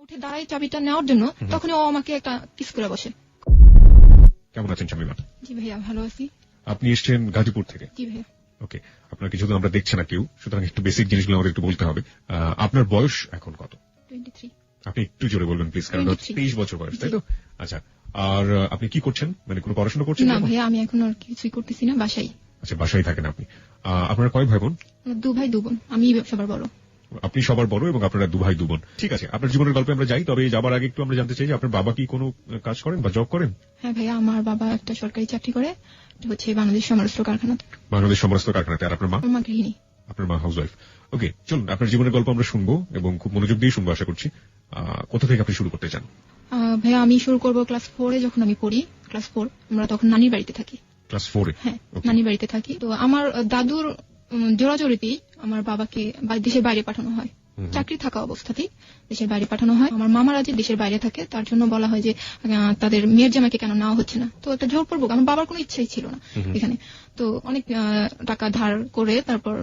উঠে দাঁড়াই চাবিটা নেওয়ার জন্য, তখনই ও আমাকে একটা কিস করে বসে। কেমন আছেন শামিমা? জি ভাইয়া, ভালো আছি। আপনি এসেছেন গাজীপুর থেকে? জি ভাইয়া। ওকে, আপনার কিছু তো আমরা দেখছি না কেউ, সুতরাং একটু বেসিক জিনিসগুলো আমাদের একটু বলতে হবে। আপনার বয়স এখন কত? 23। আপনি একটু জোরে বলবেন প্লিজ, কারণ 23 বছর বয়স, তাই তো? আচ্ছা, আর আপনি কি করছেন, মানে কোনো পড়াশোনা করছেন? না ভাইয়া, আমি এখন আর কিছুই করতেছি না, বাসায়। আচ্ছা, বাসায় থাকেন আপনি। আপনারা কয় ভাই বোন? 2 ভাই 2 বোন, আমি সবার বড়। আপনি সবার বড় এবং আপনারা 2 ভাই 2 বোন। ঠিক আছে, আপনার জীবনের গল্পে আমরা যাই, তবে যাবার আগে একটু আমরা জানতে চাই যে আপনার বাবা কি কোনো কাজ করেন বা জব করেন? হ্যাঁ ভাইয়া, আমার বাবা একটা সরকারি চাকরি করে, হচ্ছে বাংলাদেশ সমরাস্ত্র কারখানাতে। বাংলাদেশ সমরাস্ত্র কারখানাতে। আর আপনার মা? আমার মা গৃহিণী। আপনার মা হাউস ওয়াইফ। ওকে, চলুন আপনার জীবনের গল্প আমরা শুনবো এবং খুব মনোযোগ দিয়ে শুনবো আশা করছি। কোথা থেকে আপনি শুরু করতে চান? ভাইয়া, আমি শুরু করবো ক্লাস 4-এ, যখন আমি পড়ি ক্লাস 4। আমরা তখন নানির বাড়িতে থাকি। ক্লাস 4-এ? হ্যাঁ, নানির বাড়িতে থাকি। তো আমার দাদুর জোরাজোরিতেই আমার বাবাকে দেশের বাইরে পাঠানো হয়। চাকরি থাকা অবস্থাতেই দেশের বাইরে পাঠানো হয়। আমার মামারা যে দেশের বাইরে থাকে, তার জন্য বলা হয় যে তাদের মেয়ের জামাইকে কেন নেওয়া হচ্ছে না। তো একটা জোরপূর্বক, আমার বাবার কোনো ইচ্ছাই ছিল না এখানে। তো অনেক টাকা ধার করে তারপর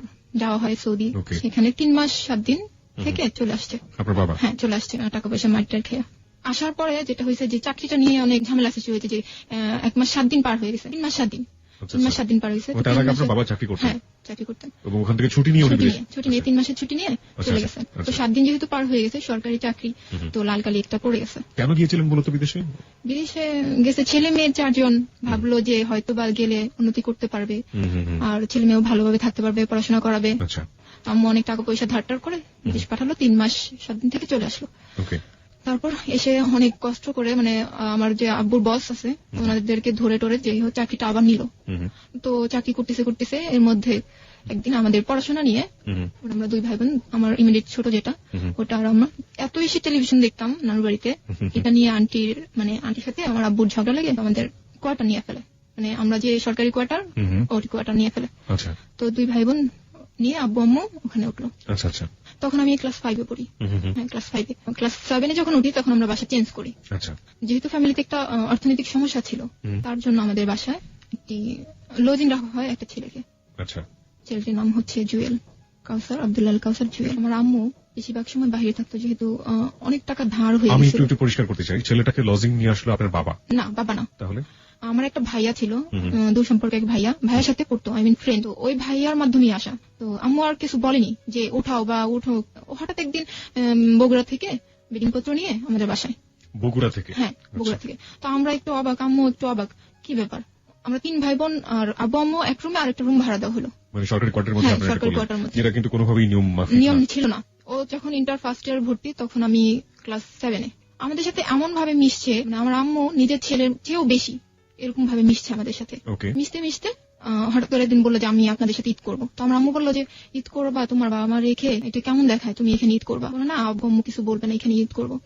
যাওয়া হয় সৌদি। সেখানে 3 মাস 7 দিন থেকে চলে আসছে আপনার বাবা? হ্যাঁ, চলে আসছে, টাকা পয়সা মারটার খেয়ে। আসার পরে যেটা হয়েছে যে চাকরিটা নিয়ে অনেক ঝামেলা সৃষ্টি হয়েছে, যে 1 মাস 7 দিন পার হয়ে গেছে। 3 মাস 7 দিন, 3 মাস 7 দিন পার হয়েছে। তার আগে আপনার বাবা চাকরি করতেন? হ্যাঁ, চাকরি করতেন। এবং ওখান থেকে ছুটি নিয়ে 3 মাসের ছুটি নিয়ে চলে গেছেন। তো 7 দিন যেহেতু পার হয়ে গেছে, সরকারি চাকরি, তো লাল কালি একটা পড়ে গেছে। কেন গিয়েছিলেন মূলত বিদেশে? বিদেশে গেছে ছেলে মেয়ে 4 জন, ভাবলো যে হয়তো বা গেলে উন্নতি করতে পারবে, আর ছেলে মেয়েও ভালোভাবে থাকতে পারবে, পড়াশোনা করাবে। আচ্ছা। আম্মু অনেক টাকা পয়সা ধার করে বিদেশ পাঠালো। 3 মাস 7 দিন থেকে চলে আসলো। ওকে। তারপর এসে অনেক কষ্ট করে, মানে আমার যে আব্বুর বস আছে, ওনাদেরকে ধরে টরে যে চাকরিটা আবার নিল। তো চাকরি করতেছে এর মধ্যে একদিন আমাদের পড়াশোনা নিয়ে, আমরা 2 ভাই বোন, আমার ইমিডিয়েট ছোট যেটা, ওটা আর আমরা এত বেশি টেলিভিশন দেখতাম নানুর বাড়িতে। এটা নিয়ে আন্টির সাথে আমার আব্বুর ঝগড়া লেগে আমাদের কোয়ার্টার নিয়ে ফেলে, মানে আমরা যে সরকারি কোয়ার্টার, ওই কোয়ার্টার নিয়ে ফেলে। তো 2 ভাই বোন নিয়ে আব্বু আম্মু ওখানে উঠলো। আচ্ছা আচ্ছা। তখন আমি ক্লাস 5-এ পড়ি। হ্যাঁ, ক্লাস 5-এ। ক্লাস 7-এ যখন উঠি, তখন আমরা বাসা চেঞ্জ করি। আচ্ছা। যেহেতু ফ্যামিলিতে একটা অর্থনৈতিক সমস্যা ছিল, তার জন্য আমাদের বাসায় একটি লজিং রাখা হয় একটা ছেলেকে। আচ্ছা। ছেলেটির নাম হচ্ছে জুয়েল কাউসার, আব্দুল্লাহ কাউসার জুয়েল। আমার আম্মু বেশিরভাগ সময় বাইরে থাকতো, যেহেতু অনেক টাকা ধার হয়ে গেছে। আমি একটু পরিষ্কার করতে চাই, ছেলেটাকে লজিং নিয়ে আসলো আপনার বাবা? না, বাবা না। তাহলে? আমার একটা ভাইয়া ছিল, দূর সম্পর্কে এক ভাইয়ার সাথে পড়তো, আই মিন ফ্রেন্ড। ওই ভাইয়ার মাধ্যমে আসা। তো আম্মু আর কিছু বলেনি যে উঠাও বা উঠো। হঠাৎ একদিন বগুড়া থেকে বেডিং পত্র নিয়ে আমাদের বাসায়। বগুড়া থেকে? হ্যাঁ, বগুড়া থেকে। তো আমরা একটু অবাক, আম্মু একটু অবাক, কি ব্যাপার। আমরা 3 ভাই বোন, আর আব্বু আম্মু এক রুমে আরেকটা রুম ভাড়া দেওয়া হলো, মানে সরকারি কোয়ার্টারের মধ্যে। আপনারা সরকারি কোয়ার্টারের মধ্যে। এটা কিন্তু কোনোভাবেই নিয়ম ছিল না। ও যখন ইন্টার ফার্স্ট ইয়ার ভর্তি, তখন আমি ক্লাস 7-এ। আমাদের সাথে এমন ভাবে মিশছে, মানে আমার আম্মু নিজের ছেলের চেয়েও বেশি এরকম ভাবে মিশছে আমাদের সাথে। মিশতে হঠাৎ করে একদিন বললো যে আমি আপনাদের সাথে ঈদ করবো। তো আমার আম্মু বললো যে ঈদ করবা তোমার বাবা মা রেখে, এটা কেমন দেখায়, তুমি এখানে ঈদ করবা? বলো না, আব্বু আম্মু কিছু বলবে না, এখানে ঈদ করবো।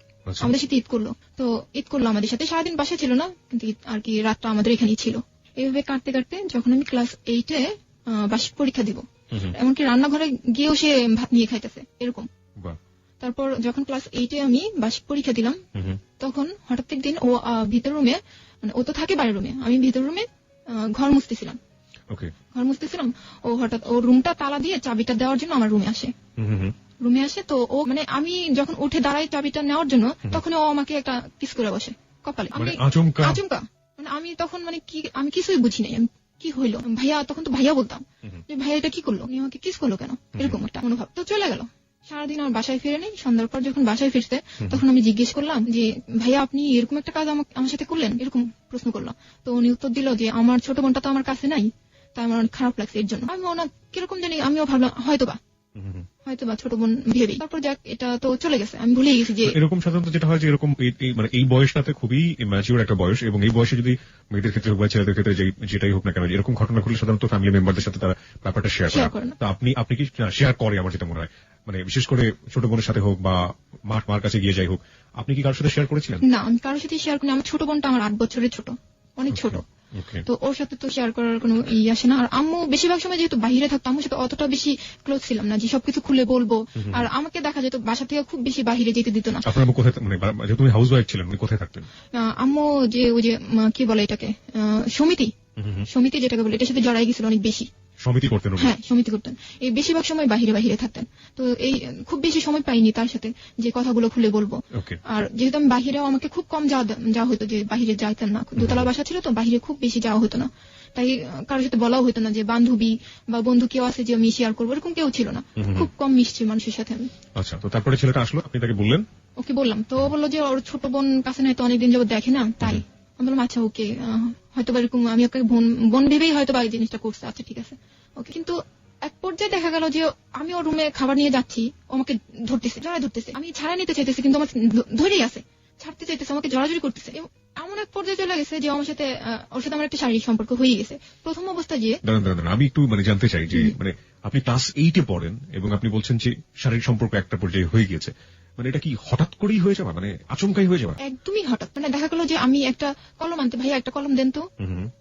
আমাদের সাথে ঈদ করলো। তো ঈদ করলো আমাদের সাথে, সারাদিন বাসায় ছিল না, কিন্তু আর কি রাতটা আমাদের এখানেই ছিল। এইভাবে কাটতে কাটতে যখন আমি ক্লাস 8-এ বার্ষিক পরীক্ষা দিব, এমনকি রান্নাঘরে গিয়েও সে ভাত নিয়ে খাইতেছে এরকম। তারপর যখন ক্লাস 8-এ আমি বার্ষিক পরীক্ষা দিলাম, তখন হঠাৎ একদিন ও ভিতর রুমে, মানে ও তো থাকে বাইরের রুমে, আমি ভিতর রুমে ঘর মুছতেছিলাম। ও হঠাৎ ও রুমটা তালা দিয়ে চাবিটা দেওয়ার জন্য আমার রুমে আসে। তো ও, মানে আমি যখন উঠে দাঁড়াই চাবিটা নেওয়ার জন্য, তখন ও আমাকে একটা কিস করে বসে কপালে। আমি আচমকা, মানে আমি তখন আমি কিছুই বুঝি নাই, আমি কি হইলো। ভাইয়া, তখন তো ভাইয়া বলতাম যে ভাইয়া এটা কি করলো, আমাকে কিস করলো কেন, এরকম একটা মনোভাব। তো চলে গেল। সারাদিন আমার বাসায় ফিরে নেই। সন্ধ্যার পর যখন বাসায় ফিরছে, তখন আমি জিজ্ঞেস করলাম যে ভাইয়া, আপনি এরকম একটা কাজ আমার সাথে করলেন, এরকম প্রশ্ন করলাম। তো উনি উত্তর দিল যে আমার ছোট বোনটা তো আমার কাছে নাই, তাই আমার অনেক খারাপ লাগছে এর জন্য। আমি ওনা কিরকম জানি, আমিও ভাবলাম হয়তোবা ছোট বোন ভেবেই। তারপর যাক, এটা তো চলে গেছে, আমি ভুলে গেছি। যে এরকম সাধারণত যেটা হয় যে এরকম, মানে এই বয়সটাতে খুবই ম্যাচিউর একটা বয়স, এবং এই বয়সে যদি মেয়েদের ক্ষেত্রে হোক বা ছেলেদের ক্ষেত্রে যেটাই হোক না কেন, এরকম ঘটনা ঘটলে সাধারণত ফ্যামিলি মেম্বারদের সাথে তারা ব্যাপারটা শেয়ার করে না। তো আপনি কি শেয়ার করে? আমার যেটা মনে হয়, মানে বিশেষ করে ছোট বোনের সাথে হোক বা মার কাছে গিয়ে যাই হোক, আপনি কি কারোর সাথে শেয়ার করেছিলেন? না, আমি কারোর সাথে শেয়ার করিনি। আমার ছোট বোনটা আমার 8 বছরের ছোট, অনেক ছোট। তো ওর সাথে তো শেয়ার করার কোনো আসে না। আর আম্মু বেশিরভাগ সময় যেহেতু বাইরে থাকতো, আম্মুর সাথে অতটা বেশি ক্লোজ ছিলাম না যে সবকিছু খুলে বলবো। আর আমাকে দেখা যেত বাসা থেকে খুব বেশি বাইরে যেতে দিত না। আপনার আম্মু কোথায়, মানে যেহেতু তুমি হাউস ওয়াইফ ছিলেন, কোথায় থাকতেন? আম্মু যে ওই যে কি বলে এটাকে, সমিতি যেটাকে বলে, এটার সাথে জড়াই গেছিল অনেক বেশি। সমিতি করতেন? হ্যাঁ, সমিতি করতেন। এই বেশিরভাগ সময় বাহিরে বাহিরে থাকতেন। তো এই খুব বেশি সময় পাইনি তার সাথে যে কথাগুলো খুলে বলবো। আর যেহেতু আমি বাহিরেও আমাকে খুব কম যাওয়া হতো, যে বাহিরে যাইতেন না, দোতলা বাসা ছিল তো বাহিরে খুব বেশি যাওয়া হতো না, তাই কারোর সাথে বলাও হতো না যে বান্ধবী বা বন্ধু কেউ আছে যে আমি শেয়ার করবো, এরকম কেউ ছিল না। খুব কম মিশছি মানুষের সাথে আমি। আচ্ছা, তো তারপরে ছেলেটা আসলো, আপনি তাকে বললেন? ওকে বললাম, তো ও বললো যে ওর ছোট বোন কাছে নাই তো অনেকদিন যাবত দেখে না, তাই আমি বললাম আচ্ছা ওকে, হয়তো এরকম আমি ওকে বোন ভেবেই হয়তো বা এই জিনিসটা করছে, আচ্ছা ঠিক আছে ওকে। কিন্তু এক পর্যায়ে দেখা গেল যে আমি ওর রুমে খাবার নিয়ে যাচ্ছি, ও আমাকে জড়ায় ধরতেছে, আমি ছাড়া নিতে চাইতেছি কিন্তু আমার ধরেই আছে, ছাড়তে চাইতেছে, আমাকে জড়াজড়ি করতেছে। এমন এক পর্যায়ে চলে গেছে যে আমার সাথে ওর সাথে আমার একটা শারীরিক সম্পর্ক হয়ে গেছে প্রথম অবস্থায়। যে আমি একটু জানতে চাই যে আপনি ক্লাস 8-এ পড়েন এবং আপনি বলছেন যে শারীরিক সম্পর্ক একটা পর্যায়ে হয়ে গিয়েছে, এটা কি হঠাৎ করেই হয়ে যাওয়া, আচমকাই হয়ে যাওয়া? একদমই হঠাৎ। দেখা গেল যে আমি একটা কলম আনতে, ভাইয়া একটা কলম দেন তো,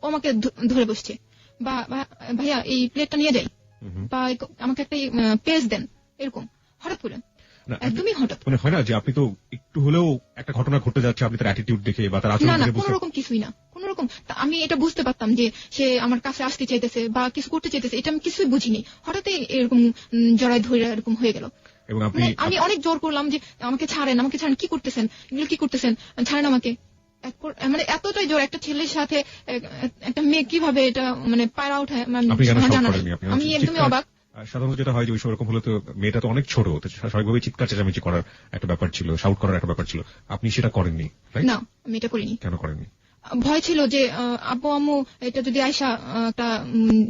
ও আমাকে ধরে বসছে, বা ভাইয়া এই প্লেটটা নিয়ে যাই, বা আমাকে একটা পেজ দেন, এরকম হঠাৎ করে, একদমই হঠাৎ। হয় না যে আপনি তো একটু হলেও একটা ঘটনা ঘটে যাচ্ছে, আপনি তার অ্যাটিটিউড দেখে বা তার আচরণ দেখে? কোনো রকম কিছুই না, কোনো রকম। আমি এটা বুঝতে পারতাম যে সে আমার কাছে আসতে চাইতেছে বা কিছু করতে চাইতেছে, এটা আমি কিছুই বুঝিনি, হঠাৎই এরকম জড়ায় ধরে এরকম হয়ে গেল। এবং আমি অনেক জোর করলাম যে আমাকে ছাড়েন, কি করতেছেন, এগুলো কি করতেছেন, ছাড়েন আমাকে। এতটাই জোর, একটা ছেলের সাথে একটা মেয়ে কিভাবে এটা পায়রা উঠায় জানা নেই, আমি একদমই অবাক। সাধারণত যেটা হয় যে ওই রকম হলে তো মেয়েটা তো অনেক ছোট, স্বাভাবিকভাবে চিৎকার চেঁচামেচি করার একটা ব্যাপার ছিল, শাউট করার একটা ব্যাপার ছিল, আপনি সেটা করেননি? না, আমি এটা করিনি। কেন করেননি? ভয় ছিল যে আব্বু আম্মু এটা যদি আয়সা একটা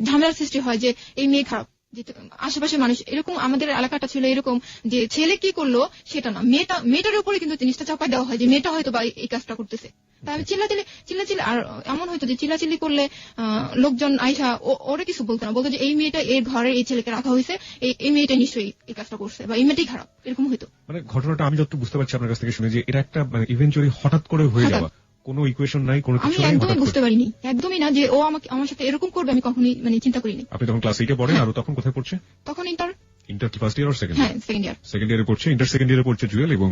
ঝামেলার সৃষ্টি হয়, যে এই মেয়ে খারাপ, যে আশেপাশে মানুষ এরকম, আমাদের এলাকাটা ছিল এরকম যে ছেলে কি করলো সেটা না, মেয়েটার উপরে কিন্তু জিনিসটা চাপাই দেওয়া হয় যে মেয়েটা হয়তো বা এই কাজটা করতেছে। তাই আমি চিল্লাচিল্লি, আর এমন হয়তো যে চিল্লাচিল্লি করলে লোকজন আইসা ওরা কিছু বলতো না, বলতো যে এই মেয়েটা এর ঘরে এই ছেলেকে রাখা হয়েছে, এই মেয়েটা নিশ্চয়ই এই কাজটা করছে, বা এই মেয়েটাই খারাপ, এরকম হয়তো। ঘটনাটা আমি যত বুঝতে পারছি আপনার কাছ থেকে শুনে যে এটা একটা ইভেন্চুয়ালি হঠাৎ করে হয়ে যাওয়া, কোনো ইকুয়েশন নাই, কোনো কিছু নাই, আমি একদমই বুঝতে পারিনি, একদমই না যে ও আমার সাথে এরকম করবে, আমি কখনোই চিন্তা করিনি। আপনি তখন ক্লাস 8-এ পড়েন, আর তখন কোথায় পড়ছে? তখন ইন্টার কি ফার্স্ট ইয়ার আর সেকেন্ড ইয়ার? হ্যাঁ, সেকেন্ড ইয়ার। সেকেন্ড ইয়ারে পড়ছে, ইন্টার সেকেন্ড ইয়ারে পড়ছে জুয়েল, এবং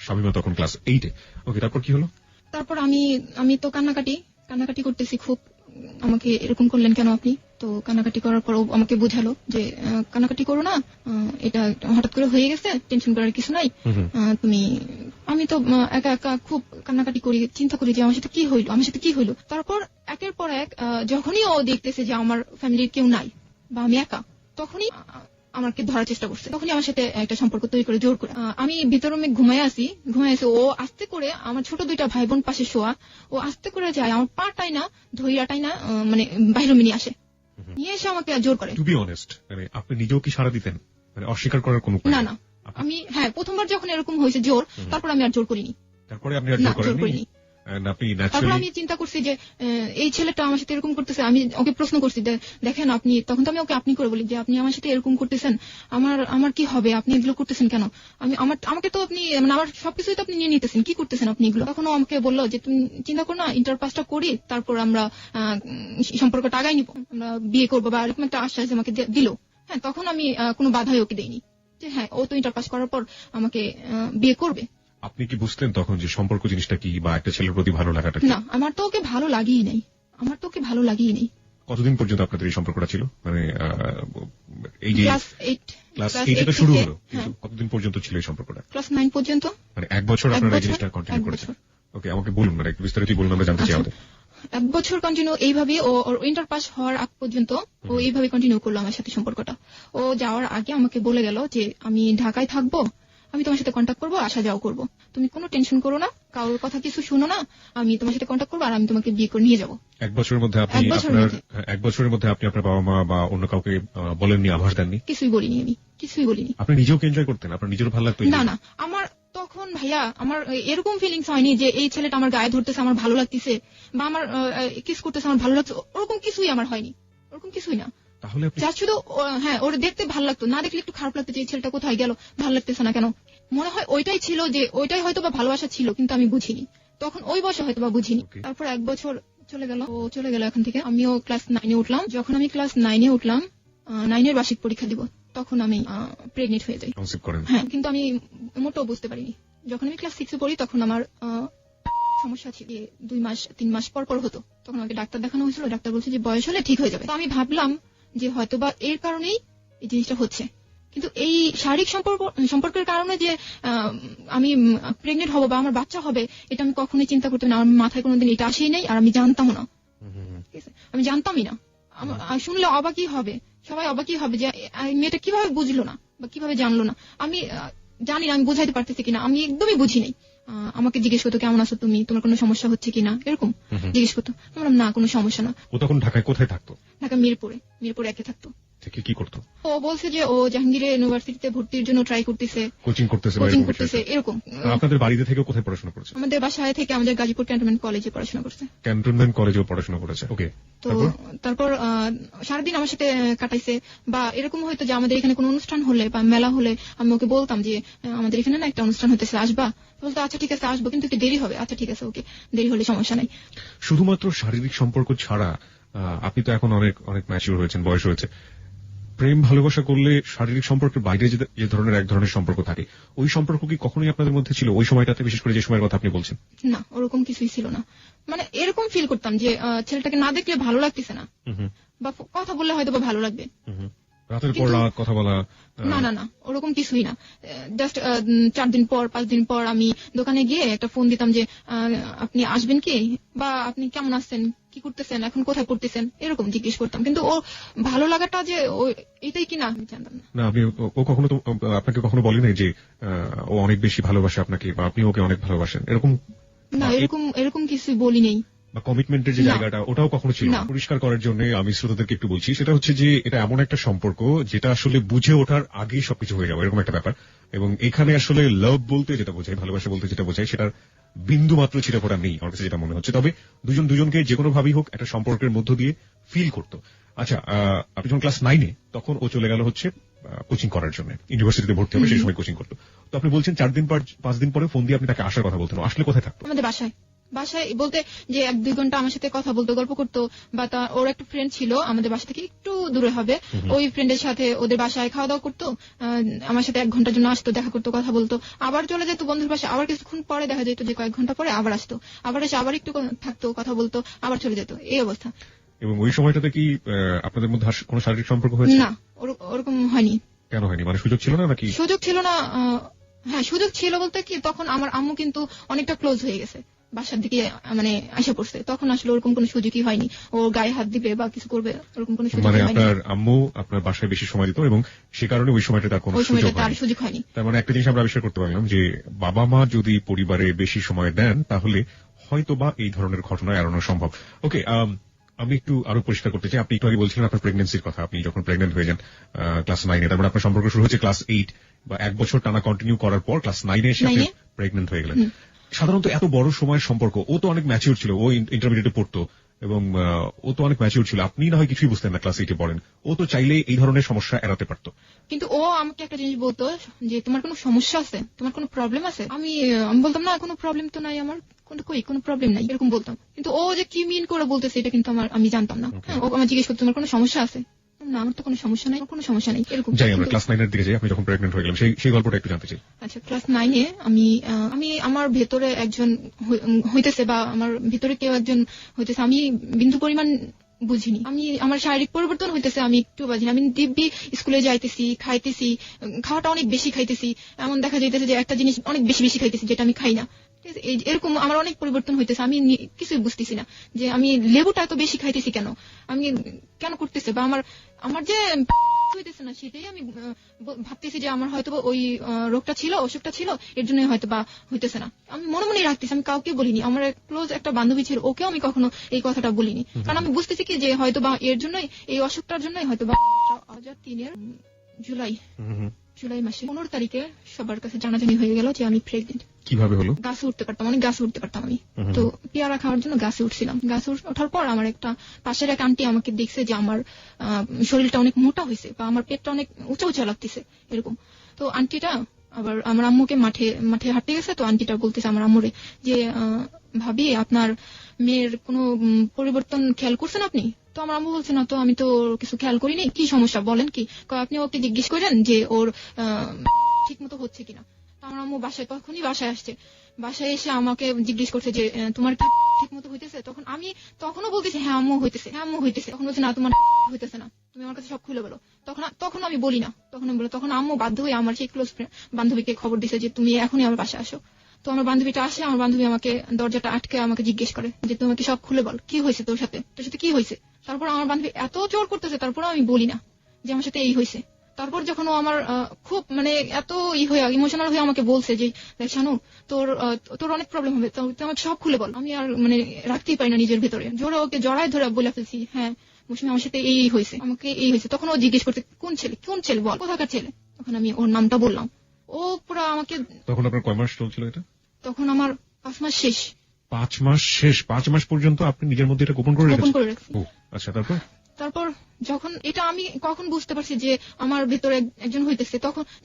শামিমা তখন ক্লাস 8-এ। ওকে, তারপর কি হলো? তারপর আমি তো কান্নাকাটি করতেছি খুব, আমাকে এরকম করলেন কেন আপনি? তো কান্নাকাটি করার পর আমাকে বুঝালো যে কান্নাকাটি করো না, এটা হঠাৎ করে হয়ে গেছে, টেনশন করার কিছু নাই। আমি তো একা একা খুব কান্নাকাটি করি, চিন্তা করি যে আমার সাথে কি হইলো। তারপর একের পর এক যখনই ও দেখতেছে যে আমার ফ্যামিলির কেউ নাই বা আমি একা, তখনই আমাকে ধরার চেষ্টা করছে, তখনই আমার সাথে একটা সম্পর্ক তৈরি করে জোর করে। আমি ভিতর রুমে ঘুমাই আছি, ও আস্তে করে, আমার ছোট দুইটা ভাই বোন পাশে শোয়া, ও আস্তে করে যায় আমার পাটাই না ধৈরাটাই না বাইরে নিয়ে আসে, নিয়ে এসে আমাকে জোর করে। টু বি অনেস্ট, আপনি নিজেও কি সাড়া দিতেন? অস্বীকার করার কোনো না, আমি প্রথমবার যখন এরকম হয়েছে জোর, তারপর আমি আর জোর করিনি। তারপরে আপনি আর জোর করেননি? তারপর আমি চিন্তা করছি যে এই ছেলেটা আমার সাথে এরকম করতেছে, আমি ওকে প্রশ্ন করছি, দেখেন আপনি, তখন তো আমি ওকে আপনি করে বলি যে আপনি আমার সাথে এরকম করতেছেন, আমার কি হবে, আপনি এগুলো করতেছেন কেন, আমাকে তো আপনি আমার সবকিছুই তো আপনি নিয়ে নিতেছেন, কি করতেছেন আপনি এগুলো। তখন আমাকে বললো যে তুমি চিন্তা করো না, ইন্টার পাসটা করি, তারপর আমরা সম্পর্কটা আগাই নিব, আমরা বিয়ে করবো, বা এরকম একটা আশ্বাস আমাকে দিল। হ্যাঁ, তখন আমি কোনো বাধাই ওকে দেইনি, যে হ্যাঁ ও তো ইন্টার পাস করার পর আমাকে বিয়ে করবে। আপনি কি বুঝতেন তখন যে সম্পর্ক জিনিসটা কি, বা একটা ছেলের প্রতি ভালো লাগাটা? না, আমার তো ওকে ভালো লাগেই নাই। কতদিন পর্যন্ত আপনাদের এই সম্পর্কটা ছিল? এই যে ক্লাস 8 শুরু হলো, কতদিন পর্যন্ত ছিল এই সম্পর্কটা? ক্লাস 9 পর্যন্ত। 1 বছর আপনারা এই জিনিসটা কন্টিনিউ করেছেন? ওকে, আমাকে বলুন, একটু বিস্তারিত বলুন, আমরা জানতে চাই। 1 বছর কন্টিনিউ এইভাবে, ওর ইন্টার পাস হওয়ার আগ পর্যন্ত ও এইভাবে কন্টিনিউ করলো আমার সাথে সম্পর্কটা। ও যাওয়ার আগে আমাকে বলে গেল যে আমি ঢাকায় থাকবো, আমি তোমার সাথে কন্ট্যাক্ট করবো, আসা যাওয়া করবো, তুমি কোনো টেনশন করো না, কারোর কথা কিছু শুনো না, আমি তোমার সাথে কন্ট্যাক্ট করবো, আর আমি তোমাকে বিয়ে করে নিয়ে যাবো। 1 বছরের মধ্যে আপনি আপনার বাবা মা বা অন্য কাউকে বলেননি, আভাস দেননি? কিছুই বলিনি। আপনি নিজেও কি এনজয় করতেন? আপনার নিজের ভালো লাগতো? না, আমার তখন ভাইয়া আমার এরকম ফিলিংস হয়নি যে এই ছেলেটা আমার গায়ে ধরতেছে আমার ভালো লাগতেছে, বা আমার কিস করতেছে আমার ভালো লাগছে, ওরকম কিছুই আমার হয়নি, ওরকম কিছুই না। তাহলে যা শুধু ওরা দেখতে ভালো লাগতো, না দেখলে একটু খারাপ লাগতো যে এই ছেলেটা কোথায় গেল, ভালো লাগতেছে না কেন। মনে হয় ওইটাই ছিল, যে ওইটাই হয়তো বা ভালোবাসা ছিল, কিন্তু আমি বুঝিনি তখন, ওই বয়সে হয়তো বা বুঝিনি। তারপর 1 বছর চলে গেল এখান থেকে, আমিও ক্লাস 9-এ উঠলাম। যখন আমি ক্লাস 9-এ উঠলাম, 9-এর বার্ষিক পরীক্ষা দিব, তখন আমি প্রেগনেন্ট হয়ে যাই। হ্যাঁ, কিন্তু আমি মোটেও বুঝতে পারিনি। যখন আমি ক্লাস 6-এ পড়ি, তখন আমার সমস্যা ছিল, 2 মাস 3 মাস পর হতো, তখন আমাকে ডাক্তার দেখানো হয়েছিল, ডাক্তার বলছে যে বয়স হলে ঠিক হয়ে যাবে। তো আমি ভাবলাম যে হয়তোবা এর কারণেই এই জিনিসটা হচ্ছে। কিন্তু এই শারীরিক সম্পর্কের কারণে যে আমি প্রেগনেন্ট হব বা আমার বাচ্চা হবে, এটা আমি কখনোই চিন্তা করতাম না। আমার মাথায় কোনোদিন এটা আসেই নাই, আর আমি জানতাম না, আমি জানতামই না। শুনলে অবাকই হবে, সবাই অবাকই হবে যে মেয়েটা কিভাবে বুঝলো না বা কিভাবে জানলো না। আমি জানি না আমি বোঝাইতে পারতেছি কিনা, আমি একদমই বুঝি নাই। আমাকে জিজ্ঞেস করতো কেমন আছো তুমি, তোমার কোনো সমস্যা হচ্ছে কিনা, এরকম জিজ্ঞেস করতো। বললাম না, কোনো সমস্যা না। ও তখন ঢাকায় কোথায় থাকতো? ঢাকা মিরপুরে একে থাকতো। কি করতো? ও বলছে যে ও জাহাঙ্গীর ইউনিভার্সিটিতে ভর্তির জন্য ট্রাই করতেছে, কোচিং করতেছে এরকম। আপনাদের বাড়িতে থেকে কোথায় পড়াশোনা করেছে? আমাদের বাসায় থেকে আমাদের গাজীপুর ক্যান্টনমেন্ট কলেজে পড়াশোনা করছে। ক্যান্টনমেন্ট কলেজেও পড়াশোনা করেছে, ওকে। তো তারপর সারাদিন আমার সাথে কাটাইছে। বা এরকম হয়তো যে আমাদের এখানে কোনো অনুষ্ঠান হলে বা মেলা হলে আমি ওকে বলতাম যে আমাদের এখানে না একটা অনুষ্ঠান হতেছে, আসবা? বলতো আচ্ছা ঠিক আছে আসবো, কিন্তু একটু দেরি হবে। আচ্ছা ঠিক আছে, ওকে, দেরি হলে সমস্যা নাই। শুধুমাত্র শারীরিক সম্পর্ক ছাড়া আপনি তো এখন অনেক অনেক ম্যাচিউর হয়েছেন, বয়স হয়েছে। প্রেম ভালোবাসা করলে শারীরিক সম্পর্কের বাইরে যে ধরনের এক ধরনের সম্পর্ক থাকে, ওই সম্পর্ক কি কখনোই আপনাদের মধ্যে ছিল ওই সময়টাতে, বিশেষ করে যে সময়ের কথা আপনি বলছেন? না, ওরকম কিছুই ছিল না। মানে এরকম ফিল করতাম যে ছেলেটাকে না দেখলে ভালো লাগতেছে না, বা কথা বললে হয়তো বা ভালো লাগবে, রাতের পর রাত কথা বলা। না, ওরকম কিছুই না। জাস্ট 4 দিন পর 5 দিন পর আমি দোকানে গিয়ে একটা ফোন দিতাম যে আপনি আসবেন কি, বা আপনি কেমন আছেন, কি করতেছেন, এখন কোথায় পড়তেছেন, এরকম জিজ্ঞেস করতাম। কিন্তু ও ভালো লাগাটা যে এটাই কিনা আমি জানতাম না। না, আপনি ও কখনো তো আপনাকে কখনো বলে নাই যে ও অনেক বেশি ভালোবাসে আপনাকে, বা আপনি ওকে অনেক ভালোবাসেন, এরকম? না, এরকম কিছু বলি নেই। বা কমিটমেন্টের যে জায়গাটা, ওটাও কখনো ছিল না? পরিষ্কার করার জন্য আমি শ্রোতাদেরকে একটু বলছি, সেটা হচ্ছে যে এটা এমন একটা সম্পর্ক যেটা আসলে বুঝে ওঠার আগেই সবকিছু হয়ে যাবে, এরকম একটা ব্যাপার। এবং এখানে আসলে লাভ বলতে যেটা বোঝায়, ভালোবাসা বলতে যেটা বোঝায়, সেটার বিন্দু মাত্র ছিটাফোঁটা নেই আমার কাছে যেটা মনে হচ্ছে। তবে দুজনকে যে কোনো ভাবেই হোক একটা সম্পর্কের মধ্য দিয়ে ফিল করতো। আচ্ছা, আপনি যখন ক্লাস 9-এ, তখন ও চলে গেল হচ্ছে কোচিং করার জন্য, ইউনিভার্সিটিতে ভর্তি হবে, সেই সময় কোচিং করতো। তো আপনি বলছেন 4 দিন পর 5 দিন পরে ফোন দিয়ে আপনি তাকে আসার কথা বলতেন। আসলে কোথায় থাকতো? আমাদের বাসায় বলতে যে 1-2 ঘন্টা আমার সাথে কথা বলতো, গল্প করতো। বা ওর একটা ফ্রেন্ড ছিল আমাদের বাসা থেকে একটু দূরে হবে, ওই ফ্রেন্ডের সাথে ওদের বাসায় খাওয়া দাওয়া করতো। আমার সাথে 1 ঘন্টার জন্য আসতো, দেখা করতো, কথা বলতো, আবার চলে যেত বন্ধুর বাসায়। আবার কিছুক্ষণ পরে দেখা যেত যে কয়েক ঘন্টা পরে আবার আসতো, আবার এসে আবার একটু থাকতো, কথা বলতো, আবার চলে যেত, এই অবস্থা। এবং ওই সময়টাতে কি আপনাদের মধ্যে কোনো শারীরিক সম্পর্ক হয়েছে? না, ওরকম হয়নি। কেন হয়নি? মানে সুযোগ ছিল না নাকি? সুযোগ ছিল না। হ্যাঁ, সুযোগ ছিল বলতে কি, তখন আমার আম্মু কিন্তু অনেকটা ক্লোজ হয়ে গেছে, বাসার দিকে মানে আসা পড়ছে। তখন আসলে ওরকম কোনো সুযোগই হয়নি, ও গায়ে হাত দিবে বা কিছু করবে, ওরকম কোনো সুযোগ হয়নি। মানে আপনার আম্মু আপনার বাসায় বেশি সময় দিত এবং সে কারণে ওই সময়টা তার কোনো সুযোগ হয়নি। তার মানে একটা জিনিস আমরা আবিষ্কার করতে পারলাম যে বাবা মা যদি পরিবারে বেশি সময় দেন, তাহলে হয়তোবা এই ধরনের ঘটনা এড়ানো সম্ভব। ওকে, আমি একটু আরো পরিষ্কার করতে চাই। আপনি একটু আগে বলছিলেন আপনার প্রেগনেন্সির কথা, আপনি যখন প্রেগনেন্ট হয়ে যান ক্লাস 9-এ, তারপরে আপনার সম্পর্ক শুরু হচ্ছে ক্লাস 8 বা 1 বছর টানা কন্টিনিউ করার পর ক্লাস 9-এ এসে আপনি প্রেগনেন্ট হয়ে গেলেন। সাধারণত এত বড় সময়ের সম্পর্ক, ও তো অনেক ম্যাচিউর ছিল, ও ইন্টারমিডিয়েটে পড়তো এবং ও তো অনেক ম্যাচিউর ছিল, আপনি না হয় কিছুই বুঝতেন না, ক্লাস 8-এ পড়েন। ও তো চাইলে এই ধরনের সমস্যা এড়াতে পারতো। কিন্তু ও আমাকে একটা জিনিস বলতো যে তোমার কোনো সমস্যা আছে, তোমার কোনো প্রবলেম আছে? আমি বলতাম না, কোনো প্রবলেম তো নাই আমার, কোনো প্রবলেম নাই, এরকম বলতাম। কিন্তু ও যে কি মিন করে বলতেছে এটা কিন্তু আমি জানতাম না। ও আমার জিজ্ঞেস করতো তোমার কোনো সমস্যা আছে? না, আমার তো কোনো সমস্যা নাই, এরকম। যাই আমরা ক্লাস 9-এর দিকে যাই। আপনি যখন প্রেগনেন্ট হয়ে গেলেন সেই গল্পটা একটু জানতে চাই। আচ্ছা, ক্লাস 9-এ আমি আমার ভেতরে একজন হইতেছে, বা আমার ভিতরে কেউ একজন হইতেছে, আমি বিন্দু পরিমাণ বুঝিনি। আমার শারীরিক পরিবর্তন হইতেছে, আমি একটু বুঝিনি। আমি দিব্যি স্কুলে যাইতেছি, খাইতেছি, খাওয়াটা অনেক বেশি খাইতেছি, এমন দেখা যাইতেছে যে একটা জিনিস অনেক বেশি খাইতেছি যেটা আমি খাই না। এরকম আমার অনেক পরিবর্তন হইতেছে, আমি কিছুই বুঝতেছি না যে আমি লেবুটা এত বেশি খাইতেছি কেন, আমি কেন করতেছে, বা আমার যে হইতেছে না, সেটাই আমি ভাবতেছি যে আমার হয়তো ওই রোগটা ছিল, অসুখটা ছিল, এর জন্য হয়তো বা হইতেছে না। আমি মনে মনে রাখতেছি, আমি কাউকে বলিনি। আমার ক্লোজ একটা বান্ধবী ছিল, ওকেও আমি কখনো এই কথাটা বলিনি, কারণ আমি বুঝতেছি কি যে হয়তো বা এর জন্যই, এই অসুখটার জন্যই হয়তো বা 2003-এর জুলাই মাসে 15 তারিখে সবার কাছে জানাজানি হয়ে গেল যে আমি প্রেগনেন্ট। কিভাবে হলো? গাছে উঠতে পারতাম, আমি তো পেয়ারা খাওয়ার জন্য গাছে উঠছিলাম। গাছে ওঠার পর আমার একটা পাশের এক আন্টি আমাকে দেখছে যে আমার শরীরটা অনেক মোটা হয়েছে, বা আমার পেটটা অনেক উঁচা লাগতেছে, এরকম। তো আন্টিটা আবার আমার আম্মুকে মাঠে হাঁটতে গেছে, তো আন্টিটা বলতেছে আমার আম্মুরে যে ভাবি, আপনার মেয়ের কোনো পরিবর্তন খেয়াল করছেন আপনি? তো আমার আম্মু বলছে না তো, আমি তো কিছু খেয়াল করিনি। কি সমস্যা বলেন কি? আপনি ওকে জিজ্ঞেস করেন যে ওর ঠিক মতো হচ্ছে কিনা। আমার আম্মু তখনই বাসায় আসছে। বাসায় এসে আমাকে জিজ্ঞেস করছে যে তোমার কি ঠিক মতো হইতেছে? তখনও বলতেছে হ্যাঁ আম্মু হইতেছে। তখন বলছে না তোমার হইতেছে না, তুমি আমার কাছে সব খুলে বলো। তখন আমি বলি না। তখন আম্মু বাধ্য হয়ে আমার সেই ক্লোজ বান্ধবীকে খবর দিছে যে তুমি এখনই আমার বাসায় আসো। তো আমার বান্ধবীটা আসে, আমার বান্ধবী আমাকে দরজাটা আটকে আমাকে জিজ্ঞেস করে যে তোমাকে সব খুলে বল, কি হয়েছে তোর সাথে কি হয়েছে? তারপর আমার বান্ধবী এত জোর করতেছে, তারপর আমি বলি না যে আমার সাথে এই হয়েছে। তারপর যখন ও আমার খুব মানে এত ইমোশনাল হয়ে আমাকে বলছে যে দেখ শানু, তোর অনেক প্রবলেম হবে, তুই আমাকে সব খুলে বল। আমি আর মানে রাখতেই পারি না নিজের ভিতরে, জোরে ওকে জড়ায় ধরে বলে ফেলছি হ্যাঁ মৌসুমী আমার সাথে এই হয়েছে, আমাকে এই হয়েছে। তখন ও জিজ্ঞেস করতে কোন ছেলে বল, কোথাকার ছেলে? তখন আমি ওর নামটা বললাম। ও পুরো আমাকে। তখন আপনার কয় মাস চলছিল এটা? তখন আমার 5 মাস শেষ। 5 মাস শেষ? 5 মাস পর্যন্ত আপনি নিজের মধ্যে এটা গোপন করে রাখছি। আচ্ছা, তারপর যখন এটা আমি কখন বুঝতে পারছি যে আমার ভেতরে একজন হইতেছে,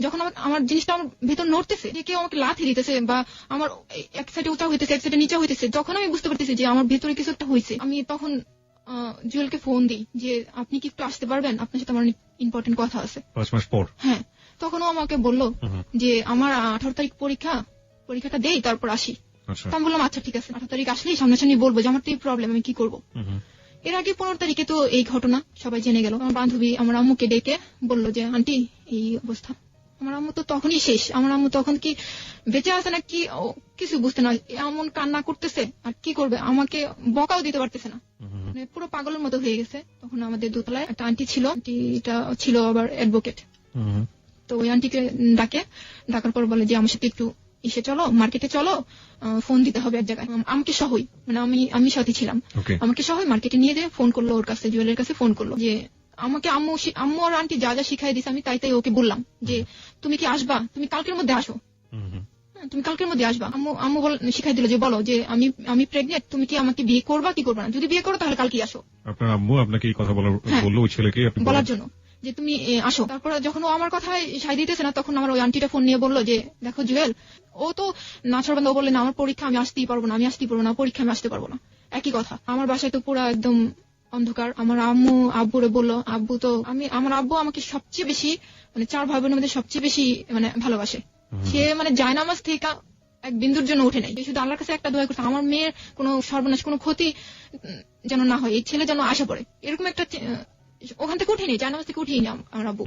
যখন আমার জিনিসটা আমার ভেতর নড়তেছে, যে কেউ আমাকে লাথি দিতেছে বা আমার এক সাইডে উঁচা হইতেছে এক সাইডে নিচা হইতেছে, যখন আমি বুঝতে পারতেছি যে আমার ভেতরে কিছু একটা হয়েছে, আমি তখন জুয়েলকে ফোন দিই যে আপনি কি একটু আসতে পারবেন, আপনার সাথে আমার ইম্পর্টেন্ট কথা আছে। 5 মাস পর? হ্যাঁ। তখন ও আমাকে বললো যে আমার 18 তারিখ পরীক্ষাটা দেই তারপর আসি। আমি বললাম আচ্ছা ঠিক আছে, 18 তারিখ আসলেই সামনাসামনি বলবো যে আমার তো এই প্রবলেম, আমি কি করবো। এর আগে 15 তারিখে তো এই ঘটনা সবাই জেনে গেল। আমার বান্ধবী আমার আম্মুকে ডেকে বলল যে আন্টি এই অবস্থা। আমার আম্মু তো তখনই শেষ। আমার আম্মু তখন কি বেঁচে আছে না কি কিছু বুঝতে না, এমন কান্না করতেছে আর কি করবে, আমাকে বকাও দিতে পারতেছে না, মানে পুরো পাগলের মতো হয়ে গেছে। তখন আমাদের দোতলায় একটা আন্টি ছিল, আন্টিটা ছিল আবার অ্যাডভোকেট। তো ওই আন্টিকে ডাকার পর বলে যে আমার সাথে একটু চলো, মার্কেটে চলো, ফোন দিতে হবে এক জায়গায়, আমাকে সহই, মানে আমি সাথে ছিলাম, আমাকে সহই মার্কেটে নিয়ে যেয়ে ফোন করলো ওর কাছে, জুয়েলের কাছে ফোন করলো যে আমাকে আম্মু আর আন্টি যা যা শিখাই দিছে আমি তাই ওকে বললাম যে তুমি কি আসবা, তুমি কালকের মধ্যে আসো, তুমি কালকের মধ্যে আসবা। আম্মু শিখাই দিল যে বলো যে আমি প্রেগনেন্ট, তুমি কি আমাকে বিয়ে করবা কি করবা না, যদি বিয়ে করো তাহলে কালকে আসো। আপনার আম্মু আপনাকে এই কথা বললো ওই ছেলেকে বলার জন্য যে তুমি আসো। তারপরে যখন ও আমার কথায় সাই দিতেছে না, তখন আমার ওই আন্টিটা ফোন নিয়ে বললো যে দেখো জুয়েল, ও তো নাছরবান্ধ, ও বললে না আমার পরীক্ষা আমি আসতেই পারবো না, পরীক্ষা আমি আসতে পারবো না। একই কথা, আমার বাসায় তো পুরো একদম অন্ধকার। আমার আব্বুরে বললো, আমার আব্বু আমাকে সবচেয়ে বেশি, মানে 4 ভাই বোনের মধ্যে সবচেয়ে বেশি মানে ভালোবাসে। সে মানে জায়নামাজ থেকে এক বিন্দুর জন্য উঠে নাই, শুধু আল্লাহর কাছে একটা দোয়া করছে আমার মেয়ের কোনো সর্বনাশ, কোনো ক্ষতি যেন না হয়, এই ছেলে যেন আশা পড়ে, এরকম একটা। ওখান থেকে উঠিনি, জায়নামাজ থেকে উঠিনি আমার আব্বু।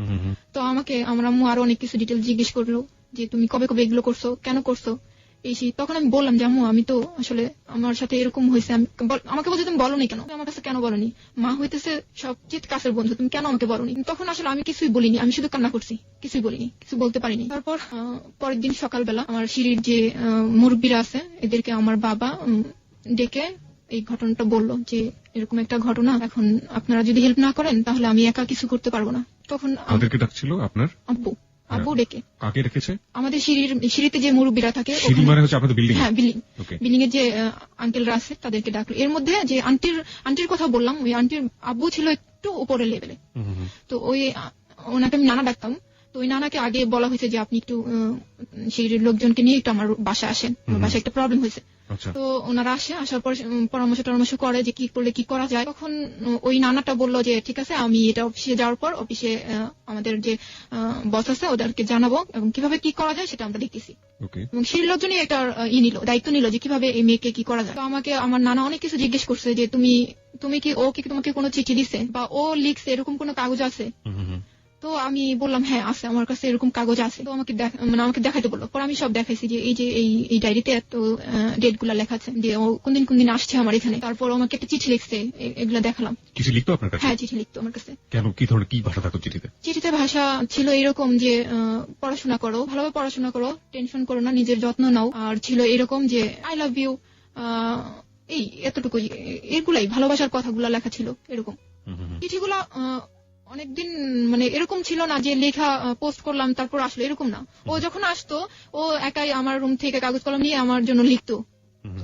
তো আমাকে আমার আম্মু আরো অনেক কিছু ডিটেল জিজ্ঞেস করলো যে তুমি কবে এগুলো করছো, কেন করছো এই। তখন আমি বললাম যে আম্মু আমি তো আসলে আমার সাথে এরকম হয়েছে। আমাকে বলছে তুমি বলোনি কেন, আমার কাছে কেন বলোনি, মা হইতেছে সবচেয়ে কাছের বন্ধু, তুমি কেন আমাকে বলোনি। তখন আসলে আমি কিছুই বলিনি, আমি শুধু কান্না করছি, কিছুই বলিনি, কিছু বলতে পারিনি। তারপর পরের দিন সকালবেলা আমার সিঁড়ির যে মুরব্বীরা আছে এদেরকে আমার বাবা ডেকে এই ঘটনাটা বললো যে এরকম একটা ঘটনা, এখন আপনারা যদি হেল্প না করেন তাহলে আমি একা কিছু করতে পারবো না। তখন আমাদেরকে ডাকছিল আপনার আব্বু ডেকে। কাকে রেখেছে? আমাদের সিঁড়িতে যে মুরব্বীরা থাকে, সিঁড়ি মানে হচ্ছে আপনাদের বিল্ডিং? হ্যাঁ বিল্ডিং এর যে আঙ্কেলরা আছে তাদেরকে ডাকলো। এর মধ্যে যে আন্টির কথা বললাম, ওই আন্টির আব্বু ছিল একটু উপরের লেভেলে। তো ওনাকে আমি নানা ডাকতাম। তো ওই নানাকে আগে বলা হয়েছে যে আপনি একটু সিঁড়ির লোকজনকে নিয়ে একটু আমার বাসায় আসেন, আমার বাসায় একটা প্রবলেম হয়েছে। তো ওনারা আসার পর পরামর্শ করে যে কি করলে কি করা যায়। তখন ওই নানাটা বললো যে ঠিক আছে, আমি এটা অফিসে যাওয়ার পর অফিসে আমাদের যে বস আছে ওদেরকে জানাবো এবং কিভাবে কি করা যায় সেটা আমরা দেখতেছি। এবং সেই লোকজনই একটা দায়িত্ব নিল যে কিভাবে এই মেয়েকে কি করা যায়। তো আমাকে আমার নানা অনেক কিছু জিজ্ঞেস করছে যে তুমি কি ও কি তোমাকে কোনো চিঠি দিছে বা ও লিখছে, এরকম কোনো কাগজ আছে? তো আমি বললাম হ্যাঁ আছে, আমার কাছে এরকম কাগজ আছে। তো আমাকে দেখাইতে বললো। পরে আমি সব দেখাইছি যে এই ডায়েরিতে এত ডেট গুলা লেখা আছে, যে ও কোনদিন আসছে আমার এখানে। তারপর আমাকে একটা চিঠি লিখছে, এগুলা দেখালাম। চিঠি লিখতো আপনার কাছে? হ্যাঁ চিঠি লিখতো আমার কাছে। কেন, কি ধরনের, কি ভাষা থাকতো চিঠিতে? চিঠিতে ভাষা ছিল এরকম যে পড়াশোনা করো, ভালোভাবে পড়াশোনা করো, টেনশন করো না, নিজের যত্ন নাও। আর ছিল এরকম যে আই লাভ ইউ, এই এতটুকুই, এগুলাই ভালোবাসার কথাগুলা লেখা ছিল এরকম। চিঠিগুলা অনেকদিন মানে এরকম ছিল না যে লেখা পোস্ট করলাম তারপর আসলো, এরকম না। ও যখন আসতো ও একাই আমার রুম থেকে কাগজ কলম নিয়ে আমার জন্য লিখতো,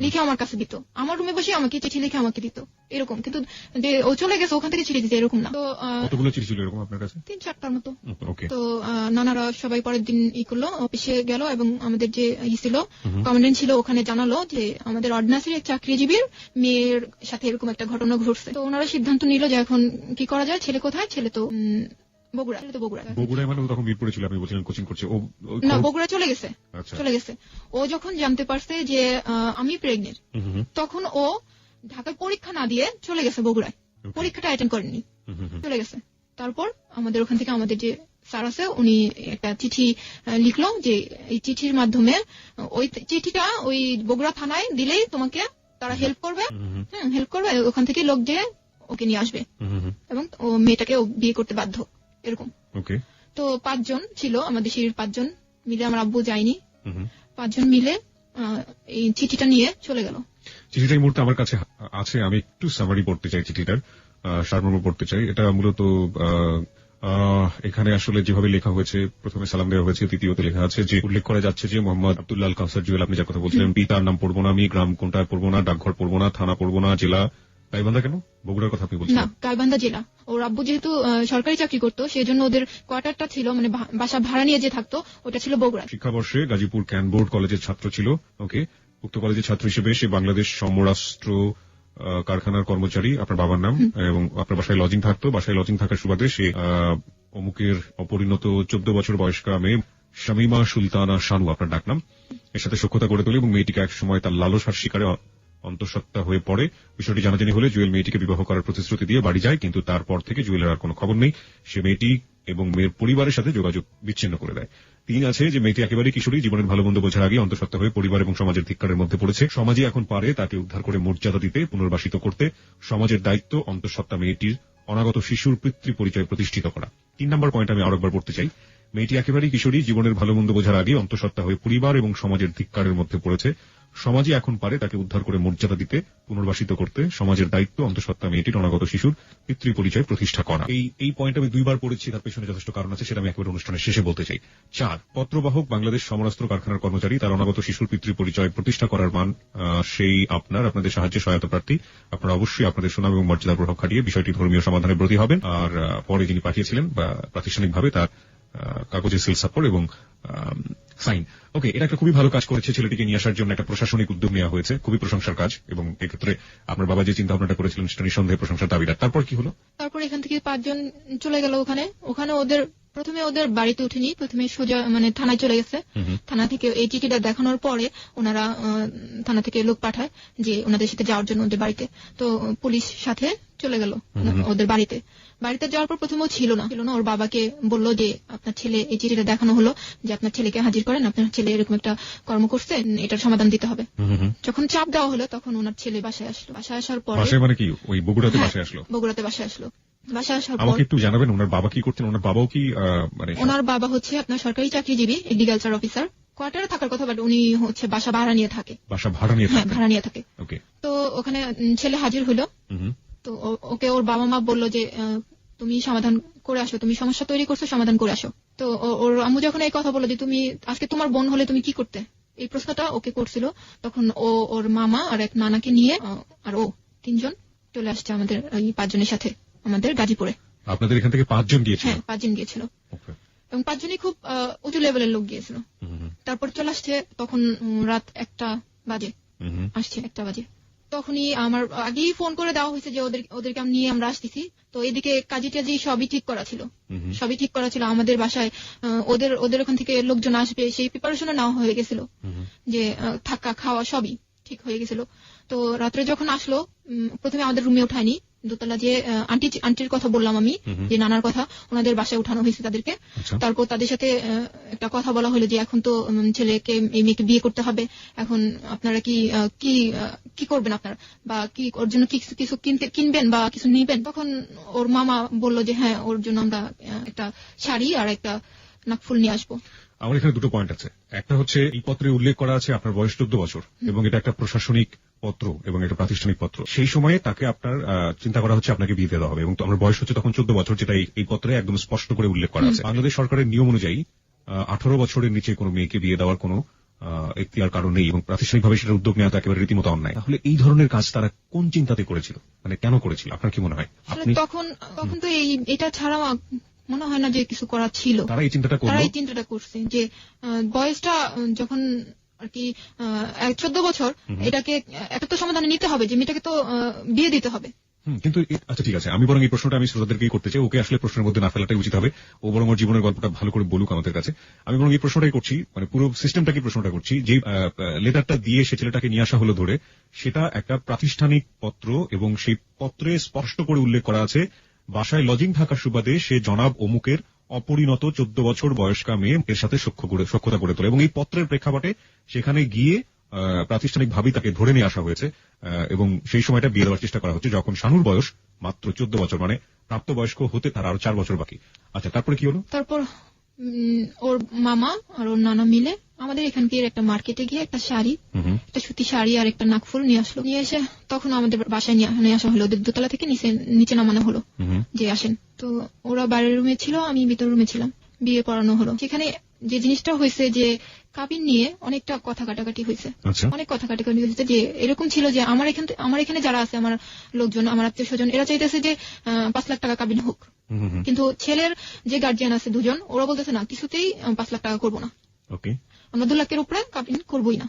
লিখে আমার কাছে দিত, আমার রুমে বসে আমাকে চিঠি লিখে আমাকে দিত এরকম। কিন্তু যে ও চলে গেছে ওখান থেকে চিঠি দিতে এরকম না। তো কতগুলো চিঠি ছিল এরকম আপনার কাছে? 3-4টার মতো। তো নানারা সবাই পরের দিন করলো, অফিসে গেল এবং আমাদের যে ছিল কমান্ডেন্ট ছিল ওখানে জানালো যে আমাদের অর্ডিন্যান্সের এক চাকরিজীবীর মেয়ের সাথে এরকম একটা ঘটনা ঘটছে। তো ওনারা সিদ্ধান্ত নিল যে এখন কি করা যায়, ছেলে কোথায়, ছেলে তো বগুড়ায় মানে তখন মিরপুরে ছিল, আপনি বলছিলেন কোচিং করছে। না, বগুড়া চলে গেছে। ও যখন জানতে পারছে যে আমি প্রেগনেন্ট, তখন ও ঢাকায় পরীক্ষা না দিয়ে চলে গেছে বগুড়ায়। পরীক্ষাটা অ্যাটেন্ড করেননি, চলে গেছে। তারপর আমাদের ওখান থেকে আমাদের যে স্যার আছে উনি একটা চিঠি লিখলো যে এই চিঠির মাধ্যমে ওই চিঠিটা ওই বগুড়া থানায় দিলেই তোমাকে তারা হেল্প করবে, ওখান থেকে লোক যে ওকে নিয়ে আসবে এবং ও মেয়েটাকে বিয়ে করতে বাধ্য, এরকম। তো 5 জন ছিল আমাদের সিঁড়ির, 5 জন মিলে, আমার আব্বু যায়নি, 5 জন মিলে এই চিঠিটা নিয়ে চলে গেল। চিঠিটা এই মুহূর্তে আমার কাছে আছে, আমি একটু সামারি পড়তে চাই, চিঠিটার সারমর্ম পড়তে চাই। এটা মূলত এখানে আসলে যেভাবে লেখা হয়েছে, প্রথমে সালাম দেওয়া হয়েছে, দ্বিতীয়তে লেখা আছে যে উল্লেখ করা যাচ্ছে যে মোহাম্মদ আব্দুল্লাহ আল কাউসার জুয়েল, আপনি যার কথা বলছিলেন, পিতার নাম পড়বো না আমি, গ্রাম কোনটা পড়বো না, ডাকঘর পড়বো না, থানা পড়বো না, জেলা গাইবান্ধা। কেন বগুড়ার কথা আপনি বলছেন? না, গাইবান্ধা জেলা। ওর আব্বু যেহেতু সরকারি চাকরি করতো, সেই জন্য ওদের কোয়ার্টারটা ছিল, মানে বাসা ভাড়া নিয়ে যে থাকতো, ওটা ছিল বগুড়া। শিক্ষাবর্ষে গাজীপুর ক্যানবোর্ড কলেজের ছাত্র ছিল। ওকে, উক্ত কলেজের ছাত্র হিসেবে সে বাংলাদেশ সমরাষ্ট্র কারখানার কর্মচারী, আপনার বাবার নাম, এবং আপনার বাসায় লজিং থাকতো। বাসায় লজিং থাকার সুবাদে সে অমুকের অপরিণত 14 বছর বয়স্কা মেয়ে শামিমা সুলতানা শানু, আপনার ডাকনাম, এর সাথে সখ্যতা গড়ে তোলে এবং মেয়েটিকে এক সময় তার লালসার শিকারে অন্তঃসত্ত্বা হয়ে পড়ে। বিষয়টি জানাজানি হলে জুয়েল মেয়েটিকে বিবাহ করার প্রতিশ্রুতি দিয়ে বাড়ি যায়, কিন্তু তারপর থেকে জুয়েলের আর কোনো খবর নেই। সে মেয়েটি এবং মেয়ের পরিবারের সাথে যোগাযোগ বিচ্ছিন্ন করে দেয়। 3 আছে যে মেয়েটি একেবারে কিশোরী, জীবনের ভালো মন্দ বোঝার আগে অন্তঃসত্ত্বা হয়ে পরিবার এবং সমাজের ধিক্কারের মধ্যে পড়েছে। সমাজে এখন পারে তাকে উদ্ধার করে মর্যাদা দিতে, পুনর্বাসিত করতে। সমাজের দায়িত্ব অন্তঃসত্ত্বা মেয়েটির অনাগত শিশুর পিতৃ পরিচয় প্রতিষ্ঠিত করা। 3 নম্বর পয়েন্ট আমি আরেকবার পড়তে চাই। মেয়েটি একেবারেই কিশোরী, জীবনের ভালো মন্দ বোঝার আগে অন্তঃসত্ত্বা হয়ে পরিবার এবং সমাজের ধিক্কারের মধ্যে পড়েছে। সমাজে এখন পারে তাকে উদ্ধার করে মর্যাদা দিতে, পুনর্বাসিত করতে। সমাজের দায়িত্ব অন্তঃসত্ত্বা মেয়েটির অনাগত শিশুর পিতৃ পরিচয় প্রতিষ্ঠা করা। এই পয়েন্ট আমি 2 বার পড়েছি, তার পেছনে যথেষ্ট কারণ আছে, সেটা আমি একেবারে অনুষ্ঠানের শেষে বলতে চাই। 4, পত্রবাহক বাংলাদেশ সমরাস্ত্র কারখানার কর্মচারী, তার অনাগত শিশুর পিতৃ পরিচয় প্রতিষ্ঠা করার মান সেই আপনাদের সাহায্যে সহায়তা প্রার্থী। আপনারা অবশ্যই আপনাদের সুনাম এবং মর্যাদার প্রভাব খাটিয়ে বিষয়টি ধর্মীয় সমাধানে ব্রতী হবেন। আর পরে যিনি পাঠিয়েছিলেন বা প্রাতিষ্ঠানিকভাবে তার কাগজে সিল সাপোর্ট এবং সাইন। ওকে, এটা একটা খুবই ভালো কাজ করেছে, ছেলেটিকে নিয়ে আসার জন্য একটা প্রশাসনিক উদ্যোগ নেওয়া হয়েছে, খুবই প্রশংসার কাজ। এবং এক্ষেত্রে আপনার বাবা যে চিন্তা ভাবনাটা করেছিলেন সেটা নিঃসন্দেহে প্রশংসার দাবিদার। তারপর কি হলো? তারপর এখান থেকে 5 জন চলে গেল ওখানে প্রথমে ওদের বাড়িতে উঠেনি, প্রথমে সোজা মানে থানায় চলে গেছে। থানা থেকে এই চিঠিটা দেখানোর পরে ওনারা থানা থেকে লোক পাঠায় যে ওনাদের সাথে যাওয়ার জন্য ওদের বাড়িতে। তো পুলিশ সাথে চলে গেল ওদের বাড়িতে যাওয়ার পর প্রথমে ও ছিল না। ওর বাবাকে বললো যে আপনার ছেলে, এই চিঠিটা দেখানো হলো যে আপনার ছেলেকে হাজির করেন, আপনার ছেলে এরকম একটা কর্ম করছে, এটার সমাধান দিতে হবে। যখন চাপ দেওয়া হলো তখন ওনার ছেলে বাসায় আসলো। বাসায় আসার পরে মানে কি ওই বগুড়াতে বাসায় আসলো? বগুড়াতে বাসায় আসলো। বাসায় আসার পর আমাকে একটু জানাবেন ওনার বাবা কি করতেন? ওনার বাবাও কি মানে ওনার বাবা হচ্ছে আপনার সরকারি চাকরিজীবী, এগ্রিকালচার অফিসার। কোয়ার্টারে থাকার কথা, বাট উনি হচ্ছে বাসা ভাড়া নিয়ে থাকে। ভাড়া নিয়ে থাকে। তো ওখানে ছেলে হাজির হলো। তো ওকে ওর বাবা মা বললো যে তুমি সমাধান করে আসো, তুমি সমস্যা তৈরি করছো, সমাধান করে আসো। তো ওর আম্মু যখন এই কথা বললো যে তুমি আজকে তোমার বোন হলে তুমি কি করতে, এই প্রশ্নটা ওকে করছিল, তখন ওর মামা আর এক নানাকে নিয়ে আর 3 জন চলে আসছে আমাদের এই 5 জনের সাথে আমাদের গাজীপুরে। আপনাদের এখান থেকে 5 জন গিয়েছিল? হ্যাঁ, 5 জন গিয়েছিল এবং 5 জনই খুব উঁচু লেভেলের লোক গিয়েছিল। তারপর চলে আসছে তখন রাত 1টা বাজে, আসছে 1টা বাজে। তখনই আমার আগেই ফোন করে দেওয়া হয়েছে যে ওদেরকে নিয়ে আমরা আসতেছি। তো এদিকে কাজী টাজি সবই ঠিক করা ছিল আমাদের বাসায়। ওদের ওখান থেকে লোকজন আসবে সেই প্রিপারেশনও নেওয়া হয়ে গেছিল, যে থাকা খাওয়া সবই ঠিক হয়ে গেছিল। তো রাত্রে যখন আসলো, প্রথমে আমাদের রুমে উঠায়নি, দোতলা যে আন্টির কথা বললাম আমি, যে নানার কথা, ওনাদের বাসায় উঠানো হয়েছে তাদেরকে। তারপর তাদের সাথে একটা কথা বলা হলো যে এখন তো ছেলেকে, এই মেয়েকে বিয়ে করতে হবে, এখন আপনারা কি করবেন আপনারা, বা কি ওর জন্য কিছু কিনবেন বা কিছু নিবেন? তখন ওর মামা বললো যে হ্যাঁ, ওর জন্য আমরা একটা শাড়ি আর একটা নাকফুল নিয়ে আসবো। আমার এখানে 2টো পয়েন্ট আছে। একটা হচ্ছে এই পত্রে উল্লেখ করা আছে আপনার বয়স 14 বছর এবং এটা একটা প্রশাসনিক পত্র এবং এটা প্রাতিষ্ঠানিক পত্র। সেই সময়ে তাকে আপনার চিন্তা করা হচ্ছে আপনাকে বিয়ে দেওয়া হবে, এবং আমার বয়স হচ্ছে তখন 14 বছর, যেটা এই পত্রে একদম স্পষ্ট করে উল্লেখ করা আছে। বাংলাদেশ সরকারের নিয়ম অনুযায়ী 18 বছরের নিচে কোনো মেয়েকে বিয়ে দেওয়ার কোনো এখতিয়ার কারণ নেই, এবং প্রাতিষ্ঠানিকভাবে সেটা উদ্যোগ নেওয়া তো একেবারে রীতিমতো অন্যায়। তাহলে এই ধরনের কাজ তারা কোন চিন্তাতে করেছিল, মানে কেন করেছিল, আপনার কি মনে হয়? তখন তো এটা ছাড়াও মনে হয় না যে কিছু করা ছিল। তারা এই চিন্তাটা করছে যে বয়সটা যখন আর কি 14 বছর, এটাকে একটা তো সমাধানে নিতে হবে, যে মেয়েটাকে তো বিয়ে দিতে হবে। কিন্তু আচ্ছা ঠিক আছে, আমি বরং এই প্রশ্নটা আমি শ্রোতাদেরকেই করতে চাই, ওকে আসলে প্রশ্নের মধ্যে না ফেলাটাই উচিত হবে, ও বরং ওর জীবনের গল্পটা ভালো করে বলুক আমাদের কাছে। আমি বরং এই প্রশ্নটাই করছি, মানে পুরো সিস্টেমটাকে প্রশ্নটা করছি, যে লেটারটা দিয়ে সে ছেলেটাকে নিয়ে আসা হলো ধরে, সেটা একটা প্রাতিষ্ঠানিক পত্র এবং সেই পত্রে স্পষ্ট করে উল্লেখ করা আছে বাসায় লজিং থাকার সুবাদে সে জনাব অমুকের অপরিণত 14 বছর বয়স্কা মেয়ে এর সাথে সখ্যতা করে তোলে, এবং এই পত্রের প্রেক্ষাপটে সেখানে গিয়ে প্রাতিষ্ঠানিক ভাবেই তাকে ধরে নিয়ে আসা হয়েছে এবং সেই সময়টা বিয়ে দেওয়ার চেষ্টা করা হচ্ছে যখন শানুর বয়স মাত্র 14 বছর, মানে প্রাপ্তবয়স্ক হতে তার আরো 4 বছর বাকি। আচ্ছা, তারপরে কি হলো? তারপর ওর মামা আর ওর নানা মিলে আমাদের এখানকার একটা মার্কেটে গিয়ে একটা শাড়ি, একটা সুতি শাড়ি আর একটা নাকফুল নিয়ে আসলো। নিয়ে এসে তখন আমাদের বাসায় নিয়ে আসা হলো, ওদের দোতলা থেকে নিচে নামানো হলো যে আসেন। তো ওরা বাইরের রুমে ছিল, আমি ভিতর রুমে ছিলাম। বিয়ে পড়ানো হলো। সেখানে যে জিনিসটা হয়েছে যে কাবিন নিয়ে অনেকটা কথা কাটাকাটি হয়েছে, অনেক কথা কাটাকাটি হয়েছে। যে এরকম ছিল যে আমার এখানে যারা আছে, আমার লোকজন, আমার আত্মীয় স্বজন, এরা চাইতেছে যে 5 লাখ টাকা কাবিন হোক, কিন্তু ছেলের যে গার্জিয়ান আছে দুজন, ওরা বলতেছে না, কিছুতেই 5 লাখ টাকা করবো না, আমরা 2 লাখের উপরে কাবিন করবোই না।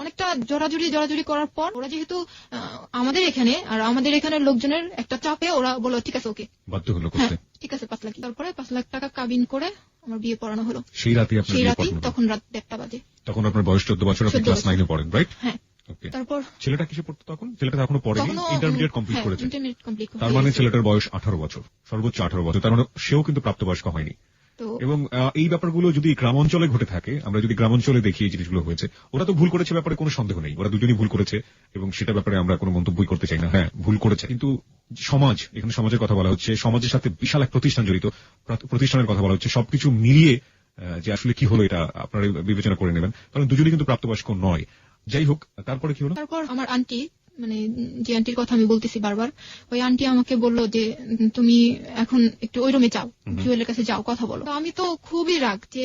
অনেকটা জড়াজড়ি করার পর ওরা যেহেতু আমাদের এখানে আর আমাদের এখানের লোকজনের একটা চাপে ওরা বলল ঠিক আছে, ওকে, বাধ্য হলো করতে, ঠিক আছে 5 লাখ। তারপরে 5 লাখ টাকা কাবিন করে আমার বিয়ে পড়ানো হলো। সেই রাতে তখন রাত 1:30 বাজে। তখন আপনার বয়স 14 বছর, আপনি ক্লাস 9 এ পড়েন, রাইট? হ্যাঁ। তারপর ছেলেটা কিসে পড়তো তখন? ছেলেটা এখনো পড়েনি, ইন্টারমিডিয়েট কমপ্লিট করেছে। তার মানে ছেলেটার বয়স 18 বছর, সর্বোচ্চ 18 বছর, তার মানে সেও কিন্তু প্রাপ্তবয়স্ক হয়নি। এবং এই ব্যাপারগুলো যদি গ্রাম অঞ্চলে ঘটে থাকে, আমরা যদি গ্রাম অঞ্চলে দেখি এই জিনিসগুলো হয়েছে, ওরা তো ভুল করেছে, ব্যাপারে কোনো সন্দেহ নেই, ওরা দুজনই ভুল করেছে এবং সেটা ব্যাপারে আমরা কোনো মন্তব্যই করতে চাই না। হ্যাঁ, ভুল করেছে, কিন্তু সমাজ, এখানে সমাজের কথা বলা হচ্ছে, সমাজের সাথে বিশাল এক প্রতিষ্ঠান জড়িত, প্রতিষ্ঠানের কথা বলা হচ্ছে, সবকিছু মিলিয়ে যে আসলে কি হলো এটা আপনারা বিবেচনা করে নেবেন, কারণ দুজনই কিন্তু প্রাপ্তবয়স্ক নয়। যাই হোক, তারপরে কি হলো? তারপর আমার আন্টি, মানে যে আন্টির কথা আমি বলতেছি বারবার, ওই আন্টি আমাকে বললো যে তুমি এখন একটু ওই রুমে যাও, জুয়েলের কাছে যাও, কথা বলো। আমি তো খুবই রাগ যে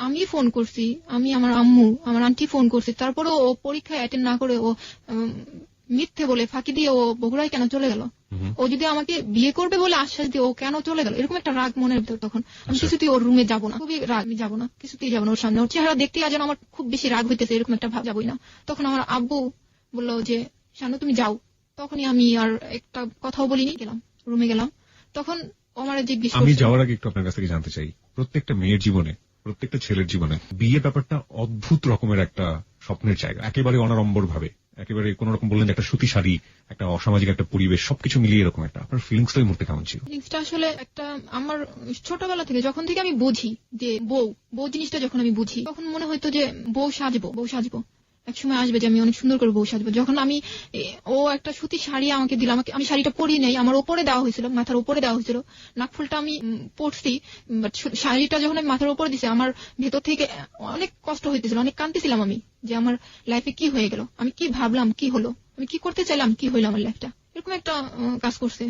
আমি ফোন করছি, আমি আমার আম্মু, আমার আন্টি ফোন করছি, তারপরে ও পরীক্ষা অ্যাটেন্ড না করে ও মিথ্যে বলে ফাঁকি দিয়ে ও বগুড়ায় কেন চলে গেল? ও যদি আমাকে বিয়ে করবে বলে আশ্বাস দিয়ে ও কেন চলে গেল? এরকম একটা রাগ মনের ভিতর। তখন আমি কিছুতেই ওর রুমে যাবো না, খুবই রাগ, আমি যাবো না, কিছুতেই যাবো না ওর সামনে। ওর চেহারা দেখতে যেন আমার খুব বেশি রাগ হইতেছে, এরকম একটা ভাব, যাবোই না। তখন আমার আব্বু বললো যে শানু তুমি যাও। তখনই আমি আর একটা কথাও বলিনি, গেলাম, রুমে গেলাম। তখন আমার জিজ্ঞেস, আমি যাওয়ার আগে একটু আপনার কাছ থেকে জানতে চাই, প্রত্যেকটা মেয়ের জীবনে, প্রত্যেকটা ছেলের জীবনে বিয়ে ব্যাপারটা অদ্ভুত রকমের একটা স্বপ্নের জায়গা, একেবারে অনাড়ম্বর ভাবে, একেবারে কোন রকম বললেন একটা সুতি শাড়ি, একটা অসামাজিক একটা পরিবেশ, সবকিছু মিলিয়ে এরকম একটা, আপনার ফিলিংসটা এই মুহূর্তে কেমন ছিল? ফিলিংসটা আসলে একটা, আমার ছোটবেলা থেকে যখন থেকে আমি বুঝি যে বউ জিনিসটা যখন আমি বুঝি, তখন মনে হয়তো যে বউ সাজবো, এক সময় আসবে যে আমি অনেক সুন্দর করে বউ সাজবো। যখন ও একটা সুতি শাড়ি আমাকে দিল, আমি শাড়িটা পরি নাই, আমার উপরে দেওয়া হয়েছিল, মাথার উপরে দেওয়া হয়েছিল, নাকফুলটা আমি পরছি, বাট শাড়িটা যখন আমি মাথার উপরে দিছি, আমার ভেতর থেকে অনেক কষ্ট হইতেছিল, অনেক কাঁদতেছিলাম আমি, যে আমার লাইফে কি হয়ে গেল, আমি কি ভাবলাম, কি হলো, আমি কি করতে চাইলাম, কি হইলো আমার লাইফটা, এরকম একটা কাজ করছে।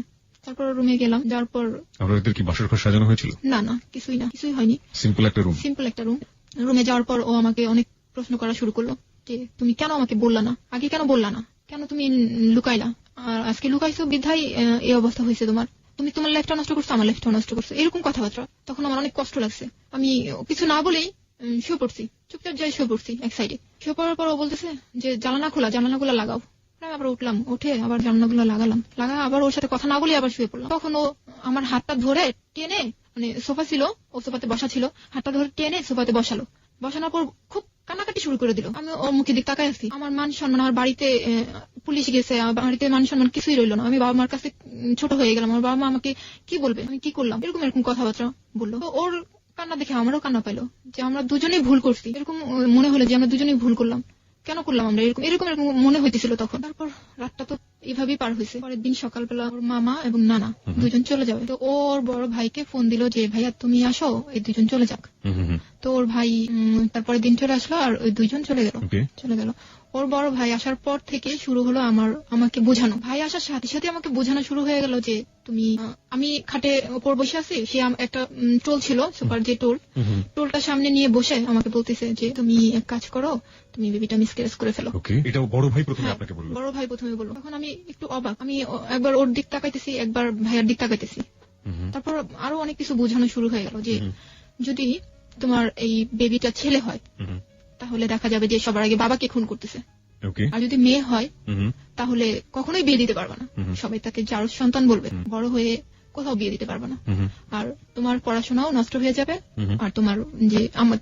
তারপর রুমে গেলাম, যাওয়ার পর আপনাদের কি বাসর ঘর সাজানো হয়েছিল? না, কিছুই হয়নি, সিম্পল একটা রুম। রুমে যাওয়ার পর ও আমাকে অনেক প্রশ্ন করা শুরু করলো যে তুমি কেন আমাকে বললা না, আগে কেন বললা না, কেন তুমি লুকাইলা, আর আজকে লুকাইছো বিধায় এই অবস্থা হয়েছে তোমার, তুমি তোমার লাইফটা নষ্ট করছো, আমার লাইফটা নষ্ট করছো, এরকম কথাবার্তা। তখন আমার অনেক কষ্ট লাগছে, আমি কিছু না বলেই শুয়ে পড়ছি, চুপচাপ যাই শুয়ে পড়ছি এক সাইডে। শুয়ে পড়ার পর ও বলতেছে যে জানালাগুলো লাগাও। আমি আবার উঠলাম, উঠে আবার জানালাগুলো লাগা আবার ওর সাথে কথা না বলে আবার শুয়ে পড়লাম। তখন ও আমার হাতটা ধরে টেনে, মানে সোফা ছিল, ও সোফাতে বসা ছিল, হাতটা ধরে টেনে সোফাতে বসানোর পর খুব কান্নাকাটি শুরু করে দিল। আমি ওর মুখে দিক তাকাই আছি, আমার মান সম্মান, আমার বাড়িতে পুলিশ গেছে, আমার বাড়িতে মান সম্মান কিছুই রইল না, আমি বাবা মার কাছে ছোট হয়ে গেলাম, আমার বাবা মা আমাকে কি বলবে, আমি কি করলাম, এরকম কথাবার্তা বললো। ওর কান্না দেখে আমারও কান্না পাইলো, যে আমরা দুজনেই ভুল করছি, এরকম মনে হলো যে আমরা দুজনেই ভুল করলাম, কেন করলাম আমরা এরকম মনে হইতেছিল তখন। তারপর রাতটা তো এইভাবেই পার হয়েছে। পরের দিন সকালবেলা ওর মামা এবং নানা দুজন চলে যাবে, তো ওর বড় ভাইকে ফোন দিল যে ভাইয়া তুমি আসো, এই দুজন চলে যাক। তো ওর ভাই তারপরের দিন চলে আসলো, আর ওই দুইজন চলে গেল। ওর বড় ভাই আসার পর থেকে শুরু হলো আমাকে বোঝানো, ভাই আসার সাথে সাথে আমাকে বোঝানো শুরু হয়ে গেল যে তুমি, আমি খাটে ওপর বসে আছি, সে একটা টোল ছিল, সুপার যে টোলটা সামনে নিয়ে বসে আমাকে বলতেছে যে তুমি এক কাজ করো, তুমি বেবিটা মিসক্যারেজ করে ফেলো। এটা বড় ভাই প্রথমে আপনাকে বলল? বড় ভাই প্রথমে বলল। তখন আমি একটু অবাক, আমি একবার ওর দিক তাকাইতেছি, একবার ভাইয়ার দিক তাকাইতেছি। তারপর আরো অনেক কিছু বোঝানো শুরু হয়ে গেল যে যদি তোমার এই বেবিটা ছেলে হয়, তাহলে দেখা যাবে যে সবার আগে বাবাকে খুন করতেছে, আর যদি মেয়ে হয় তাহলে কখনোই বিয়ে দিতে পারবে না। সবাই তাকে জারজ সন্তান বলবে, বড় হয়ে কোথাও বিয়ে দিতে পারবে না। আর তোমার পড়াশোনাও নষ্ট হয়ে যাবে, আর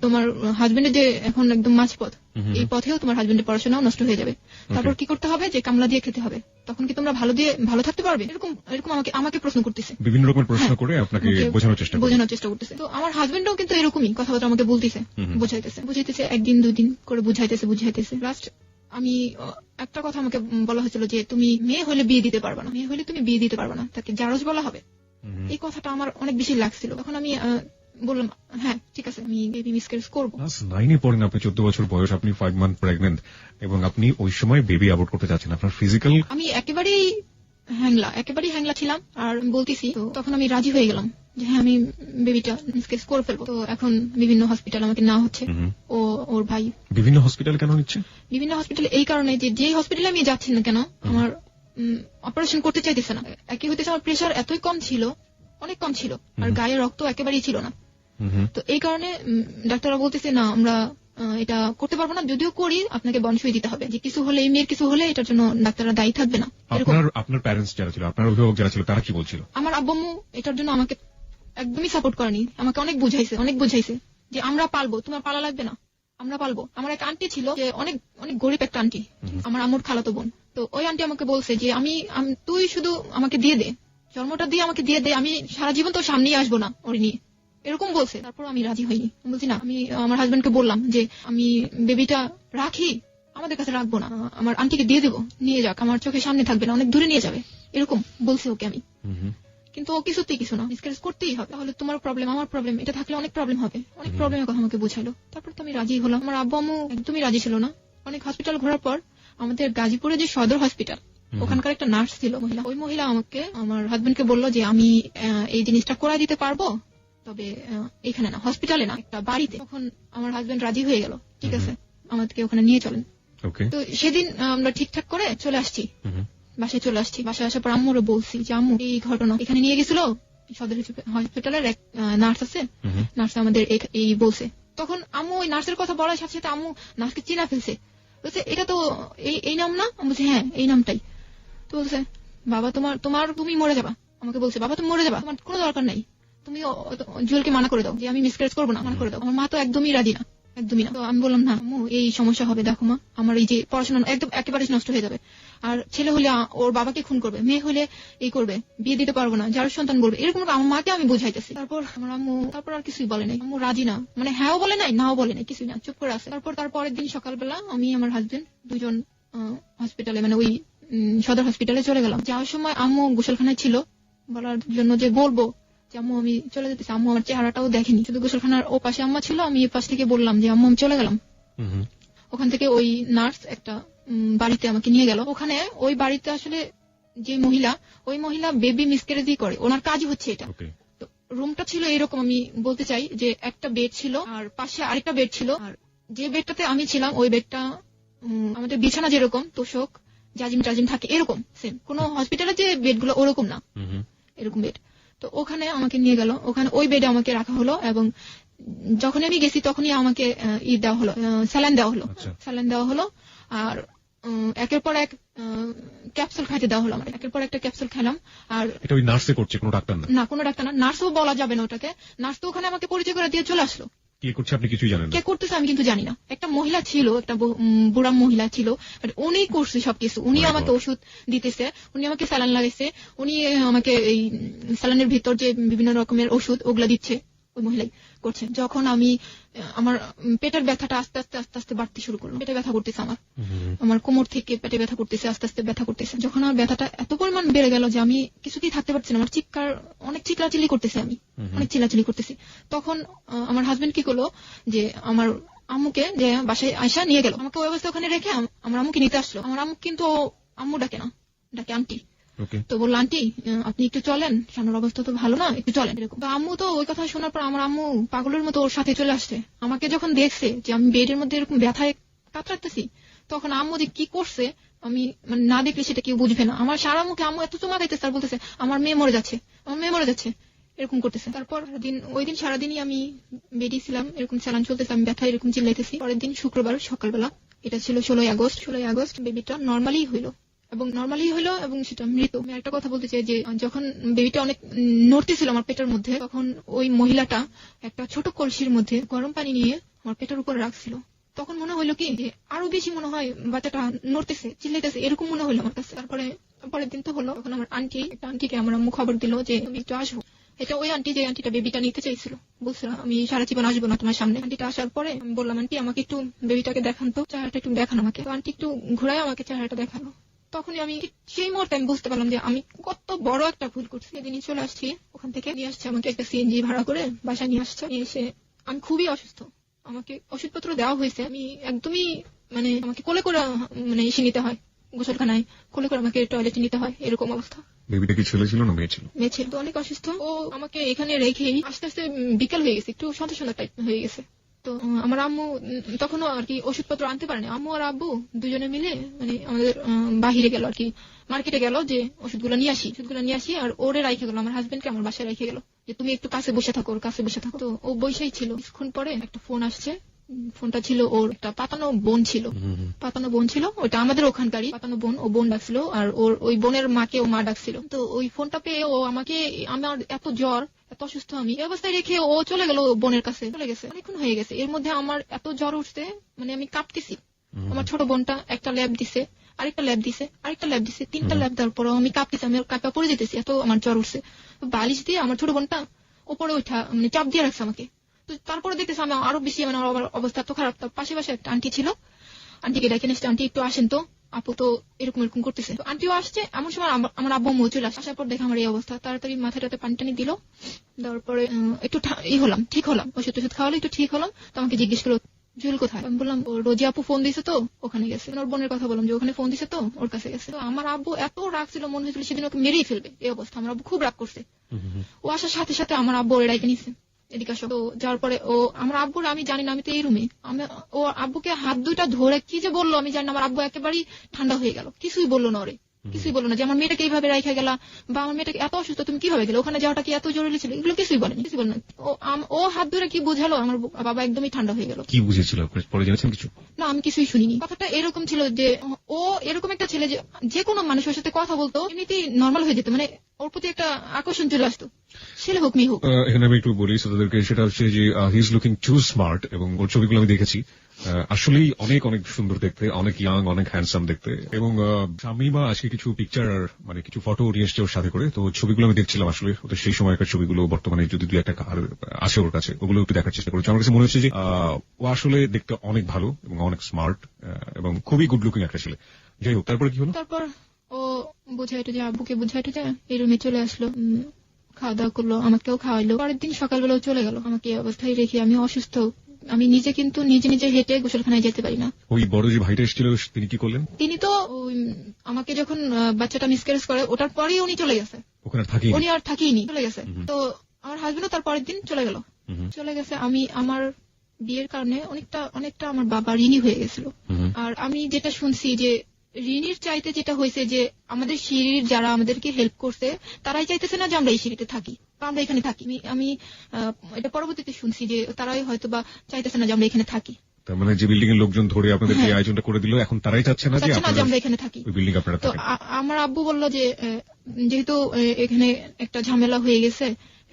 তোমার হাজবেন্ডের যে এখন একদম মাঝপথ, এই পথেও তোমার হাজবেন্ডের পড়াশোনাও নষ্ট হয়ে যাবে। তারপর কি করতে হবে, যে কামলা দিয়ে খেতে হবে। তখন কি তোমরা ভালো থাকতে পারবে? এরকম আমাকে প্রশ্ন করতেছে, বিভিন্ন রকমের প্রশ্ন করে আপনাকে বোঝানোর চেষ্টা করতেছে। তো আমার হাজবেন্ডও কিন্তু এরকমই কথাবার্তা আমাকে বলতেছে, বুঝাইতেছে, একদিন দুদিন করে বুঝাইতেছে। লাস্ট আমি একটা কথা আমাকে বলা হয়েছিল যে তুমি মেয়ে হলে বিয়ে দিতে পারবে না, মেয়ে হলে তুমি বিয়ে দিতে পারবে না, তাকে জারজ বলা হবে। এই কথাটা আমার অনেক বেশি লাগছিল। তখন আমি বললাম হ্যাঁ ঠিক আছে, আমি বেবি মিসক্যারেজ করবো। ক্লাস 9 পড়েন আপনি, 14 বছর বয়স, আপনি 5 মান্থ প্রেগন্যান্ট, এবং আপনি ওই সময় বেবি অ্যাবর্ট করতে যাচ্ছেন। আপনার ফিজিক্যাল, আমি একেবারেই হ্যাংলা ছিলাম, আর বলতেছি। তো তখন আমি রাজি হয়ে গেলাম যে হ্যাঁ আমি বেবিটা মিসক্যারেজ করে ফেলবো। তো এখন বিভিন্ন হসপিটাল আমাকে নেওয়া হচ্ছে। ওর ভাই বিভিন্ন হসপিটাল কেন নিচ্ছে? বিভিন্ন হসপিটাল এই কারণে যে হসপিটালে আমি যাচ্ছি না কেন, আমার অপারেশন করতে চাইতেছে না। একই হইতেছে আমার প্রেশার এতই কম ছিল, অনেক কম ছিল, আর গায়ে রক্ত একেবারেই ছিল না। তো এই কারণে ডাক্তাররা বলতেছে না আমরা এটা করতে পারবো না, যদিও করি আপনাকে বনসই দিতে হবে, যে কিছু হলে, মেয়ের কিছু হলে এটার জন্য ডাক্তাররা দায়ী থাকবে না। আপনার প্যারেন্টস যারা ছিল, আপনার অভিভাবক যারা ছিল, তারা কি বলছিল? আমার আব্বু এটার জন্য আমাকে একদমই সাপোর্ট করেনি, আমাকে অনেক বুঝাইছে যে আমরা পালবো, তোমার পালা লাগবে না, আমরা পালবো। আমার এক আন্টি ছিল, যে অনেক অনেক গরিব একটা আন্টি, আমার আম্মুর খালাতো বোন। তো ওই আন্টি আমাকে বলছে যে তুই শুধু আমাকে দিয়ে দে, জন্মটা দিয়ে আমাকে দিয়ে দে, আমি সারা জীবন তো সামনেই আসবো না ওর নিয়ে, এরকম বলছে। তারপর আমি রাজি হইনি, বলছি না। আমি আমার হাজবেন্ডকে বললাম যে আমি বেবিটা রাখি, আমাদের কাছে রাখবো না, আমার আন্টিকে দিয়ে দেবো, নিয়ে যাক, আমার চোখের সামনে থাকবে না, অনেক দূরে নিয়ে যাবে, এরকম বলছি ওকে আমি। কিন্তু ও কিছুতেই কিছু না, মিসক্যারেজ করতেই হবে, তাহলে তোমার প্রবলেম আমার প্রবলেম, এটা থাকলে অনেক প্রবলেম হবে, অনেক প্রবলেমের কথা আমাকে বুঝাইলো। তারপর তো আমি রাজি হলাম। আমার আব্বু আম্মু একদমই রাজি ছিল না। অনেক হসপিটাল ঘোরার পর আমাদের গাজীপুরে যে সদর হসপিটাল, ওখানকার একটা নার্স ছিল মহিলা, ওই মহিলা আমাকে, আমার হাজবেন্ডকে বললো যে আমি এই জিনিসটা করাই দিতে পারবো, তবে এখানে না, হসপিটালে না, একটা বাড়িতে। তখন আমার হাজবেন্ড রাজি হয়ে গেল, ঠিক আছে আমাদেরকে ওখানে নিয়ে চলেন। তো সেদিন আমরা ঠিকঠাক করে চলে আসছি, বাসায় চলে আসছি। বাসায় আসার পর আম্মুরও বলছি যে আম্মু এই ঘটনা, এখানে নিয়ে গেছিল সদর হসপিটালের এক নার্স আছে, নার্স আমাদের এই বলছে। তখন আম্মু ওই নার্সের কথা বলার সাথে সাথে আম্মু নার্সকে চিনা ফেলছে, বলছে এটা তো এই নাম না? আমি বলছি হ্যাঁ এই নামটাই। তো বলছে বাবা তুমি মরে যাবা, আমাকে বলছে বাবা তুমি মরে যাবা, তোমার কোনো দরকার নাই, তুমি জুয়েলকে মানা করে দাও যে আমি মিসক্যারেজ করবো না, মানা করে দাও। আমার মা তো একদমই রাজি না, একদমই না। তো আমি বললাম না আম্মু এই সমস্যা হবে, দেখো মা আমার এই যে পড়াশোনা একদম একেবারে নষ্ট হয়ে যাবে, আর ছেলে হলে ওর বাবাকে খুন করবে, মেয়ে হলে এই করবে, বিয়ে দিতে পারবো না, যার সন্তান বলবে, এরকম আমার মাকে আমি বুঝাইতেছি। তারপর আমার আম্মু আর কিছুই বলে নাই, আম্মু রাজি না, মানে হ্যাঁও বলে নাই নাও বলে নাই, কিছুই না, চুপ করে আছে। তার পরের দিন সকালবেলা আমি আমার হাজবেন্ড দুজন হসপিটালে, মানে ওই সদর হসপিটালে চলে গেলাম। যাওয়ার সময় আম্মু গোসলখানায় ছিল, বলার জন্য যে বলবো যে আম্মু আমি চলে যেতেছি, আম্মু আমার চেহারাটাও দেখেনি, শুধু গোসলখানার ও পাশে আম্মা ছিল, আমি এ পাশ থেকে বললাম যে আম্মু আমি চলে গেলাম। ওখান থেকে ওই নার্স একটা বাড়িতে আমাকে নিয়ে গেল। ওখানে ওই বাড়িতে আসলে যে মহিলা, ওই মহিলা বেবি মিসক্যারেজই করে, ওনার কাজই হচ্ছে এটা। তো রুমটা ছিল এরকম, আমি বলতে চাই যে একটা বেড ছিল আর পাশে আরেকটা বেড ছিল, আর যে বেডটাতে আমি ছিলাম ওই বেডটা আমাদের বিছানা যেরকম তোষক জাজিম টাজিম থাকে এরকম সেম, কোন হসপিটালে যে বেডগুলো ওরকম না, এরকম বেড। তো ওখানে আমাকে নিয়ে গেল, ওখানে ওই বেডে আমাকে রাখা হলো, এবং যখন আমি গেছি তখনই আমাকে দেওয়া হলো, স্যালাইন দেওয়া হলো, আর একের পর এক ক্যাপসুল খাইতে দেওয়া হলো। একের পর একটা ক্যাপসুল খেলাম। আর এটা ওই নার্সে করছে, কোনো ডাক্তার না? না, কোনো ডাক্তার না, নার্সও বলা যাবে না ওটাকে। নার্স তো ওখানে আমাকে পরিচয় করে দিয়ে চলে আসলো। কে করছে আপনি কিছুই জানেন না? কে করতেছে আমি কিন্তু জানি না। একটা মহিলা ছিল, একটা বুড়া মহিলা ছিল, উনি করছে সবকিছু। উনি আমাকে ওষুধ দিতেছে, উনি আমাকে স্যালাইন লাগাইছে, উনি আমাকে এই স্যালাইনের ভিতর যে বিভিন্ন রকমের ওষুধ ওগুলা দিচ্ছে, ওই মহিলাই করছে। যখন আমার পেটের ব্যথাটা আস্তে আস্তে আস্তে আস্তে বাড়তে শুরু করলো, পেটে ব্যথা করতেছে, আমার কোমর থেকে পেটে ব্যথা করতেছে, আস্তে আস্তে ব্যথা করতেছে। যখন আমার ব্যথাটা এত পরিমাণ বেড়ে গেল যে আমি কিছুতেই থাকতে পারছি না, আমার অনেক চিল্লাচিল্লি করতেছি, আমি অনেক চিল্লাচিল্লি করতেছি। তখন আমার হাজবেন্ড কি করলো, যে আমার আম্মুকে যে বাসায় আয়সা নিয়ে গেল, আমাকে ওই অবস্থা ওখানে রেখে আমার আম্মুকে নিতে আসলো। আমার আম্মু কিন্তু আম্মু ডাকে না, ডাকে আন্টি। তো বললো আন্টি আপনি একটু চলেন, শানুর অবস্থা তো ভালো না, একটু চলেন, এরকম। তো আম্মু তো ওই কথা শোনার পর আমার আম্মু পাগলের মতো ওর সাথে চলে আসছে। আমাকে যখন দেখছে যে আমি বেডের মধ্যে এরকম ব্যথায় কাতরাতেছি, তখন আম্মু যে কি করছে আমি মানে না দেখলে সেটা কেউ বুঝবে না। আমার সারা মুখে আম্মু এত চুমা খাইতেছে আর বলতেছে আমার মেয়ে মরে যাচ্ছে, আমার মেয়ে মরে যাচ্ছে, এরকম করতেছে। তারপর ওই দিন সারাদিনই আমি বেরিয়েছিলাম, এরকম স্যালাইন চলতেছে, আমি ব্যথা এরকম চিল্লাইতেছি। পরের দিন শুক্রবার সকালবেলা এটা ছিল 16 আগস্ট। 16 আগস্ট বেবিটা নর্মালি হইলো এবং সেটা মৃত। আমি একটা কথা বলতে চাই যে যখন বেবিটা অনেক নড়তেছিল আমার পেটের মধ্যে, তখন ওই মহিলাটা একটা ছোট কলসির মধ্যে গরম পানি নিয়ে আমার পেটের উপর রাখছিল। তখন মনে হইলো কি যে আরো বেশি মনে হয় বাচ্চাটা নড়তেছে, চিল্লাইতেছে, এরকম মনে হইলো আমার কাছে। তারপরে পরের দিন তো হলো, তখন আমার আন্টিকে আমার আম্মু খবর দিল যে আমি একটু আসবো। এটা ওই আন্টি যে আন্টিটা বেবিটা নিতে চাইছিল, বলছিল আমি সারা জীবন আসবো না তোমার সামনে। আন্টিটা আসার পরে আমি বললাম, আন্টি আমাকে একটু বেবিটাকে দেখান তো, চেহারাটা একটু দেখান আমাকে। তো আন্টি একটু ঘুরায় আমাকে চেহারাটা দেখালো। তখনই আমি সেই মুহূর্তে আমি বুঝতে পারলাম যে আমি কত বড় একটা ভুল করছি। সেদিনই চলে আসছি, ওখান থেকে নিয়ে আসছে আমাকে একটা সিএনজি ভাড়া করে বাসায় নিয়ে আসছে। নিয়ে এসে আমি খুবই অসুস্থ, আমাকে ওষুধপত্র দেওয়া হয়েছে, আমি একদমই আমাকে কোলে করে এসে নিতে হয়, গোসলখানায় কোলে করে আমাকে টয়লেটে নিতে হয়, এরকম অবস্থা। বেবিটা কি ছেলে ছিল না মেয়ে ছিল? মেয়ে ছিল। তো অনেক অসুস্থ, ও আমাকে এখানে রেখেই আস্তে আস্তে বিকেল হয়ে গেছে, একটু সন্ধ্যা সন্ধ্যা টাইপ হয়ে গেছে। তো আমার আম্মু তখনও আর কি ওষুধপত্র আনতে পারেনি। আম্মু আর আব্বু দুজনে মিলে আমাদের বাহিরে গেল আর কি, মার্কেটে গেল যে ওষুধগুলো নিয়ে আসি, আর ওরে রাইখে গেল, আমার হাজবেন্ডকে আমার বাসায় রেখে গেল যে তুমি একটু কাছে বসে থাকো, ওর কাছে বসে থাকো। তো ও বসেই ছিল। কিছুক্ষণ পরে একটা ফোন আসছে, ফোনটা ছিল ওর একটা পাতানো বোন ছিল, ওটা আমাদের ওখানকারই পাতানো বোন, ও বোন ডাকছিল, আর ওই বোনের মাকে ও মা ডাকছিল। তো ওই ফোনটা পেয়ে ও আমাকে, আমার এত জ্বর, এত অসুস্থ, আমি এই অবস্থায় রেখে ও চলে গেল, বোনের কাছে চলে গেছে। অনেকক্ষণ হয়ে গেছে, এর মধ্যে আমার এত জ্বর উঠছে, আমি কাঁপতেছি। আমার ছোট বোনটা একটা ল্যাব দিছে, আরেকটা ল্যাব দিছে, 3টা ল্যাব দেওয়ার পর আমি কাঁপতেছি, আমি কাঁপা পড়ে যেতেছি, এত আমার জ্বর উঠছে। বালিশ দিয়ে আমার ছোট বোনটা উপরে ওঠা চাপ দিয়ে রাখছে আমাকে। তো তারপরে দেখতেছি আমি আরো বেশি আমার অবস্থা তো খারাপ। পাশে একটা আন্টি ছিল, আন্টিকে ডেকে নিয়েছে, আন্টি একটু আসেন তো, আপু তো এরকম করতেছে। আন্টিও আসছে, এমন সময় আমার আব্বু আম্মু চলে আসে। আসার পর দেখে আমার এই অবস্থা, তাড়াতাড়ি মাথাটাতে পানি টানি দিল, দেওয়ার পরে একটু ঠিক হলাম, ওষুধ খাওয়ালে একটু ঠিক হলাম। তো আমাকে জিজ্ঞেস করলো জুয়েল কোথায়? আমি বললাম রোজি আপু ফোন দিছে তো ওখানে গেছে। ওর বোনের কথা বললাম যে ওখানে ফোন দিছে তো ওর কাছে গেছে। তো আমার আব্বু এত রাগ ছিল, মনে হয়েছিল সেদিন ওকে মেরেই ফেলবে, এই অবস্থা। আমার আব্বু খুব রাগ করছে। ও আসার সাথে সাথে আমার আব্বু ওরে ডাইকে নিছে, এদিকে আসো। তো যাওয়ার পরে আমার আব্বুর, আমি জানি না, আমি তো এই রুমে, ও আব্বুকে হাত দুইটা ধরে কি যে বললো আমি জানি না। আমার আব্বু একেবারেই ঠান্ডা হয়ে গেল, কিছুই বললো না, কিছুই বললো না যে আমার মেয়েটাকে এইভাবে রাইখা গেলা, বা আমার মেয়েটাকে এত অসুস্থ তুমি কিভাবে গেলে, ওখানে যাওয়াটা কি এত জরুরি ছিল, এগুলো কিছুই বলেনি। ও হাত ধরে কি বুঝালো, আমার বাবা একদমই ঠান্ডা হয়ে গেল। কি বুঝেছিল পরে জেনেছেন কিছু? না, আমি কিছুই শুনিনি। কথাটা এরকম ছিল যে ও এরকম একটা ছেলে যে কোনো মানুষের সাথে কথা বলতো এমনিতেই নর্মাল হয়ে যেত, ওর প্রতি একটা আকর্ষণ চলে আসতো, ছেলে হোক মেয়ে হোক। এখানে আমি একটু বলি তাদেরকে, সেটা হচ্ছে যে he is looking to smart, এবং ওর ছবিগুলো আমি দেখেছি, আসলেই অনেক সুন্দর দেখতে, অনেক ইয়াং, অনেক হ্যান্ডসাম দেখতে। এবং শামিমা আজকে কিছু পিকচার কিছু ফটো নিয়ে এসছে ওর সাথে করে, তো ছবিগুলো আমি দেখছিলাম, আসলে ওদের সেই সময়কার ছবিগুলো বর্তমানে যদি দুই একটা আছে ওর কাছে, ওগুলো একটু দেখার চেষ্টা করেছি। আমার কাছে মনে হচ্ছে যে ও আসলে দেখতে অনেক ভালো এবং অনেক স্মার্ট এবং খুবই গুড লুকিং একটা ছেলে। যাই হোক, তারপরে কি হলো? তারপর ও বুঝাইতো যে আব্বুকে বুঝাইতো যে এই রুমে চলে আসলো, খাওয়া দাওয়া করলো, আমাকেও খাওয়াইলো। পরের দিন সকালবেলাও চলে গেল, আমাকে এই অবস্থায় রেখে। আমি অসুস্থ, আমি নিজে কিন্তু নিজে হেঁটে গোসলখানায় যেতে পারি না। ওই বড় যে ভাইটা এসেছিল তিনি কি করলেন? তিনি তো আমাকে যখন বাচ্চাটা মিসক্যারেজ করে ওটার পরেই উনি চলে গেছে, উনি আর থাকিনি, চলে গেছে। তো আমার হাজবেন্ডও তার পরের দিন চলে গেছে। আমি আমার বিয়ের কারণে অনেকটা আমার বাবা ঋণী হয়ে গেছিল। আর আমি যেটা শুনছি যে ঋণীর চাইতে যেটা হয়েছে যে আমাদের সিঁড়ির যারা আমাদেরকে হেল্প করছে তারাই চাইতেছে না যে আমরা এই সিঁড়িতে থাকি বা আমরা এখানে থাকি। আমি এটা পরবর্তীতে শুনছি যে তারাই হয়তো বা চাইতেছে না যে আমরা এখানে থাকি। তার মানে যে বিল্ডিং এর লোকজন ধরে আপনাদের যে আয়োজনটা করে দিল, এখন তারাই চাচ্ছে না যে আমরা এখানে থাকি, ওই বিল্ডিং আপনারা থাকেন। তো আমার আব্বু বলল যে যেহেতু এখানে একটা ঝামেলা হয়ে গেছে,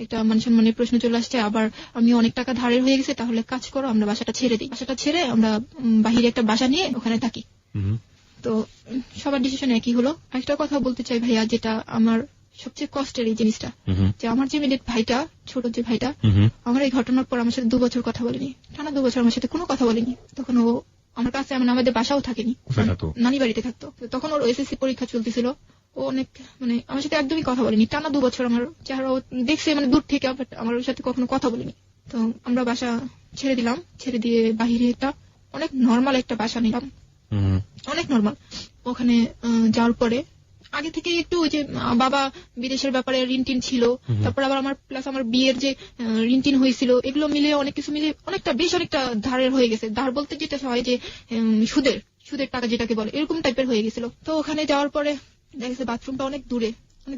একটা সম্মানের প্রশ্ন চলে আসছে, আবার আমি অনেক টাকা ধারের হয়ে গেছে, তাহলে কাজ করো আমরা বাসাটা ছেড়ে দিই, বাসাটা ছেড়ে আমরা বাহিরে একটা বাসা নিয়ে ওখানে থাকি। তো সবার ডিসিশন একই হলো। একটা কথা বলতে চাই ভাইয়া, যেটা আমার সবচেয়ে কষ্টের এই জিনিসটা, যে আমার যে মেয়ের ভাইটা, ছোট যে ভাইটা, আমার এই ঘটনার পর আমার সাথে 2 বছর কথা বলেনি, টানা 2 বছর আমার সাথে কোনো কথা বলেনি। তখন ও আমার কাছে, আমাদের বাসাও থাকেনি, নানি বাড়িতে থাকতো। তখন ওর এসএসসি পরীক্ষা চলতেছিল, ও অনেক আমার সাথে একদমই কথা বলেনি, টানা 2 বছর। আমার চেহারা দেখছে দূর থেকে, আমার ওর সাথে কখনো কথা বলেনি। তো আমরা বাসা ছেড়ে দিলাম, ছেড়ে দিয়ে বাহিরে একটা অনেক নর্মাল একটা বাসা নিলাম, অনেক নর্মাল। ওখানে যাওয়ার পরে আগে থেকে একটু ওই যে বাবা বিদেশের ব্যাপারে ঋণ টিন ছিল, তারপর আবার আমার বিয়ের যে ঋণ টিন হয়েছিল, এগুলো মিলে অনেক কিছু মিলে অনেকটা ধারের হয়ে গেছে। ধার বলতে যেটা হয় যে সুদের টাকা যেটাকে বলে, এরকম টাইপের হয়ে গেছিল। তো ওখানে যাওয়ার পরে দেখা গেছে বাথরুমটা অনেক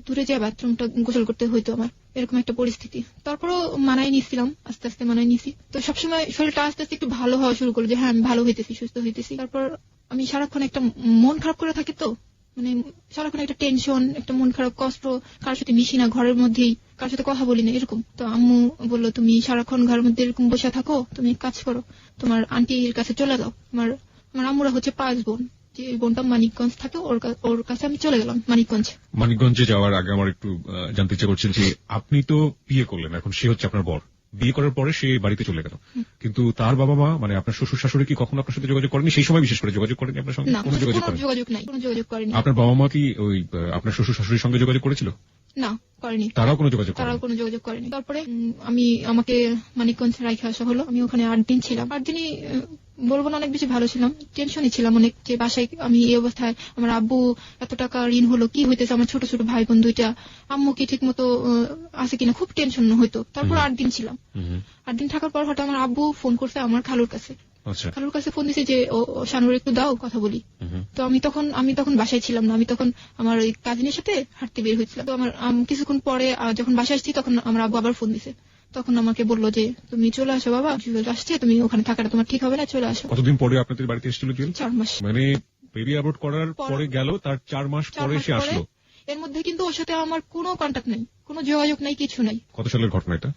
দূরে যায়, বাথরুমটা গোসল করতে হইতো আমার। এরকম একটা পরিস্থিতি। তারপরও মানায় নিছিলাম, আস্তে আস্তে মানায় নিছি। তো সবসময় শরীরটা আস্তে আস্তে একটু ভালো হওয়া শুরু করলো, যে হ্যাঁ আমি ভালো হইতেছি, সুস্থ হইতেছি। তারপর আমি সারাক্ষণ একটা মন খারাপ করে থাকি, তো মানে সারাক্ষণ একটা টেনশন, একটা মন খারাপ, কষ্ট, কারোর সাথে মিশি না, ঘরের মধ্যেই কারোর সাথে কথা বলি না, এরকম। তো আম্মু বললো, তুমি সারাক্ষণ ঘরের মধ্যে এরকম বসে থাকো, তুমি এক কাজ করো, তোমার আন্টির কাছে চলে যাও। আমার আম্মুরা হচ্ছে 5 বোন, যে বোনটা মানিকগঞ্জ থাকে, ওর কাছে আমি চলে গেলাম মানিকগঞ্জে যাওয়ার আগে আমার একটু জানতে ইচ্ছে করছিল যে আপনি তো বিয়ে করলেন, এখন সে হচ্ছে আপনার বর, বিয়ে করার পরে সে বাড়িতে চলে গেল, কিন্তু তার বাবা মা মানে আপনার শ্বশুর শাশুড়ি কি কখনো আপনার সাথে যোগাযোগ করেনি? সেই সময় বিশেষ করে যোগাযোগ করেনি আপনার সঙ্গে? কোনো যোগাযোগ নাই, কোনো যোগাযোগ করেনি। আপনার বাবা মা কি ওই আপনার শ্বশুর শাশুড়ির সঙ্গে যোগাযোগ করেছিল? না, করেনি। তারাও কোনো যোগাযোগ করেনি। তারপরে আমাকে মানিকগঞ্জ রাইখা আসা হলো। আমি ওখানে 8 দিন ছিলাম। 8 দিনই বলবো না, অনেক বেশি ভালো ছিলাম। টেনশনই ছিলাম অনেক, যে বাসায় আমি এই অবস্থায়, আমার আব্বু এত টাকা ঋণ হলো, কি হইতেছে, আমার ছোট ছোট ভাই বোন 2টা, আম্মু কি ঠিক মতো আছে কিনা, খুব টেনশন হইতো। তারপর 8 দিন ছিলাম। 8 দিন থাকার পর হঠাৎ আমার আব্বু ফোন করছে আমার খালুর কাছে। খালুর কাছে ফোন দিছে যে শানুর একটু দাও, কথা বলি। তো আমি তখন বাসায় ছিলাম না, আমি তখন আমার ওই কাজিনের সাথে হাঁটতে বের হয়েছিলাম। তো আমার কিছুক্ষণ পরে যখন বাসায় আসছি, তখন আমার আব্বু আবার ফোন দিছে। তখন আমাকে বললো যে তুমি চলে আসো বাবা, আসছে, তুমি ওখানে থাকাটা তোমার ঠিক হবে না, চলে আসো। কতদিন পরে আপনাদের বাড়িতে এসেছিল? 4 মাস। মানে বেবি অ্যাবর্ট করার পরে গেল, তার 4 মাস পরে সে আসলো। এর মধ্যে কিন্তু ওর সাথে আমার কোনো কন্টাক্ট নাই, কোনো যোগাযোগ নাই, কিছু নাই। কত সালের ঘটনা এটা?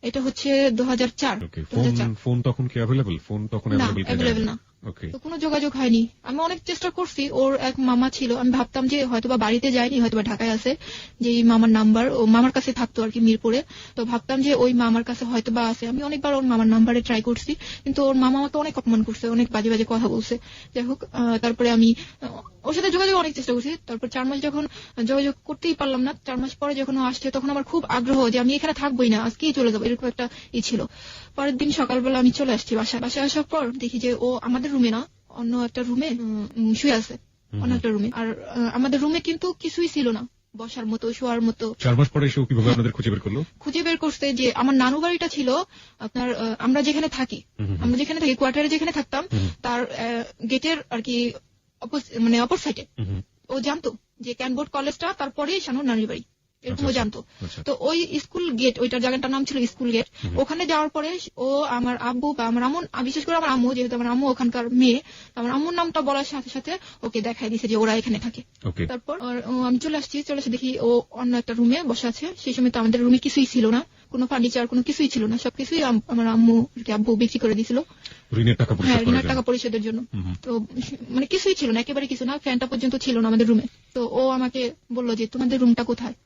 এটা হচ্ছে 2004। ফোন তখন কি অ্যাভেলেবল? ফোন তখন অ্যাভেলেবল না। তো কোনো যোগাযোগ হয়নি। আমি অনেক চেষ্টা করছি। ওর এক মামা ছিল, আমি ভাবতাম যে হয়তোবা বাড়িতে যায়নি, হয়তোবা ঢাকায় আছে, যে মামার নাম্বার ও মামার কাছে থাকতো আর কি, মিরপুরে। তো ভাবতাম যে ওই মামার কাছে হয়তোবা আছে। আমি অনেকবার ওর মামার নাম্বারে ট্রাই করছি, কিন্তু ওর মামা আমাকে অনেক অপমান করছে, অনেক বাজে বাজে কথা বলছে। যাই হোক, তারপরে আমি ওর সাথে যোগাযোগ অনেক চেষ্টা করছি। তারপর 4 মাস যখন যোগাযোগ করতেই পারলাম না, 4 মাস পরে যখন ও আসছে, তখন আমার খুব আগ্রহ যে আমি এখানে থাকবোই না, আজকেই চলে যাবো, এরকম একটা ছিল। পরের দিন সকালবেলা আমি চলে আসছি বাসায় আসার পর দেখি যে ও আমাদের রুমে না, অন্য একটা রুমে শুয়ে আছে, অন্য একটা রুমে। আর আমাদের রুমে কিন্তু কিছুই ছিল না, বসার মতো, শোয়ার মতো। 4 মাস পরে এসে কিভাবে আপনাদের খুঁজে বের করলো? খুঁজে বের করছে যে আমার নানু বাড়িটা ছিল আপনার, আমরা যেখানে থাকি, কোয়ার্টারে যেখানে থাকতাম, তার গেটের আর কি মানে অপর সাইডে। ও জানতো যে ক্যানবোর্ড কলেজটা তারপরেই শানুর নানির বাড়ি, এরকম ও জানতো। তো ওই স্কুল গেট, ওইটার জায়গাটার নাম ছিল স্কুল গেট। ওখানে যাওয়ার পরে ও আমার আব্বু বা আমার আম্মু, বিশেষ করে আমার আম্মু, যেহেতু আমার আম্মু ওখানকার মেয়ে, আমার আম্মুর নামটা বলার সাথে সাথে ওকে দেখাই দিয়েছে যে ওরা এখানে থাকে। তারপর আমি চলে এসে দেখি ও অন্য একটা রুমে বসে আছে। সেই সময় তো আমাদের রুমে কিছুই ছিল না, কোনো ফার্নিচার, কোনো কিছুই ছিল না, সবকিছুই আমার আব্বু বিক্রি করে দিয়েছিল ঋণের টাকা পরিশোধের জন্য। তো মানে কিছুই ছিল না, একেবারে কিছু না, ফ্যানটা পর্যন্ত ছিল না আমাদের রুমে। তো ও আমাকে বললো যে তোমাদের রুমটা কোথায়?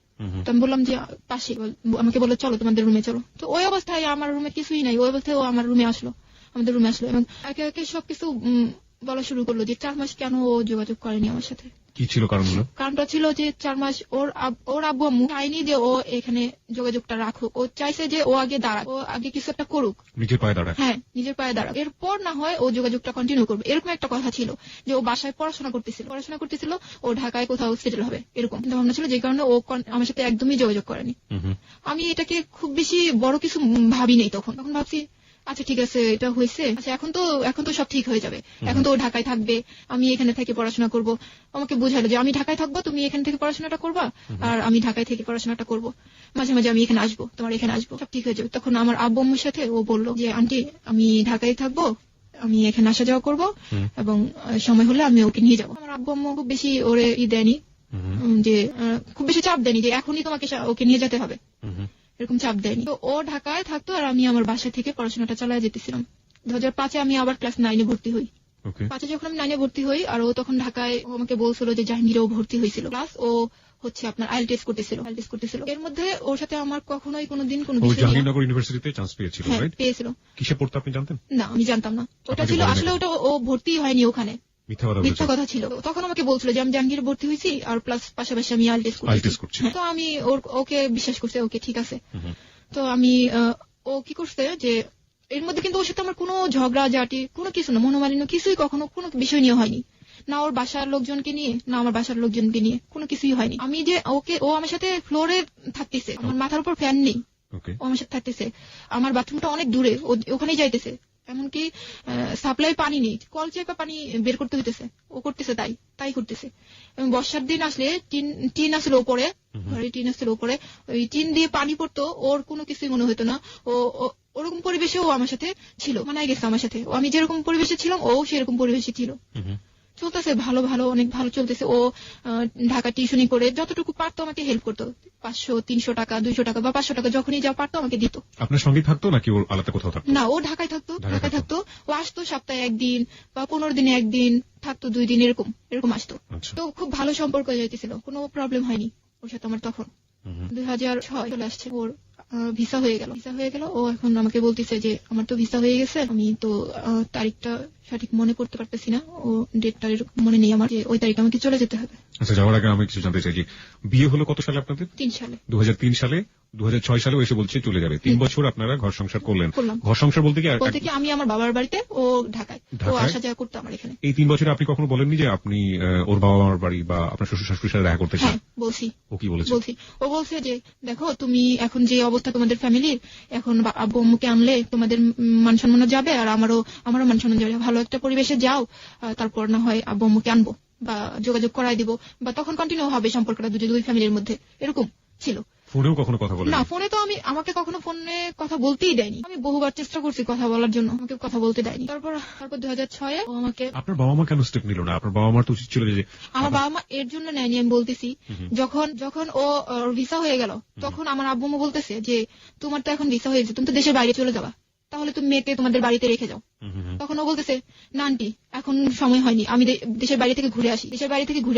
তো আমি বললাম যে পাশে। আমাকে বললো চলো তোমাদের রুমে চলো। তো ওই অবস্থায় আমার রুমে কিছুই নাই, ওই অবস্থায় ও আমার রুমে আসলো, আমাদের রুমে আসলো, এবং একে একে সবকিছু বলা শুরু করলো যে 4 মাস কেন ও যোগাযোগ করেনি আমার সাথে। কি ছিল কারণগুলো? কারণটা ছিল যে 4 মাস ওর আব্বু আম্মু চাইনি যে ও এখানে যোগাযোগটা রাখুক। ও চাইছে যে ও আগে দাঁড়াক, ও আগে কিছু একটা করুক, নিজের পায়ে দাঁড়াক। হ্যাঁ, নিজের পায়ে দাঁড়াক, এরপর না হয় ও যোগাযোগটা কন্টিনিউ করবে, এরকম একটা কথা ছিল। যে ও বাসায় পড়াশোনা করতেছিল, ও ঢাকায় কোথাও সেটেল হবে, এরকম ভাবনা ছিল, যে কারণে ও আমার সাথে একদমই যোগাযোগ করেনি। আমি এটাকে খুব বেশি বড় কিছু ভাবি নেই তখন ভাবছি আচ্ছা ঠিক আছে, এটা হয়েছে, আচ্ছা এখন তো সব ঠিক হয়ে যাবে, এখন তো ও ঢাকায় থাকবে, আমি এখানে থেকে পড়াশোনা করব। আমাকে বুঝালো যে আমি ঢাকায় থাকবো, তুমি এখান থেকে পড়াশোনাটা করবা, আর আমি ঢাকায় থেকে পড়াশোনাটা করব, মাঝে মাঝে আমি এখানে আসবো, তোমার এখানে আসবো, সব ঠিক হয়ে যাবে। তখন আমার আব্বু আম্মুর সাথে ও বললো যে আন্টি আমি ঢাকায় থাকবো, আমি এখানে আসা যাওয়া করবো, এবং সময় হলে আমি ওকে নিয়ে যাবো। আমার আব্বু আম্মু খুব বেশি ওরে দেয়নি, যে খুব বেশি চাপ দেয়নি যে এখনই তোমাকে ওকে নিয়ে যেতে হবে, এরকম চাপ দেয়নি। তো ও ঢাকায় থাকতো আর আমি আমার বাসা থেকে পড়াশোনাটা চালিয়ে যেতেছিলাম। 2005-এ আমি আবার ক্লাস 9-এ ভর্তি হই। 5-এ যখন আমি 9-এ ভর্তি হই, আর ও তখন ঢাকায়, আমাকে বলছিল যে জাহাঙ্গীরেও ভর্তি হয়েছিল, প্লাস ও হচ্ছে আপনার আইএল টেস্ট করতেছিল। এর মধ্যে ওর সাথে আমার কখনোই কোনোদিন কোনো বিষয়, জাহাঙ্গীরনগর ইউনিভার্সিটিতে চান্স পেয়েছিল, রাইট? পেয়েছিল। কিসে পড়তে আপনি জানতেন? না, আমি জানতাম না। ওটা ছিল আসলে, ওটা ও ভর্তি হয়নি ওখানে, মিথ্যা কথা ছিল। তখন আমাকে বলছিল যে আমি জাহাঙ্গীরে ভর্তি হয়েছি, আর প্লাস পাশাপাশি আমি আইএল টেস্ট করছি। তো আমি ওকে বিশ্বাস করছি, ওকে ঠিক আছে। তো আমি ও কি করছে যে এর মধ্যে কিন্তু ওর সাথে আমার কোনো ঝগড়া ঝাঁটি, কোনো কিছু না, মনোমালিন্য কিছুই কখনো কোনো বিষয় নিয়ে হয়নি, না ওর বাসার লোকজনকে নিয়ে, না আমার বাসার লোকজনকে নিয়ে, কোনো কিছুই হয়নি। আমি যে ও আমার সাথে ফ্লোরে থাকতেছে, আমার মাথার উপর ফ্যান নেই, ও আমার সাথে থাকতেছে, আমার বাথরুমটা অনেক দূরে, ওখানেই যাইতেছে, এমনকি সাপ্লাই পানি নেই, কল চেপে পানি বের করতে হইতেছে, ও করতেছে তাই করতেছে। এবং বর্ষার দিন আসলে টিন আসলে উপরে, ঘরে টিন আসলে উপরে, ওই টিন দিয়ে পানি পড়তো, ওর কোনো কিছুই মনে হতো না। ওরকম পরিবেশে ও আমার সাথে ছিল, মানায় গেছে আমার সাথে। আমি যেরকম পরিবেশে ছিলাম ও সেরকম পরিবেশে ছিল। চলতেছে ভালো, অনেক ভালো চলতেছে। ও ঢাকা টিউশনি করে যতটুকু পারতো আমাকে হেল্প করতো। 500, 300 টাকা, 200 টাকা বা 500 টাকা যখনই যা পারতো আমাকে দিত। আপনার সঙ্গে থাকতো নাকি ওর আলাদা কোথাও থাকতো? না, ও ঢাকায় থাকতো। ও আসতো সপ্তাহে 1 দিন বা 15 দিনে 1 দিন থাকতো, 2 দিন এরকম আসতো। তো খুব ভালো সম্পর্ক যাইতেছিল, কোনো প্রবলেম হয়নি ওর সাথে আমার। তখন 2006 চলে আসছে, ওর ভিসা হয়ে গেল। ও এখন আমাকে বলতেছে যে আমার তো ভিসা হয়ে গেছে, আমি তো তারিখটা সঠিক মনে করতে পারতেছি না, ও ডেটটা মনে নেই আমার, যে ওই তারিখে আমাকে চলে যেতে হবে। আচ্ছা, যাওয়ার আগে আমি কিছু জানতে চাই যে বিয়ে হলো কত সালে আপনাদের? 3 সালে। 2003 সালে 2006 সালে এসে বলছে চলে যাবে। 3 বছর আপনারা ঘর সংসার করলেন। ঘর সংসার বলতে কি আমি আমার বাবার বাড়িতে, ও ঢাকায়, ও আসা যাওয়া করতো আমার এখানে। এই 3 বছরে আপনি কখনো বলেননি যে আপনি ওর বাবা মার বাড়ি বা আপনার শ্বশুর শাশুড়ির সাথে দেখা করতে চান? হ্যাঁ, বলছি। ও কি বলেছে? ও বলছে যে দেখো, তুমি এখন যে অবস্থা তোমাদের ফ্যামিলির, এখন আব্বু আম্মুকে আনলে তোমাদের মান সম্মান যাবে, আর আমারও মান সম্মান যাবে। ভালো একটা পরিবেশে যাও, তারপর না হয় আব্বু আম্মুকে আনবো বা যোগাযোগ করাই দিব, বা তখন কন্টিনিউ হবে সম্পর্কটা দুই ফ্যামিলির মধ্যে। এরকম ছিল। ফোনেও কখনো কথা বলেন? না, ফোনে তো আমাকে কখনো ফোনে কথা বলতেই দেয়নি। আমি বহুবার চেষ্টা করছি কথা বলার জন্য, আমাকে কথা বলতে দেয়নি। তারপর 2006-এ ও আমাকে। আপনার বাবা মা কেন স্টেপ নিল না? আপনার বাবা মার তো উচিত ছিল যে। আমার বাবা মা এর জন্য নেয়নি, আমি বলতেছি। যখন ওর ভিসা হয়ে গেল, তখন আমার আব্বু আম্মু বলতেছে যে তোমার তো এখন ভিসা হয়েছে, তুমি তো দেশের বাইরে চলে যাবা, তাহলে তুমি মেয়েকে তোমাদের বাড়িতে রেখে যাও। তখন ও বলতেছে না আন্টি, এখন সময় হয়নি, আমি দেশের বাইরে থেকে ঘুরে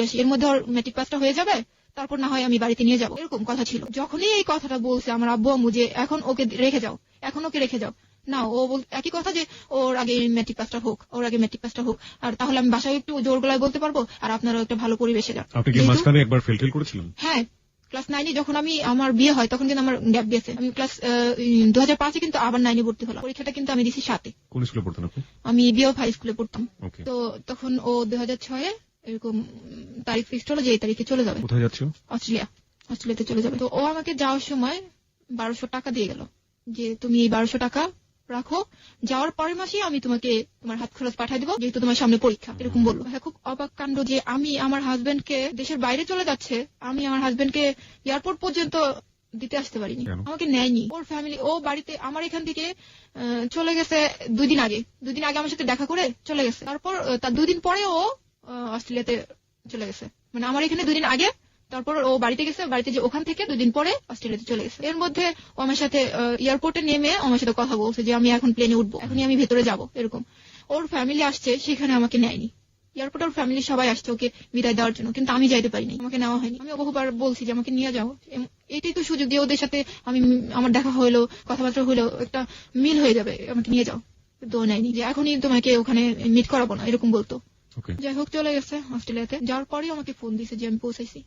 আসি, এর মধ্যে ওর ম্যাট্রিক পাসটা হয়ে যাবে, তারপর না হয় আমি বাড়িতে নিয়ে যাবো। এরকম কথা ছিল। যখনই এই কথাটা বলছে আমার আব্বু আম্মু যে এখন ওকে রেখে যাও, না, ও একই কথা যে ওর আগে ম্যাট্রিক পাসটা হোক, আর তাহলে আমি বাসায় একটু জোর গলায় বলতে পারবো, আর আপনারও একটা ভালো পরিবেশে যান। আপনি কি মাঝখানে একবার ফেল করেছিলেন? হ্যাঁ, ক্লাস 9-এ যখন আমার বিয়ে হয়, তখন কিন্তু আমার গ্যাপ গেছে। আমি ক্লাস 2005-এ কিন্তু আবার 9-এ ভর্তি হলাম। পরীক্ষাটা কিন্তু আমি দিছি 7-এ। কোন স্কুলে পড়তেন আপনি? আমি বিএফ হাই স্কুলে পড়তাম। তো তখন ও 2006-এ এরকম তারিখ ফিক্সড হলো যে এই তারিখে চলে যাবে। কোথায় যাচ্ছ? অস্ট্রেলিয়াতে চলে যাবে। তো ও আমাকে যাওয়ার সময় 1200 টাকা দিয়ে গেল, যে তুমি এই 1200 টাকা রাখো, যাওয়ার পরের মাসে আমি তোমাকে তোমার হাত খরচ পাঠিয়ে দেবো, যেহেতু তোমার সামনে পরীক্ষা। এরকম বললো। হ্যাঁ, খুব অবাক কাণ্ড যে আমি আমার হাজবেন্ডকে দেশের বাইরে চলে যাচ্ছে, আমি আমার হাজবেন্ডকে এয়ারপোর্ট পর্যন্ত দিতে আসতে পারিনি, আমাকে নেয়নি। ওর ফ্যামিলি, ও বাড়িতে আমার এখান থেকে চলে গেছে 2 দিন আগে আমার সাথে দেখা করে চলে গেছে। তারপর তার 2 দিন পরে ও অস্ট্রেলিয়াতে চলে গেছে, মানে আমার এখানে 2 দিন আগে, তারপর ও বাড়িতে গেছে, বাড়িতে যে ওখান থেকে 2 দিন পরে অস্ট্রেলিয়াতে চলে গেছে। এর মধ্যে ও আমার সাথে এয়ারপোর্টে নেমে আমার সাথে কথা বলছে যে আমি এখন প্লেনে উঠবো, এখনই আমি ভেতরে যাব। এরকম ওর ফ্যামিলি আসছে, সেখানে আমাকে নেয়নি। এয়ারপোর্টে ওর ফ্যামিলি সবাই আসছে ওকে বিদায় দেওয়ার জন্য, কিন্তু আমি যাইতে পারিনি, আমাকে নেওয়া হয়নি। আমি বহুবার বলছি যে আমাকে নিয়ে যাও, এটাই তো সুযোগ যে ওদের সাথে আমার দেখা হইলো, কথাবার্তা হইলো, একটা মিল হয়ে যাবে, আমাকে নিয়ে যাও। তো নেয়নি, যে এখনই তোমাকে ওখানে মিট করাবো না, এরকম বলতো। যাই হোক, চলে গেছে অস্ট্রেলিয়াতে। যাওয়ার পরেই আমাকে ফোন দিছে যে আমি পৌঁছাইছি।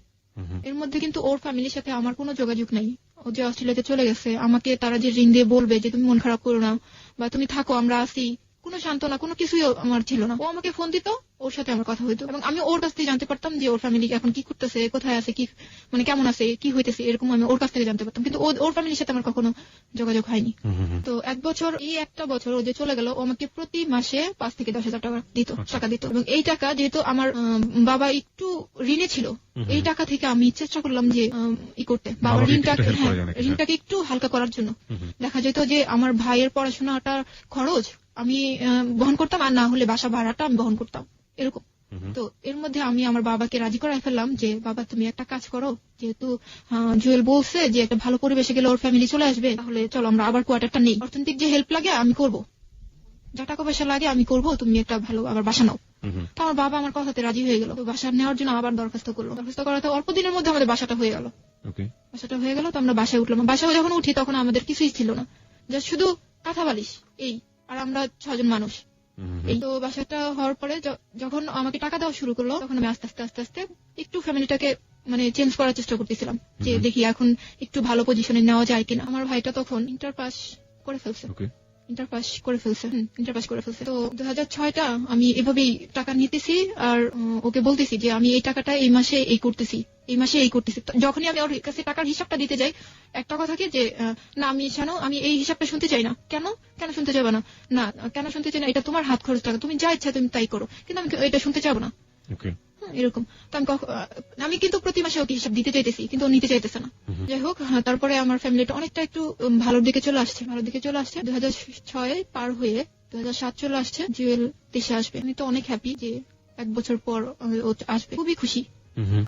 এর মধ্যে কিন্তু ওর ফ্যামিলির সাথে আমার কোনো যোগাযোগ নাই। ও যে অস্ট্রেলিয়াতে চলে গেছে, আমাকে তারা যে রিং দিয়ে বলবে যে তুমি মন খারাপ করো না, বা তুমি থাকো, আমরা আসি, কোনো সান্ত্বনা, কোনো কিছুই আমার ছিল না। ও আমাকে ফোন দিত, ওর সাথে আমার কথা হইতো, এবং আমি ওর কাছ থেকে জানতে পারতাম যে ওর ফ্যামিলি এখন কি করতেছে, কোথায় আছে, কি মানে কেমন আছে, কি হইতেছে, এরকম আমি ওর কাছ থেকে জানতে পারতাম। কিন্তু ওর ফ্যামিলির সাথে আমার কখনো যোগাযোগ হয়নি। তো একটা বছর ও যে চলে গেল, ও আমাকে প্রতি মাসে 5 থেকে 10,000 টাকা দিত। এবং এই টাকা যেহেতু আমার বাবা একটু ঋণে ছিল, এই টাকা থেকে আমি চেষ্টা করলাম যে করতে, বাবার ঋণটাকে একটু হালকা করার জন্য। দেখা যেত যে আমার ভাইয়ের পড়াশোনাটা খরচ আমি বহন করতাম, আর না হলে বাসা ভাড়াটা আমি বহন করতাম, এরকম। তো এর মধ্যে আমি আমার বাবাকে রাজি করাই ফেললাম যে বাবা তুমি একটা কাজ করো, যেহেতু জুয়েল বলছে যে একটা ভালো পরিবেশে গেলে ওর ফ্যামিলি চলে আসবে, তাহলে চলো আমরা আবার কোয়ার্টারটা নেই, অর্থনৈতিক যে হেল্প লাগে আমি করব, যা টাকা পয়সা লাগে আমি করব, তুমি একটা ভালো আবার বাসা নাও। তো আমার বাবা আমার কথাতে রাজি হয়ে গেল। তো বাসা নেওয়ার জন্য আবার দরখাস্ত করাতে অল্প দিনের মধ্যে আমাদের বাসাটা হয়ে গেল। তো আমরা বাসায় উঠলাম। বাসায় যখন উঠি তখন আমাদের কিছুই ছিল না, যা শুধু কাঁথা বালিশ, এই, আর আমরা 6 জন মানুষ। এই তো বাসাটা হওয়ার পরে যখন আমাকে টাকা দেওয়া শুরু করলো, তখন আমি আস্তে আস্তে একটু ফ্যামিলিটাকে মানে চেঞ্জ করার চেষ্টা করতেছিলাম, যে দেখি এখন একটু ভালো পজিশনে নেওয়া যায় কিনা। আমার ভাইটা তখন ইন্টার পাস করে ফেলছে। তো 2006টা আমি এভাবেই টাকা নিতেছি, আর ওকে বলতেছি যে আমি এই টাকাটা এই মাসে এই করতেছি, এই মাসে এই করতেছি। যখনই আমি ওর কাছে টাকার হিসাবটা দিতে যাই, একটা কথা কি যে না আমি জানো আমি এই হিসাবটা শুনতে চাই না। কেন কেন শুনতে চাইবো না? না কেন শুনতে চাই না, এটা তোমার হাত খরচ টাকা, তুমি যা ইচ্ছা তুমি তাই করো, কিন্তু আমি এটা শুনতে চাবো না। এরকম তো আমি কিন্তু প্রতি মাসে ওকে হিসাব দিতে চাইতেছি, কিন্তু ও নিতে চাইতেছে না। যাই হোক, তারপরে আমার ফ্যামিলিটা অনেকটা একটু ভালোর দিকে চলে আসছে। 2006 পার হয়ে 2007 চলে আসছে, জুয়েল দেশে আসবে। আমি তো অনেক হ্যাপি যে 1 বছর পর ও আসবে, খুবই খুশি।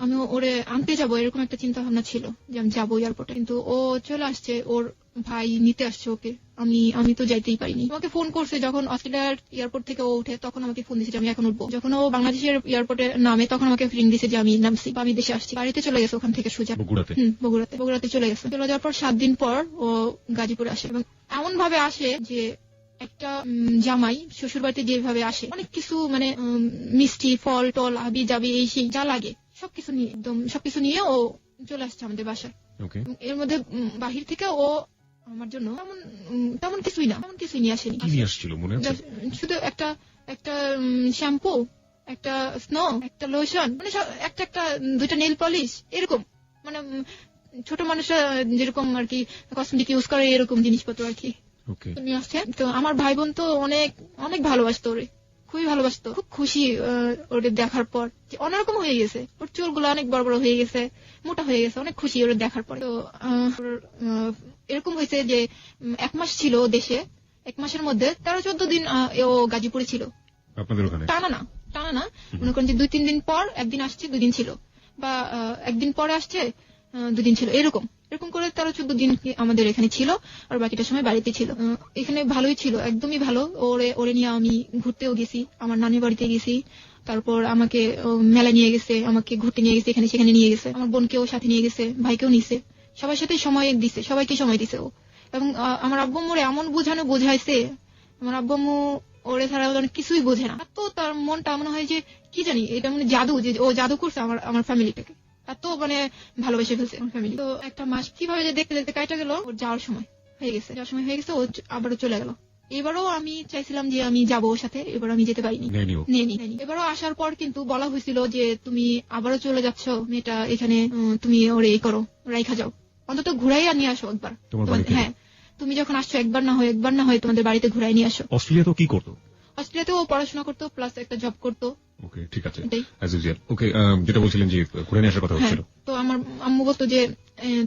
আমি ওরে আনতে যাবো এরকম একটা চিন্তা ভাবনা ছিল যে আমি যাবো এয়ারপোর্টে, কিন্তু ও চলে আসছে, ওর ভাই নিতে আসছে ওকে। আমি তো যাইতেই পারিনি। আমাকে ফোন করছে যখন অস্ট্রেলিয়ার এয়ারপোর্ট থেকে ও উঠে, তখন আমাকে ফোন দিচ্ছে যে আমি এখন উঠবো। যখন ও বাংলাদেশের এয়ারপোর্টে নামে তখন আমাকে রিং দিচ্ছে যে আমি নামছি, আমি দেশে আসছি। বাড়িতে চলে গেছে ওখান থেকে সোজা বগুড়াতে চলে গেছে। চলে যাওয়ার পর 7 দিন পর ও গাজীপুরে আসে, এবং এমন ভাবে আসে যে একটা জামাই শ্বশুর বাড়িতে যেভাবে আসে, অনেক কিছু মানে মিষ্টি ফল টল হাবি যাবি এই সেই যা লাগে সবকিছু নিয়ে ও চলে আসছে আমাদের বাসায়। এর মধ্যে বাহির থেকে ও আমার জন্য তেমন কিছুই নিয়ে আসেনি। শুধু একটা শ্যাম্পু, একটা স্নো, একটা লোশন, মানে একটা 2টা নেল পলিশ, এরকম মানে ছোট মানুষরা যেরকম আর কি কসমেটিক ইউজ করে এরকম জিনিসপত্র আর কি নিয়ে আসছে। তো আমার ভাই বোন তো অনেক অনেক ভালোবাসতো ওরে, খুবই ভালোবাসতো। খুব খুশি ওদের দেখার পর যে অন্যরকম হয়ে গেছে, ওর চুলগুলো অনেক বড় বড় হয়ে গেছে, মোটা হয়ে গেছে, অনেক খুশি ওদের দেখার পর। তো এরকম হয়েছে যে 1 মাস ছিল দেশে, 1 মাসের মধ্যে 13-14 দিন ও গাজীপুরে ছিল। টানা না মনে করেন যে 2-3 দিন পর একদিন আসছে, 2 দিন ছিল, বা একদিন পরে আসছে 2 দিন ছিল, এরকম করে 13-14 দিন আমাদের এখানে ছিল, আর বাকিটা সময় বাড়িতে ছিল। এখানে ভালোই ছিল, একদমই ভালো। ওরে নিয়ে আমি ঘুরতেও গেছি, আমার নানির বাড়িতে গেছি, তারপর আমাকে মেলা নিয়ে গেছে, আমাকে ঘুরতে নিয়ে গেছে, এখানে সেখানে নিয়ে গেছে, আমার বোনকেও সাথে নিয়ে গেছে, ভাইকেও নিছে, সবার সাথে সময় দিছে, সবাইকে সময় দিছে ও। এবং আমার আব্বু আম্মুরে এমন বুঝাইছে, আমার আব্বু আম্মু ওরে ছাড়া অনেক কিছুই বোঝে না। তো তার মনটা মনে হয় যে কি জানি, এটা মানে জাদু, যে ও জাদু করছে আমার ফ্যামিলিটাকে, এত মানে ভালোবেসে ফেলছে আমার ফ্যামিলি। তো একটা মাস কিভাবে যে দেখতে দেখতে কাটা গেল, ওর যাওয়ার সময় হয়ে গেছে, ও আবারও চলে গেল। এবারও আমি চাইছিলাম যে আমি যাবো ওর সাথে, এবার আমি যেতে পারিনি। এবারও আসার পর কিন্তু বলা হয়েছিল যে তুমি আবারও চলে যাচ্ছ, মেয়েটা এখানে তুমি ওরে এই করো, রাইখা যাও, অন্তত ঘুরাইয়া নিয়ে আসো একবার। হ্যাঁ, তুমি যখন আসছো একবার না হয় তোমাদের বাড়িতে ঘুরাই নিয়ে আসো। অস্ট্রেলিয়া তো কি করতো? অস্ট্রেলিয়াতে ও পড়াশোনা করতো, প্লাস একটা জব করতো। ওকে, ঠিক আছে, অ্যাজ ইউজুয়াল। ওকে, যেটা বলছিলেন যে ঘুরে নিয়ে আসার কথা হচ্ছিল। তো আমার আম্মু বলতো যে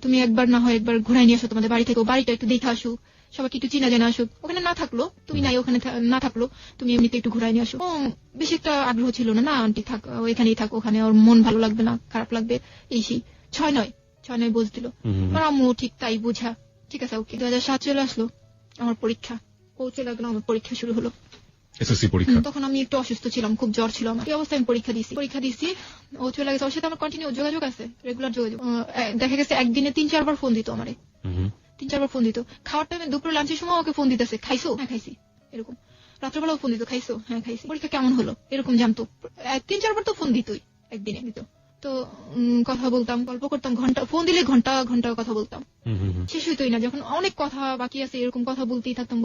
তুমি একবার না হয় একবার ঘুরাই নিয়ে আসো তোমাদের বাড়ি থেকে, বাড়িটা একটু দেখে আসো, সবাইকে একটু চিনা জানা আসুক, ওখানে না থাকলো তুমি নাই, ওখানে না থাকলো তুমি এমনিতে একটু ঘুরাই নিয়ে আসো। ও বেশি একটা আগ্রহ ছিল না আন্টি থাক, এখানেই থাক, ওখানে ওর মন ভালো লাগবে না, খারাপ লাগবে এই সেই। 6-9 বোঝ দিল আমার আম্মু, ঠিক তাই বুঝা, ঠিক আছে ওকে। 2007 চলে আসলো, আমার পরীক্ষা পৌঁছে লাগলো, আমার পরীক্ষা শুরু হলো, এসএসসি পরীক্ষা। তখন আমি একটু অসুস্থ ছিলাম, খুব জ্বর ছিল আমার, এই অবস্থায় আমি পরীক্ষা দিছি। ও চলে গেছে, ওর সাথে আমার কন্টিনিউ যোগাযোগ আছে, রেগুলার যোগাযোগ। দেখা গেছে একদিনে 3-4 বার ফোন দিত আমারে, 3-4 বার ফোন দিত। খাওয়ার টাইমে দুপুরে লাঞ্চের সময় ওকে ফোন দিতেছে, খাইছো? হ্যাঁ খাইছি, এরকম। রাত্রেবেলাও ফোন দিত, খাইছো? হ্যাঁ খাইছি। পরীক্ষা কেমন হলো এরকম জানতো, 3-4 বার তো ফোন দিতই একদিনে দিত। তো কথা বলতাম, গল্প করতাম, ফোন দিলে ঘন্টা কথা বলতাম, শেষ হইতোই না। যখন অনেক কথা বাকি আছে এরকম কথা বলতেই থাকতাম।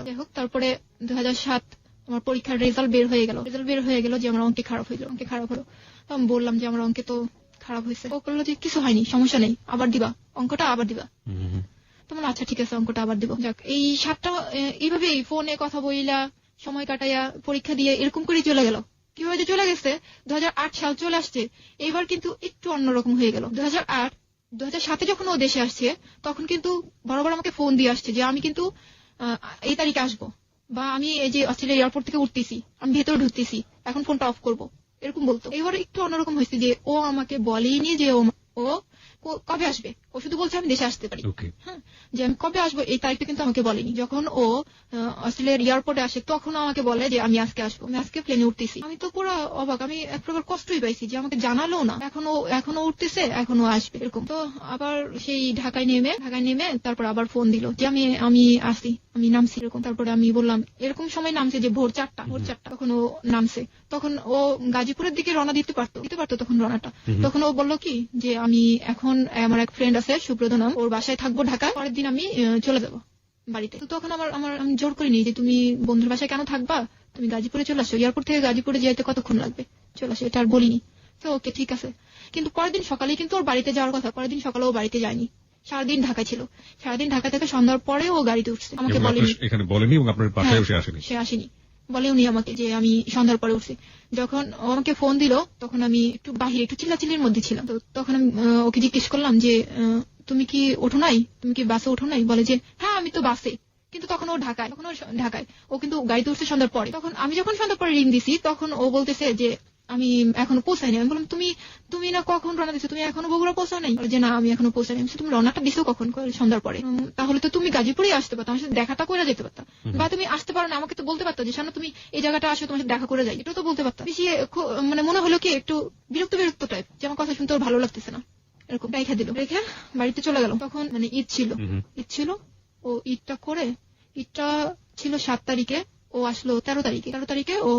যাই হোক, তারপরে 2007 আমার পরীক্ষার রেজাল্ট বের হয়ে গেল যে আমার অঙ্কে খারাপ হলো। আমি বললাম যে আমার অঙ্কে তো খারাপ হয়েছে। ও বললো যে কিছু হয়নি, সমস্যা নেই, অঙ্কটা আবার দিবা। তোমার আচ্ছা ঠিক আছে, অঙ্কটা আবার দিব। যাক, এই 7টা এইভাবে ফোনে কথা বইলা সময় কাটাইয়া পরীক্ষা দিয়ে এরকম করে চলে গেল। কিভাবে যে চলে গেছে, 2008 সাল চলে আসছে, এইবার কিন্তু একটু অন্যরকম হয়ে গেল। 2007 যখন ও দেশে আসছে, তখন কিন্তু বরাবর আমাকে ফোন দিয়ে আসছে যে আমি কিন্তু এই তারিখে আসবো, বা আমি এই যে অস্ট্রেলিয়া এয়ারপোর্ট থেকে উঠতেছি, আমি ভেতরে ঢুকতেছি, এখন ফোনটা অফ করবো, এরকম বলতো। এবার একটু অন্যরকম হয়েছে যে ও আমাকে বলেইনি যে ও কবে আসবে, ও শুধু বলছে আমি দেশে আসতে পারি। হ্যাঁ, যে আমি কবে আসবো এই তারিখটা কিন্তু আমাকে বলেনি। যখন ও অস্ট্রেলিয়ার এয়ারপোর্টে আসে তখন আমাকে বলে যে আমি আজকে আসবো, আমি আজকে প্লেনে উঠতেছি। আমি তো পুরো অবাক, আমি এক প্রকার কষ্টই পাইছি যে আমাকে জানালো না, এখনো উঠতেছে, এখনো আসবে এরকম। তো আবার সেই ঢাকায় নেমে তারপর আবার ফোন দিল যে আমি আসি, আমি নামছি এরকম। তারপরে আমি বললাম, এরকম সময় নামছে যে ভোর 4টা, তখন ও নামছে। তখন ও গাজীপুরের দিকে রওনা দিতে পারতো তখন রওনাটা। তখন ও বললো কি যে আমি এখন আমার এক ফ্রেন্ড আছে সুব্রত নাম, ওর বাসায় থাকবো ঢাকায়, পরের দিন আমি চলে যাবো বাড়িতে। তো তখন আমি জোর করিনি যে তুমি বন্ধুর বাসায় কেন থাকবা, তুমি গাজীপুরে চলে আসো, এয়ারপোর্ট থেকে গাজীপুরে যাইতে কতক্ষণ লাগবে, চলে আসো, এটা আর বলিনি। তো ওকে ঠিক আছে। কিন্তু পরের দিন সকালে কিন্তু ওর বাড়িতে যাওয়ার কথা, পরের দিন সকালে ও বাড়িতে যায়নি, সারাদিন ঢাকা ছিল। সারাদিন ঢাকা থেকে সন্ধ্যার পরে ও গাড়িতে উঠছে, আমাকে বলেনি, এখানে বলেনি এবং আপনার বাসায় আসেনি। সে আসেনি, বলেওনি আমাকে যে আমি সন্ধ্যার পরে উঠছি। যখন ও আমাকে ফোন দিল তখন আমি একটু বাহিরে একটু চিল্লাচিল্লির মধ্যে ছিলাম। তো তখন আমি ওকে জিজ্ঞেস করলাম যে তুমি কি ওঠো নাই, তুমি কি বাসে ওঠো নাই? বলে যে হ্যাঁ আমি তো বাসে। কিন্তু তখন ও ঢাকায়, ও কিন্তু গাড়িতে উঠছে সন্ধ্যার পরে। তখন আমি যখন সন্ধ্যার পরে রিং দিছি তখন ও বলতেছে যে আমি এখনো পৌঁছাইনি। আমি বললাম তুমি না কখন রওনা দিছো, তুমি এখনো বগুড়া পৌঁছাও নাই? যে না আমি এখনো পৌঁছাইনি। তুমি রওনাটা দিছো কখন? সন্ধ্যার পরে। তাহলে তো তুমি গাজীপুরে আসতে পারতো, আমার সাথে দেখাটা করে যেতে পারতা, বা তুমি আসতে পারো না, আমাকে তো বলতে পারতো যে সামনে তুমি এই জায়গাটা আসো, তোমার সাথে দেখা করে যাই, এটা তো বলতে পারতা। বেশি মানে মনে হলো কি একটু বিরক্ত টাইপ, যে আমার কথা শুনতে ওর ভালো লাগতেছে না, এরকম রেখে দিল। রেখে বাড়িতে চলে গেল। তখন মানে ঈদ ছিল, ও ঈদটা ছিল 7 তারিখে, ও আসলো 13 তারিখে ও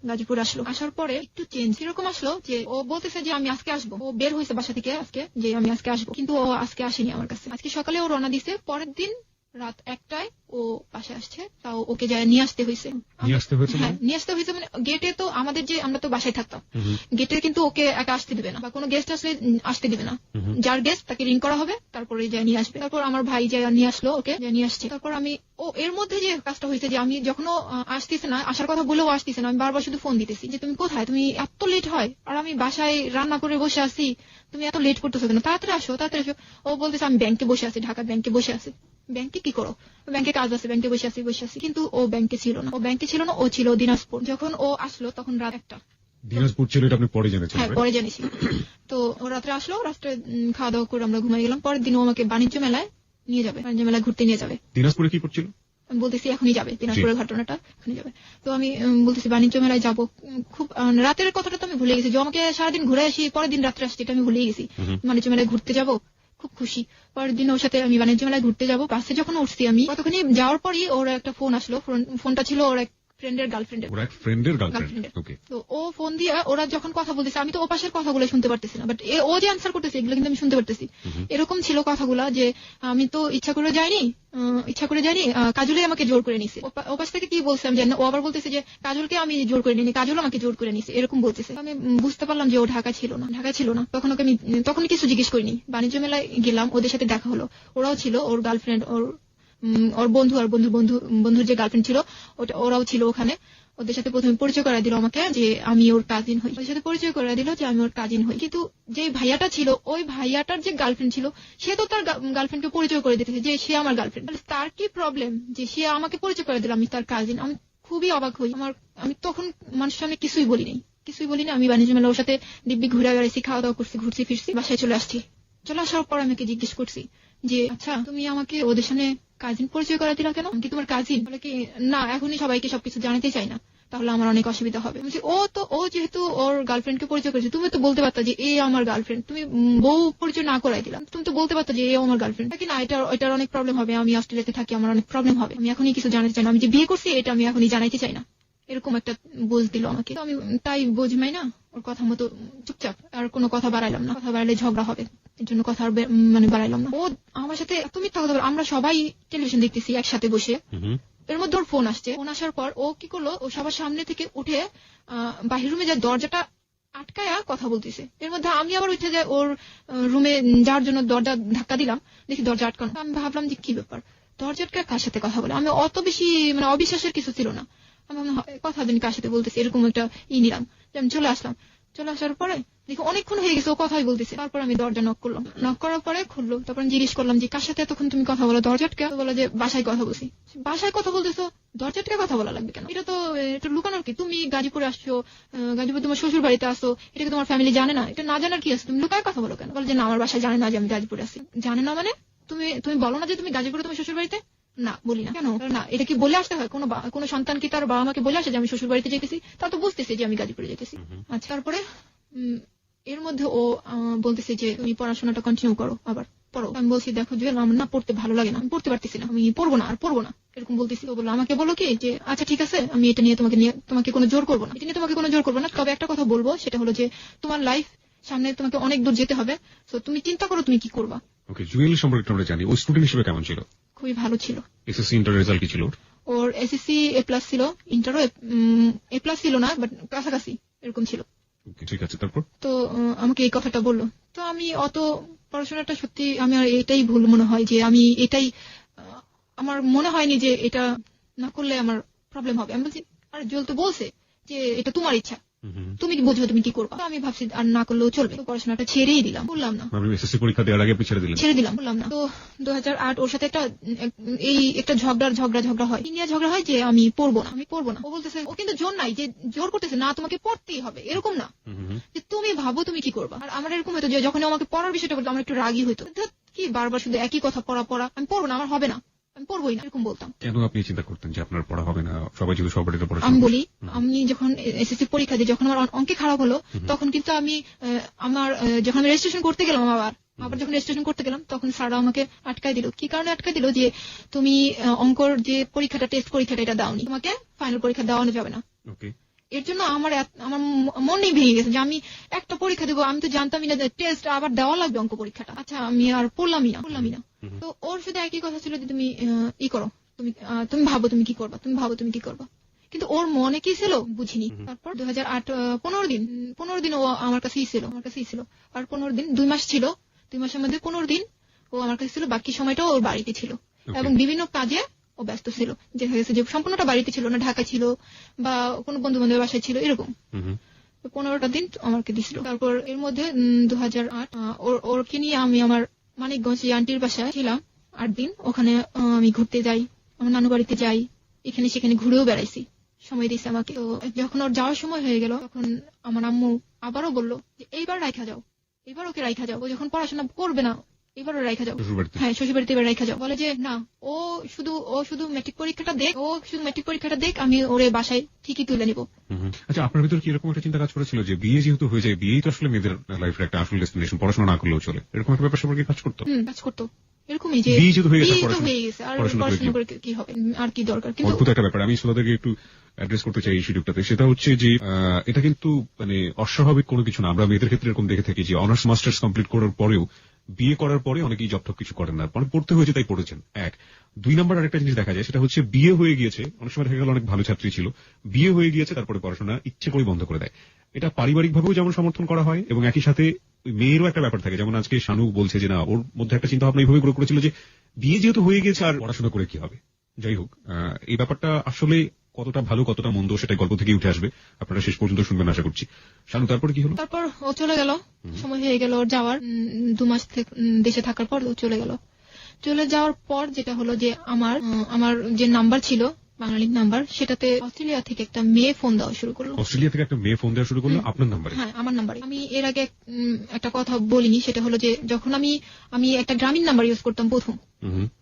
গাজীপুর আসলো। আসার পরে একটু চেঞ্জ এরকম আসলো যে ও বলতেছে যে আমি আজকে আসবো। ও বের হয়েছে বাসা থেকে আজকে, যে আমি আজকে আসবো, কিন্তু ও আজকে আসেনি আমার কাছে। আজকে সকালে ও রওনা দিছে, পরের দিন রাত 1টায় ও বাসায় আসছে। তাও ওকে যায় নিয়ে আসতে হয়েছে। হ্যাঁ, নিয়ে আসতে হয়েছে। মানে গেটে তো আমাদের যে আমরা তো বাসায় থাকতাম, গেটে কিন্তু ওকে একা আসতে দিবে না, বা কোনো গেস্ট আসলে আসতে দিবে না। যার গেস্ট তাকে রিং করা হবে, তারপরে যায় নিয়ে আসবে। তারপর আমার ভাই যায় নিয়ে আসলো, ওকে নিয়ে আসছে। তারপর আমি এর মধ্যে যে কাজটা হয়েছে যে আমি যখন আসতেছে না, আসার কথা বলেও আসতেছে না, আমি বারবার শুধু ফোন দিতেছি যে তুমি কোথায়, তুমি এত লেট হয়, আর আমি বাসায় রান্না করে বসে আছি, তুমি এত লেট করতেছো কেন, তাড়াতাড়ি আসো। ও বলতেছে আমি ব্যাংকে বসে আছি, ঢাকা ব্যাংকে বসে আছি। ব্যাংকে কি করো? ব্যাংকে কাজ আছে, ব্যাংকে বসে আছি। কিন্তু ও ব্যাংকে ছিল না, ও ছিল দিনাজপুর। যখন ও আসলো তখন রাত 1টা। দিনাজপুর ছিল, এটা আপনি পরে জেনেছেন? হ্যাঁ, পরে জেনেছি। তো ও রাত্রে আসলো, রাত্রে খাওয়া দাওয়া করে আমরা ঘুমাই গেলাম। পরের দিন ও আমাকে বাণিজ্য মেলায় নিয়ে যাবে, বাণিজ্য মেলায় ঘুরতে নিয়ে যাবে। দিনাজপুরে কি করছিল? আমি বলতেছি এখনই যাবে, দিনাজপুরের ঘটনাটা এখনই যাবে। তো আমি বলতেছি বাণিজ্য মেলায় যাবো। খুব রাতের কথাটা তো আমি ভুলে গেছি, যে আমাকে সারাদিন ঘুরে আসি, পরের দিন রাত্রে আসছি, এটা আমি ভুলে গেছি। বাণিজ্য মেলায় ঘুরতে যাবো, খুব খুশি। পরের দিন ওর সাথে আমি বাণিজ্য মেলায় ঘুরতে যাবো। বাসে যখন উঠছি আমি, কতখানি যাওয়ার পরই ওর একটা ফোন আসলো। ফোনটা ছিল ওর এক ফ্রেন্ডের গার্লফ্রেন্ডের। তো ও ফোন দিয়ে ওরা যখন কথা বলতেছে, আমি তো ও পাশের কথাগুলো শুনতে পারতেছি না, বাট ও যে আনসার করতেছে এগুলো কিন্তু আমি শুনতে পারতেছি। এরকম ছিল কথাগুলা যে আমি তো ইচ্ছা করে যাইনি, কাজলই আমাকে জোর করে নিছে। ও পাশ থেকে কি বলছে আমি জানি না। ও আবার বলতেছে যে কাজলকে আমি জোর করে নিনি, কাজল আমাকে জোর করে নিছে, এরকম বলতেছে। আমি বুঝতে পারলাম যে ও ঢাকা ছিল না। তখন ওকে আমি কিছু জিজ্ঞেস করিনি। বাণিজ্য মেলায় গেলাম, ওদের সাথে দেখা হলো। ওরাও ছিল, ওর গার্লফ্রেন্ড, ওর বন্ধু, আর বন্ধুর যে গার্লফ্রেন্ড ছিল ওরাও ছিল ওখানে। ওদের সাথে প্রথমে পরিচয় করা দিল আমাকে যে আমি ওর কাজিন হই। ওদের সাথে পরিচয় করা দিল যে আমি ওর কাজিন হই। কিন্তু যে ভাইয়াটা ছিল, ওই ভাইয়াটার যে গার্লফ্রেন্ড ছিল, সে তো তার গার্লফ্রেন্ডকে পরিচয় করে দিতেছে যে সে আমার গার্লফ্রেন্ড। তার কি প্রবলেম যে সে আমাকে পরিচয় করে দিল আমি তার কাজিন? আমি খুবই অবাক হই। আমি তখন মানুষের সামনে কিছুই বলিনি। আমি বাণিজ্য মেলা ওর সাথে দিব্যি ঘুরে বেড়াইছি, খাওয়া দাওয়া করছি, ঘুরছি ফিরছি, বাসায় চলে আসছি। চলে আসার পর আমাকে জিজ্ঞেস করছি যে আচ্ছা তুমি আমাকে ওদের সামনে কাজিন পরিচয় করা দিলা কেন? কি তোমার কাজিন? বলে কি না, এখনই সবাইকে সবকিছু জানাতে চাই না, তাহলে আমার অনেক অসুবিধা হবে। ও যেহেতু ওর গার্লফ্রেন্ডকে পরিচয় করেছে, তুমি তো বলতে পারতা যে এ আমার গার্লফ্রেন্ড। তুমি বউ পরিচয় না করাই দিলাম, তুমি তো বলতে পারতা যে এ আমার গার্লফ্রেন্ড। কি না, এটার অনেক প্রবলেম হবে, আমি অস্ট্রেলিয়াতে থাকি, আমার অনেক প্রবলেম হবে, আমি এখনই কিছু জানাতে চাই না, আমি যে বিয়ে করছি এটা আমি এখনই জানাইতে চাই না। এরকম একটা বোঝ দিল আমাকে। আমি তাই বোঝমাই না, ওর কথা মতো চুপচাপ, আর কোনো কথা বাড়াইলাম না। কথা বাড়াইলে ঝগড়া হবে, এর জন্য কথা বাড়াইলাম না। ও আমার সাথে এত মিথ্যা কথা বলে। আমরা সবাই টেলিভিশন দেখতেছি একসাথে বসে, এর মধ্যে ওর ফোন আসছে। ফোন আসার পর ও কি করলো, ও সবার সামনে থেকে উঠে বাহির রুমে যায়, দরজাটা আটকায়া কথা বলতেছে। এর মধ্যে আমি আবার উঠে যাই ওর রুমে যাওয়ার জন্য, দরজা ধাক্কা দিলাম, দেখি দরজা আটকানো। আমি ভাবলাম যে কি ব্যাপার, দরজা আটকায় কার সাথে কথা বলে? আমি অত বেশি অবিশ্বাসের কিছু ছিল না। আমি কথা দিন কার সাথে বলতেছি, এরকম একটা নিলাম। আমি চলে আসার পরে দেখি অনেকক্ষণ হয়ে গেছে ও কথাই বলতেছে। তারপর আমি দরজা নক করলাম, নক করার পরে খুললো। তারপর জিজ্ঞেস করলাম যে কার সাথে এতক্ষণ তুমি কথা বলো? দরজা আটকে বলো যে বাসায় কথা বলছি। বাসায় কথা বলতেছো, দরজা আটকে কথা বলা লাগবে কেন? এটা লুকানোর কি? তুমি গাজীপুরে আসছো, গাজীপুর তোমার শ্বশুর বাড়িতে আসো, এটাকে তোমার ফ্যামিলি জানে না? এটা না জানার কি আছে? তুমি লুকায় কথা বলো কেন? বলে যে না, আমার বাসায় জানে না যে আমি গাজীপুরে আছি। জানে না মানে? তুমি বলো না যে তুমি গাজীপুরে তোমার শ্বশুর বাড়িতে? না, বলি না। কেন না? এটা কি বলে আসতে হয়? কোনো সন্তান কি তার বাবা মাকে বলে আসে যে আমি শ্বশুর বাড়িতে যেতেছি? তা তো বুঝতেছি যে আমি গাজীপুরে যেতেছি। আচ্ছা, তারপরে এর মধ্যে ও বলতেছে যে তুমি পড়াশোনাটা কন্টিনিউ করো, আবার পড়ো। আমি বলছি দেখো জুয়েল, আমার না পড়তে ভালো লাগে না, আমি পড়তে পারতেছি না, আমি পড়বো না এরকম বলতেছি। ও বললো আমাকে বলো কি যে আচ্ছা ঠিক আছে, আমি এটা নিয়ে তোমাকে কোনো জোর করবো না, তবে একটা কথা বলবো, সেটা হলো যে তোমার লাইফ সামনে, তোমাকে অনেক দূর যেতে হবে, তো তুমি চিন্তা করো তুমি কি করবা। ওকে, জুয়েল সম্পর্কে আমরা জানি, ও স্টুডেন্ট হিসেবে কেমন ছিল? খুবই ভালো ছিল। এসএসসি ইন্টার রেজাল্ট কি ছিল? ওর এসএসসি A+ ছিল, ইন্টারও A+ ছিল না, বাট কাছাকাছি এরকম ছিল। ঠিক আছে, তারপর তো আমাকে এই কথাটা বললো। তো আমি অত পড়াশোনাটা সত্যি আমি আর এটাই ভুল মনে হয় যে আমি এটাই আমার মনে হয়নি যে এটা না করলে আমার প্রবলেম হবে। আমি বলছি আর জুয়েল তো বলছে যে এটা তোমার ইচ্ছা, তুমি বুঝো তুমি কি করবা। আমি ভাবছি আর না করলেও চলবে, পড়াশোনাটা ছেড়েই দিলাম, বললাম না। এসএসসি পরীক্ষা দেওয়ার আগে ছেড়ে দিলাম, বললাম না। তো 2008 ওর সাথে একটা ঝগড়া হয়, নিয়ে ঝগড়া হয় যে আমি পড়বো না। ও বলতেছে, ও কিন্তু জোর নাই যে জোর করতেছে না তোমাকে পড়তেই হবে, এরকম না, যে তুমি ভাবো তুমি কি করবা। আর আমার এরকম হতো যে যখন আমাকে পড়ার বিষয়টা বলতো আমার একটু রাগই হতো, কি বারবার শুধু একই কথা, পড়া, আমি পড়বো না, আমার হবে না, আমি পড়বোই না, এরকম বলতাম। কেন আপনি চিন্তা করতেন যে আপনার পড়া হবে না? সবাই যদি সবার এটা পড়াশোনা। আমি বলি, আমি যখন এসএসসি পরীক্ষা দিই, যখন আমার অঙ্কে খারাপ হলো, তখন কিন্তু আমি যখন আমি রেজিস্ট্রেশন করতে গেলাম, আবার যখন রেজিস্ট্রেশন করতে গেলাম, তখন স্যাররা আমাকে আটকায় দিল। কি কারণে আটকায় দিল? যে তুমি অঙ্কর যে পরীক্ষাটা, টেস্ট পরীক্ষাটা এটা দাওনি, তোমাকে ফাইনাল পরীক্ষা দেওয়ানো যাবে না। এর জন্য আমার মনেই ভেঙে গেছে যে আমি একটা পরীক্ষা দেবো, আমি তো জানতামই না যে টেস্ট আবার দেওয়া লাগবে অঙ্ক পরীক্ষাটা। আচ্ছা, আমি আর পড়লামই না। তো ওর শুধু একই কথা ছিল যে তুমি করো, তুমি ভাবো তুমি কি করবা। কিন্তু ওর মনে কি ছিল বুঝিনি। তারপর 2008 15 দিন ও আমার কাছেই ছিল। আর 15 দিন, 2 মাস ছিল, 2 মাসের মধ্যে 15 দিন ও আমার কাছে ছিল, বাকি সময়টা ওর বাড়িতে ছিল এবং বিভিন্ন কাজে ও ব্যস্ত ছিল। যে হয়েছে যে সম্পূর্ণটা বাড়িতে ছিল না, ঢাকা ছিল বা কোনো বন্ধু বান্ধবের বাসায় ছিল, এরকম। 15টা দিন আমাকে দিছিল। তারপর এর মধ্যে 2008 ওরকে নিয়ে আমি আমার মানিকগঞ্জ আন্টির বাসায় ছিলাম 8 দিন। ওখানে আমি ঘুরতে যাই, আমার নানু বাড়িতে যাই, এখানে সেখানে ঘুরেও বেড়াইছি, সময় দিয়েছে আমাকে। তো যখন ওর যাওয়ার সময় হয়ে গেল, তখন আমার আম্মু আবারও বললো যে এইবার ওকে রাইখা যাও, ও যখন পড়াশোনা করবে না, এবারও রাইখা যাও। হ্যাঁ, শ্বশুর বাড়িতে এবার রাইখা যাও। বলে যে না, ও শুধু মেট্রিক পরীক্ষাটা দেখ, আমি ওরে বাসায় ঠিকই তুলে নিব। আচ্ছা, আপনার ভিতর কি এরকম একটা চিন্তা কাজ করেছিল যে বিয়ে যেহেতু হয়ে যায়, বিয়েই তো আসলে মেয়েদের লাইফের একটা আসল ডেস্টিনেশন, পড়াশোনা না করলেও চলে, এরকম একটা ব্যাপার সম্পর্কে কাজ করতো? এরকমই যে বিয়ে যেহেতু হয়ে গেছে, আর পড়াশোনা করে কি হবে, আর কি দরকার। কিন্তু অদ্ভুত একটা ব্যাপার আমি শ্রোতাদেরকে একটু অ্যাড্রেস করতে চাই এই সুযোগটাতে। সেটা হচ্ছে যে এটা কিন্তু মানে অস্বাভাবিক কোনো কিছু না। আমরা মেয়েদের ক্ষেত্রে এরকম দেখে থাকি যে অনার্স মাস্টার্স কমপ্লিট করার পরেও, বিয়ে করার পরে অনেকেই জব টব কিছু করেন না, মানে পড়তে হয়েছে তাই পড়েছেন। 2 নাম্বার আরেকটা জিনিস দেখা যায়, সেটা হচ্ছে বিয়ে হয়ে গিয়েছে, অনেক সময় দেখা গেল অনেক ভালো ছাত্রী ছিল, বিয়ে হয়ে গিয়েছে, তারপরে পড়াশোনা ইচ্ছে করে বন্ধ করে দেয়। এটা পারিবারিক ভাবেও যেমন সমর্থন করা হয়, এবং একই সাথে মেয়েরও একটা ব্যাপার থাকে। যেমন আজকে শানু বলছে যে না, ওর মধ্যে একটা চিন্তা ভাবনা এইভাবে গ্রো করেছিল যে বিয়ে যেহেতু হয়ে গেছে আর পড়াশোনা করে কি হবে। যাই হোক, এই ব্যাপারটা আসলে কতটা ভালো কতটা মন্দ সেটা গল্প থেকে উঠে আসবে, আপনারা শেষ পর্যন্ত শুনবেন আশা করছি। শানু, তারপর কি হলো? তারপর ও চলে গেল, সময় হয়ে গেল ওর যাওয়ার। 2 মাস দেশে থাকার পর ও চলে গেল। চলে যাওয়ার পর যেটা হলো যে আমার যে নাম্বার ছিল, বাঙালি নাম্বার, সেটাতে অস্ট্রেলিয়া থেকে একটা মেয়ে ফোন দেওয়া শুরু করলো। আপনার নাম্বারে? হ্যাঁ, আমার নাম্বারে। আমি এর আগে একটা কথা বলিনি, সেটা হলো যে যখন আমি একটা গ্রামীণ নাম্বার ইউজ করতাম প্রথম,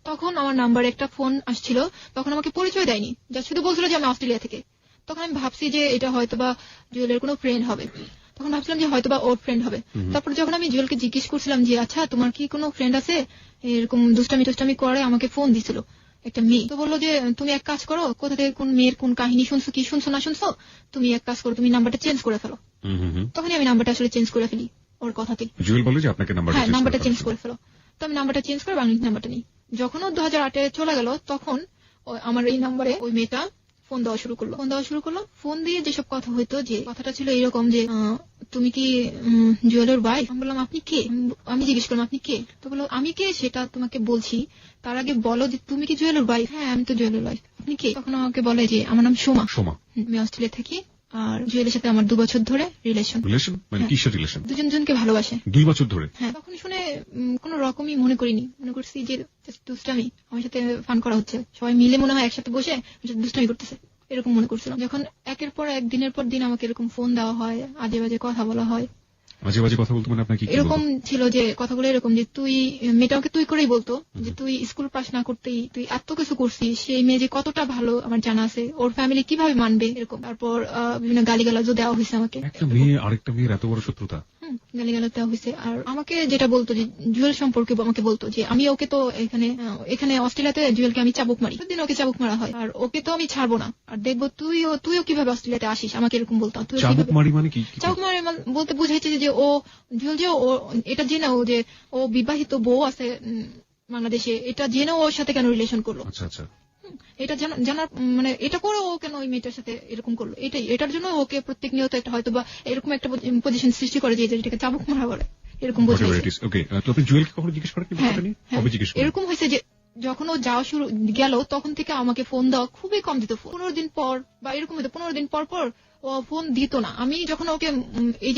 তখন আমার নাম্বারে একটা ফোন আসছিল, তখন আমাকে পরিচয় দেয়নি, যা শুধু বলছিল যে আমি অস্ট্রেলিয়া থেকে। তখন আমি ভাবছি যে এটা হয়তো বা জুয়েলের কোনো ফ্রেন্ড হবে, তখন ভাবছিলাম যে হয়তো বা ওর ফ্রেন্ড হবে। তারপর যখন আমি জুয়েলকে জিজ্ঞেস করছিলাম যে আচ্ছা তোমার কি কোনো ফ্রেন্ড আছে, এরকম দুষ্টামি করে আমাকে ফোন দিছিল একটা মেয়ে। তো বললো যে তুমি এক কাজ করো, কোথা থেকে কোন মেয়ের কোন কাহিনী শুনছো, কি শুনছো না শুনছো, তুমি এক কাজ করো, তুমি নাম্বারটা চেঞ্জ করে ফেলো। তখনই আমি নাম্বারটা আসলে চেঞ্জ করে ফেলি ওর কথাতে। জুয়েল বলে যে আপনাকে নাম্বারটা চেঞ্জ করে ফেলো। তো আমি নাম্বারটা চেঞ্জ করে বাংলাদেশ নাম্বারটা নিই। যখন ও 2008 চলে গেল, তখন আমার এই নাম্বারে ওই মেয়েটা ফোন দেওয়া শুরু করলো। ফোন দিয়ে যেসব কথা হইতো, যে কথাটা ছিল এরকম যে তুমি কি জুয়েলের ওয়াইফ? আমি বললাম আপনি কে? আমি জিজ্ঞেস করলাম আপনি কে? তো বললো আমি কে সেটা তোমাকে বলছি, তার আগে বলো যে তুমি কি জুয়েলের ওয়াইফ? হ্যাঁ, আমি তো জুয়েলের ওয়াইফ। আপনি কে? তখন আমাকে বলে যে আমার নাম সোমা। আমি অস্ট্রেলিয়া থাকি, আর জুয়েলের সাথে আমার 2 বছর ধরে রিলেশন। মানে কিসের রিলেশন? দুজনকে ভালোবাসে 2 বছর ধরে। হ্যাঁ, তখন শুনে কোনো রকমই মনে করিনি, মনে করছি যে দুষ্টামি, আমার সাথে ফান করা হচ্ছে, সবাই মিলে মনে হয় একসাথে বসে দুষ্টামি করতেছে, এরকম মনে করছিলাম। যখন একের পর এক, দিনের পর দিন আমাকে এরকম ফোন দেওয়া হয়, আজে বাজে কথা বলা হয়। আজে বাজে কথা বলতো মানে আপনাকে এরকম ছিল যে কথাগুলো এরকম যে মেয়েটা আমাকে তুই করেই বলতো, যে তুই স্কুল পাস না করতেই তুই এত কিছু করছিস, সেই মেয়ে যে কতটা ভালো আমার জানা আছে, ওর ফ্যামিলি কিভাবে মানবে, এরকম। তারপর বিভিন্ন গালিগালাজও দেওয়া হয়েছে আমাকে। একটা মেয়ে আরেকটা মেয়ের এত বড় শত্রুতা? গালিগালাজ দেওয়া হয়েছে। আর আমাকে যেটা বলতো যে জুয়েল সম্পর্কে আমাকে বলতো যে আমি ওকে তো এখানে অস্ট্রেলিয়াতে জুয়েলকে আমি চাবুক মারি, প্রতিদিন ওকে চাবুক মারা হয়, আর ওকে তো আমি ছাড়বো না, আর দেখবো তুইও কিভাবে অস্ট্রেলিয়াতে আসিস, আমাকে এরকম বলতো। চাবুক মারি মানে কি? চাবুক মারি বলতে বুঝাইছে যে ও জুয়েল যে ও এটা জেনেও যে ও বিবাহিত বউ আছে বাংলাদেশে, এটা জেনেও ওর সাথে কেন রিলেশন করলো। আচ্ছা আচ্ছা। এটা জানার মানে এটা করে ও কেন ওই মেয়েটার সাথে এরকম করলো, এটার জন্য ওকে প্রত্যেক নিয়ত একটা হয়তো বা এরকম একটা পজিশন সৃষ্টি করে যে এটাকে চাবুক মারা বলে এরকম এরকম হয়েছে যে যখন ও যাওয়া শুরু গেল তখন থেকে আমাকে ফোন দেওয়া খুবই কম দিত। 15 দিন পর বা এরকম হতো 15 দিন পর পর ও ফোন দিত না। আমি যখন ওকে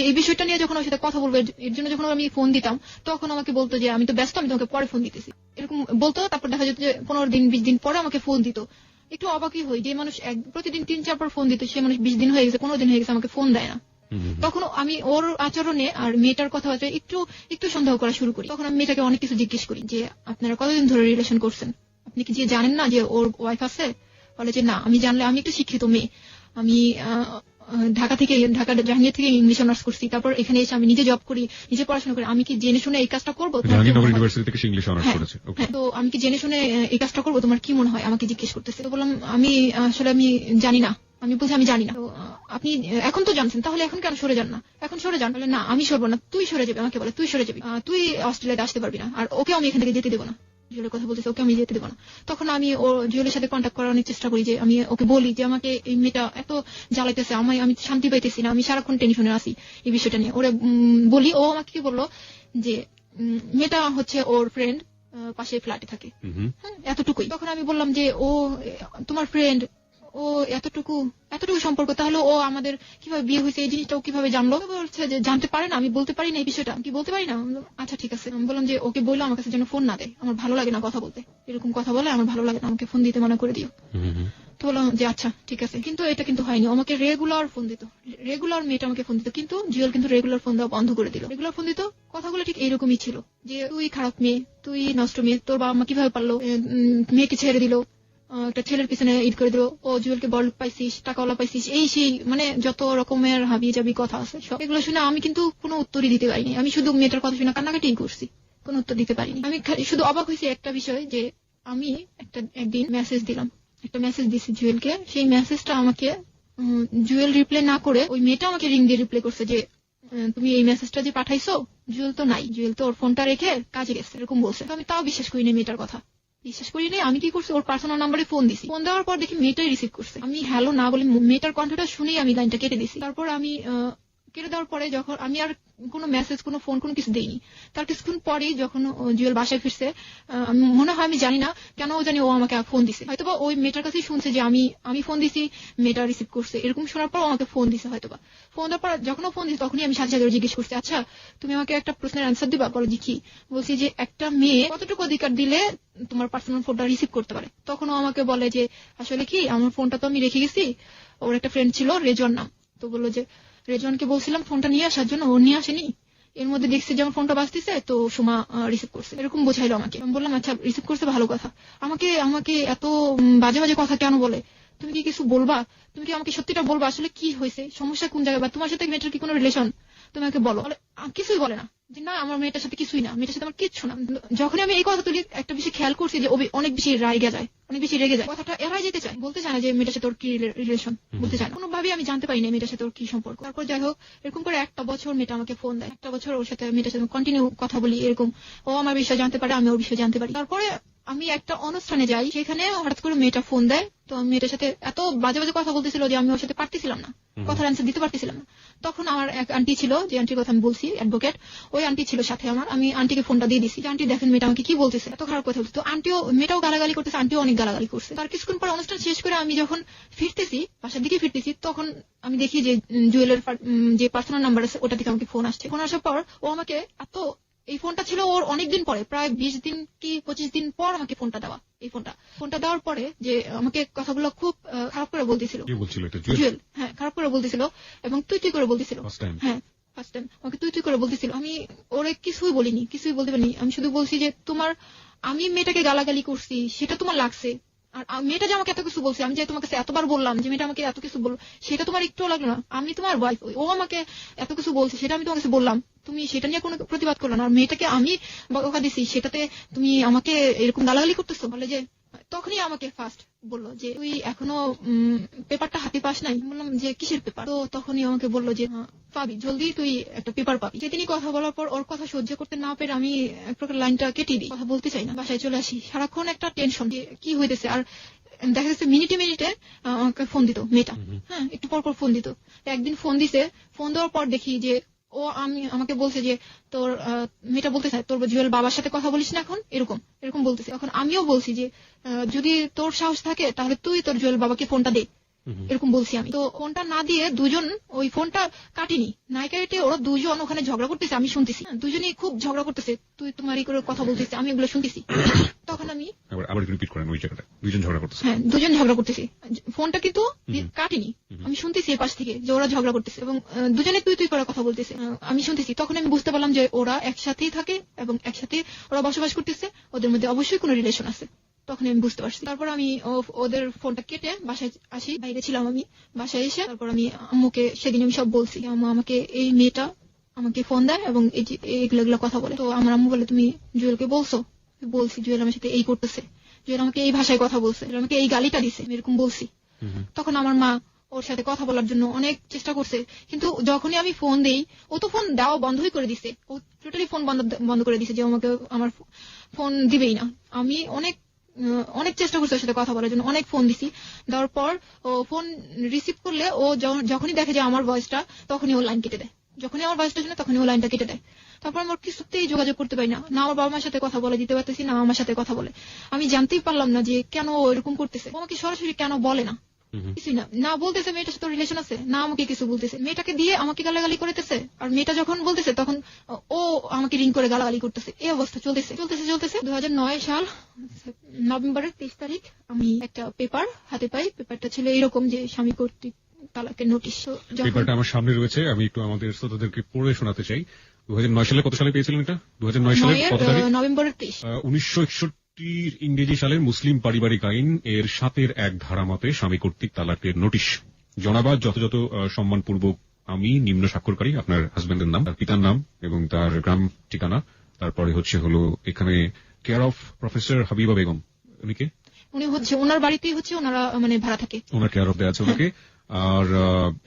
এই বিষয়টা নিয়ে যখন ওর সাথে কথা বলবো এর জন্য যখন আমি ফোন দিতাম তখন আমাকে বলতো যে আমি তো ব্যস্ত, আমি তোমাকে পরে ফোন দিতেছি এরকম বলতো। তারপর দেখা যেত যে 15 দিন 20 দিন পরে আমাকে ফোন দিত। একটু অবাকই হই যে মানুষ প্রতিদিন 3-4 বার ফোন দিত, সে মানুষ 20 দিন হয়ে গেছে 15 দিন হয়ে গেছে আমাকে ফোন দেয় না। তখন আমি ওর আচরণে আর মেয়েটার কথাবার্তা একটু সন্দেহ করা শুরু করি। তখন আমি মেয়েটাকে অনেক কিছু জিজ্ঞেস করি যে আপনারা কতদিন ধরে রিলেশন করছেন, আপনি কি যে জানেন না যে ওর ওয়াইফ আছে? বলে যে না, আমি জানলে, আমি একটু শিক্ষিত মেয়ে, আমি ঢাকা জাহাঙ্গীর থেকে ইংলিশ অনার্স করছি, তারপর এখানে এসে আমি নিজে জব করি, নিজে পড়াশোনা করি, আমি কি জেনে শুনে এই কাজটা করবো? তো আমি কি জেনে শুনে এই কাজটা করবো, তোমার কি মনে হয়? আমাকে জিজ্ঞেস করতেছে। তো বললাম আমি জানি না। আমি বলছি আমি জানি না। তো আপনি এখন তো জানছেন, তাহলে এখন কেন সরে যান না? এখন সরে যান। বলে না আমি সরবো না, তুই সরে যাবি। আমাকে বলে তুই সরে যাবি, তুই অস্ট্রেলিয়াতে আসতে পারবি না, আর ওকে আমি এখান থেকে যেতে দেবো না। জুয়েলের কথা বলতেছে, ওকে আমি যেতে দেবো না। তখন আমি ও জুয়েলের সাথে কন্ট্যাক্ট করার অনেক চেষ্টা করি, যে আমি ওকে বলি যে আমাকে এই মেয়েটা এত জ্বালাইতেছে, আমি শান্তি পাইতেছি না, আমি সারাক্ষণ টেনশনে আছি এই বিষয়টা নিয়ে। ওরে বলি, ও আমাকে কি বললো যে মেয়েটা হচ্ছে ওর ফ্রেন্ড, পাশে ফ্ল্যাটে থাকে, এতটুকুই। তখন আমি বললাম যে ও তোমার ফ্রেন্ড, ও এতটুকু সম্পর্ক, তাহলে ও আমাদের কিভাবে বিয়ে হয়েছে এই জিনিসটা ও কিভাবে জানলো? বলছে যে জানতে পারে না, আমি বলতে পারি না এই বিষয়টা, কি বলতে পারি না। আচ্ছা ঠিক আছে। আমি বললাম যে ওকে বললো আমার কাছে যেন ফোন না দেয়, আমার ভালো লাগে না কথা বলতে, এরকম কথা বলে আমার ভালো লাগে না, আমাকে ফোন দিতে মানা করে দিও। তো বললাম যে আচ্ছা ঠিক আছে। কিন্তু এটা কিন্তু হয়নি, আমাকে রেগুলার ফোন দিত, রেগুলার মেয়েটা আমাকে ফোন দিত, কিন্তু জুয়েল কিন্তু রেগুলার ফোন দেওয়া বন্ধ করে দিল। রেগুলার ফোন দিত, কথাগুলো ঠিক এইরকমই ছিল যে তুই খারাপ মেয়ে, তুই নষ্ট মেয়ে, তোর বাবা মা কিভাবে পারলো, মেয়েকে ছেড়ে দিল, একটা ছেলের পিছনে ঈদ করে দিল, ও জুয়েলকে বড় পাইছিস, টাকাওয়ালা পাইছিস, এই সেই মানে যত রকমের হাবি জাবি কথা আছে সব। এগুলো শুনে আমি কিন্তু কোনো উত্তরই দিতে পারিনি। আমি শুধু মেয়েটার কথা শুনে কান্নাকাটি করছি, কোনো উত্তর দিতে পারিনি। আমি শুধু অবাক হয়েছি একটা বিষয়, যে আমি একদিন একটা মেসেজ দিছি জুয়েলকে। সেই মেসেজটা আমাকে জুয়েল রিপ্লাই না করে ওই মেয়েটা আমাকে রিং দিয়ে রিপ্লাই করছে যে তুমি এই মেসেজটা যে পাঠাইছো, জুয়েল তো নাই, জুয়েল তো ওর ফোনটা রেখে কাজে গেছে, এরকম বলছে। আমি তাও বিশ্বাস করিনি, মেয়েটার কথা বিশ্বাস করি নাই। আমি কি করছি, ওর পার্সোনাল নাম্বারে ফোন দিছি। ফোন দেওয়ার পর দেখি মেয়েটাই রিসিভ করছে। আমি হ্যালো না বলে মেয়েটার কণ্ঠটা শুনেই আমি লাইনটা কেটে দিছি। তারপর আমি কেটে দেওয়ার পরে যখন আমি আর কোনো মেসেজ, কোনো ফোন, কোনো কিছু দেইনি। তার কিছুক্ষণ পরেই যখন জুয়েল বাসায় ফিরছে, মনে হয় আমি জানি না কেন জানি ও আমাকে ফোন দিছে, হয়তোবা ওই মেয়েটার কাছেই শুনছে যে আমি ফোন দিছি, মেয়েটা রিসিভ করছে, এরকম শোনার পর আমাকে ফোন দিছে হয়তোবা। ফোন দেওয়ার পর যখন ও ফোন দিছে তখনই আমি সাথে সাথে জিজ্ঞেস করছি, আচ্ছা তুমি আমাকে একটা প্রশ্নের অ্যান্সার দিবা? বলো যে কি? বলছি যে একটা মেয়ে কতটুকু অধিকার দিলে তোমার পার্সোনাল ফোনটা রিসিভ করতে পারে? তখন ও আমাকে বলে যে আসলে কি, আমার ফোনটা তো আমি রেখে গেছি, ওর একটা ফ্রেন্ড ছিল রেজন নাম, তো বললো যে রেজনকে বলছিলাম ফোনটা নিয়ে আসার জন্য, ও নিয়ে আসেনি, এর মধ্যে দেখছি যে আমার ফোনটা বাজতেছে, তো সোমা রিসিভ করছে, এরকম বোঝাইলো আমাকে। আমি বললাম আচ্ছা রিসিভ করছে ভালো কথা, আমাকে এত বাজে বাজে কথা কেন বলে? তুমি কি কিছু বলবা? তুমি কি আমাকে সত্যিটা বলবা আসলে কি হয়েছে, সমস্যা কোন জায়গায়, বা তোমার সাথে মেয়েটার কি কোনো রিলেশন, তুমি আমাকে বলো। কিছুই বলে না, যে না আমার মেয়েটার সাথে কিছুই না, মেয়েটার সাথে আমার কিচ্ছু না। যখনই আমি এই কথা তুলি একটা বিষয় খেয়াল করছি যে অনেক বেশি রেগে যায়, কথাটা এড়াই যেতে চায়, বলতে চায় না যে মেয়েটার সাথে ওর কি রিলেশন, বলতে চায় না। কোনোভাবেই আমি জানতে পারি না মেয়েটার সাথে ওর কি সম্পর্ক। তারপর যাই হোক, এরকম করে 1 বছর মেয়েটা আমাকে ফোন দেয়, 1 বছর ওর সাথে মেয়েটার সাথে কন্টিনিউ কথা বলি, এরকম ও আমার বিষয় জানতে পারে, আমি ওর বিষয় জানতে পারি। তারপরে আমি একটা অনুষ্ঠানে যাই, সেখানে হঠাৎ করে মেয়েটা ফোন দেয়, তো আমি মেয়েটার সাথে এত বাজে বাজে কথা বলতেছিল যে আমি ওর সাথে পারতেছিলাম না, কথার অ্যান্সার দিতে পারতেছিলাম না। তখন আমার এক আন্টি ছিল, যে আন্টির কথা আমি বলছি, অ্যাডভোকেট, ওই আন্টি ছিল সাথে আমার। আমি আন্টিকে ফোনটা দিয়ে দিছি, আন্টি দেখেন মেয়েটা আমাকে কি বলতেছে, এত খারাপ কথা বলছে। তো মেয়েটাও গালাগালি করতেছে, আন্টিও অনেক গালাগালি করছে। তার কিছুক্ষণ পর অনুষ্ঠান শেষ করে আমি যখন বাসার দিকে ফিরতেছি, তখন আমি দেখি যে জুয়েলের যে পার্সোনাল নাম্বার আছে ওটা থেকে আমাকে ফোন আসছে। ফোন আসার পর ও আমাকে এই ফোনটা ছিল ওর অনেকদিন পরে, প্রায় 20 দিন কি 25 দিন পর আমাকে ফোনটা দেওয়া। এই ফোনটা দেওয়ার পরে যে আমাকে কথাগুলো খুব খারাপ করে বলতেছিল, জুয়েল, হ্যাঁ খারাপ করে বলতেছিল, এবং তুই করে বলতেছিল। হ্যাঁ ফার্স্ট টাইম আমাকে তুই করে বলতেছিল। আমি ওরে কিছুই বলিনি, কিছুই বলতে পারিনি। আমি শুধু বলছি যে আমি মেয়েটাকে গালাগালি করছি সেটা তোমার লাগছে, আর মেয়েটা যে আমাকে এত কিছু বলছে, আমি যে তোমার কাছে এতবার বললাম যে মেয়েটা আমাকে এত কিছু বললো, সেটা তোমার একটুও লাগলো না? আমি তোমার ওয়াইফ, ও আমাকে এত কিছু বলছে, সেটা আমি তোমার কাছে বললাম, তুমি সেটা নিয়ে কোনো প্রতিবাদ করলো না, আর মেয়েটাকে আমি বকা দিছি, সেটাতে তুমি আমাকে এরকম গালাগালি করতেছো। বলে যে তখনই আমাকে ফার্স্ট বললো যে তুই এখনো পেপারটা হাতে পাস নাই। বললাম যে কিসের পেপার? তো তখনই আমাকে বললো যে পাবি, জলদি তুই একটা পেপার পাবি। সেদিনই কথা বলার পর ওর কথা সহ্য করতে না পেরে আমি এক প্রকার লাইনটা কেটে দিই, কথা বলতে চাই না, বাসায় চলে আসি। সারাক্ষণ একটা টেনশন যে কি হইতেছে, আর দেখা যাচ্ছে মিনিটে মিনিটে আমাকে ফোন দিত মেয়েটা, হ্যাঁ একটু পর পর ফোন দিত। একদিন ফোন দিছে, ফোন দেওয়ার পর দেখি যে ও আমাকে বলছে যে তোর মেয়েটা বলতে চায় তোর জুয়েল বাবার সাথে কথা বলিস না এখন, এরকম এরকম বলতেছে। এখন আমিও বলছি যে যদি তোর সাহস থাকে তাহলে তুই তোর জুয়েল বাবাকে ফোনটা দে, এরকম বলছি আমি। তো ফোনটা না দিয়ে দুজন ওই ফোনটা কাটিনি, নাই কেটে ওরা দুজন ওখানে ঝগড়া করতেছে, আমি শুনতেছি, দুজনেই খুব ঝগড়া করতেছে, তুই তোমার করে কথা বলতেছে, আমি এগুলো শুনতেছি। তখন আমি আবার রিপিট করেন ওই জায়গাটা, দুজন ঝগড়া করতেছে। হ্যাঁ দুজন ঝগড়া করতেছে, ফোনটা কিন্তু কাটিনি, আমি শুনতেছি এর পাশ থেকে যে ওরা ঝগড়া করতেছে এবং দুজনে তুই তুই করে কথা বলতেছে, আমি শুনতেছি। তখন আমি বুঝতে পারলাম যে ওরা একসাথেই থাকে এবং একসাথে ওরা বসবাস করতেছে, ওদের মধ্যে অবশ্যই কোনো রিলেশন আছে। তখন আমি বুঝতে পারছি। তারপর আমি ওদের ফোনটা কেটে বাসায় আসি, বাইরে ছিলাম আমি, বাসায় এসে তারপর আমি আম্মুকে সেদিন আমি সব বলছি, আম্মু আমাকে এই মেয়েটা আমাকে ফোন দেয় এবং এগুলো কথা বলে। তো আমার আম্মু বলে তুমি জুয়েলকে বলছো? বলছি, জুয়েল আমার সাথে এই করতেছে, জুয়েল আমাকে এই ভাষায় কথা বলছে, আমাকে এই গালিটা দিছে, এরকম বলছি। তখন আমার মা ওর সাথে কথা বলার জন্য অনেক চেষ্টা করছে, কিন্তু যখনই আমি ফোন দেই ও তো ফোন দেওয়া বন্ধই করে দিছে, ও টোটালি ফোন বন্ধ করে দিছে যে আমাকে আমার ফোন দিবেই না। আমি অনেক চেষ্টা করছি ওর সাথে কথা বলার জন্য, অনেক ফোন দিছি। দেওয়ার পর ও ফোন রিসিভ করলে ও যখনই দেখে যে আমার ভয়েসটা তখনই ও লাইন কেটে দেয়, যখনই আমার ভয়েসটা শুনে তখনই ও লাইনটা কেটে দেয়। তারপর আমার কিছুতেই যোগাযোগ করতে পারি না, না আমার বাবা মার সাথে কথা বলে দিতে পারতেছি, না আমার সাথে কথা বলে। আমি জানতেই পারলাম না যে কেন ও এরকম করতেছে, ও আমাকে সরাসরি কেন বলে না, কিছুই না বলতেছে মেয়েটার সাথে রিলেশন আছে, না আমাকে কিছু বলতেছে, মেয়েটাকে দিয়ে আমাকে গালাগালি করতেছে। আর মেয়েটা যখন বলতেছে তখন ও আমাকে রিং করে গালাগালি করতেছে। এই অবস্থা চলতেছে 2009 সাল নভেম্বরের 23 তারিখ আমি একটা পেপার হাতে পাই। পেপারটা ছিল এরকম যে স্বামী কর্তৃক তালাকের নোটিশ। পেপারটা আমার সামনে রয়েছে, আমি একটু আমাদের শ্রোতাদেরকে পড়ে শোনাতে চাই। 2009 সালে কত সালে পেয়েছিলেন এটা? 2009 সালের কত তারিখ? নভেম্বরের 23। 1961 ইংরেজি সালের মুসলিম পারিবারিক আইন এর 7-এর 1 ধারা মতে স্বামী কর্তৃক তালাকের নোটিশ। জনাবাদ, যথাযথ সম্মানপূর্বক আমি নিম্ন স্বাক্ষরকারী, আপনার হাজবেন্ডের নাম, তার পিতার নাম এবং তার গ্রাম ঠিকানা, তারপরে হলো এখানে care of professor Habiba Begum, উনি হচ্ছে ওনার বাড়িতেই হচ্ছে ওনারা মানে ভাড়া থাকে, ওনার কেয়ার অফ দেওয়া আছে ওনাকে। আর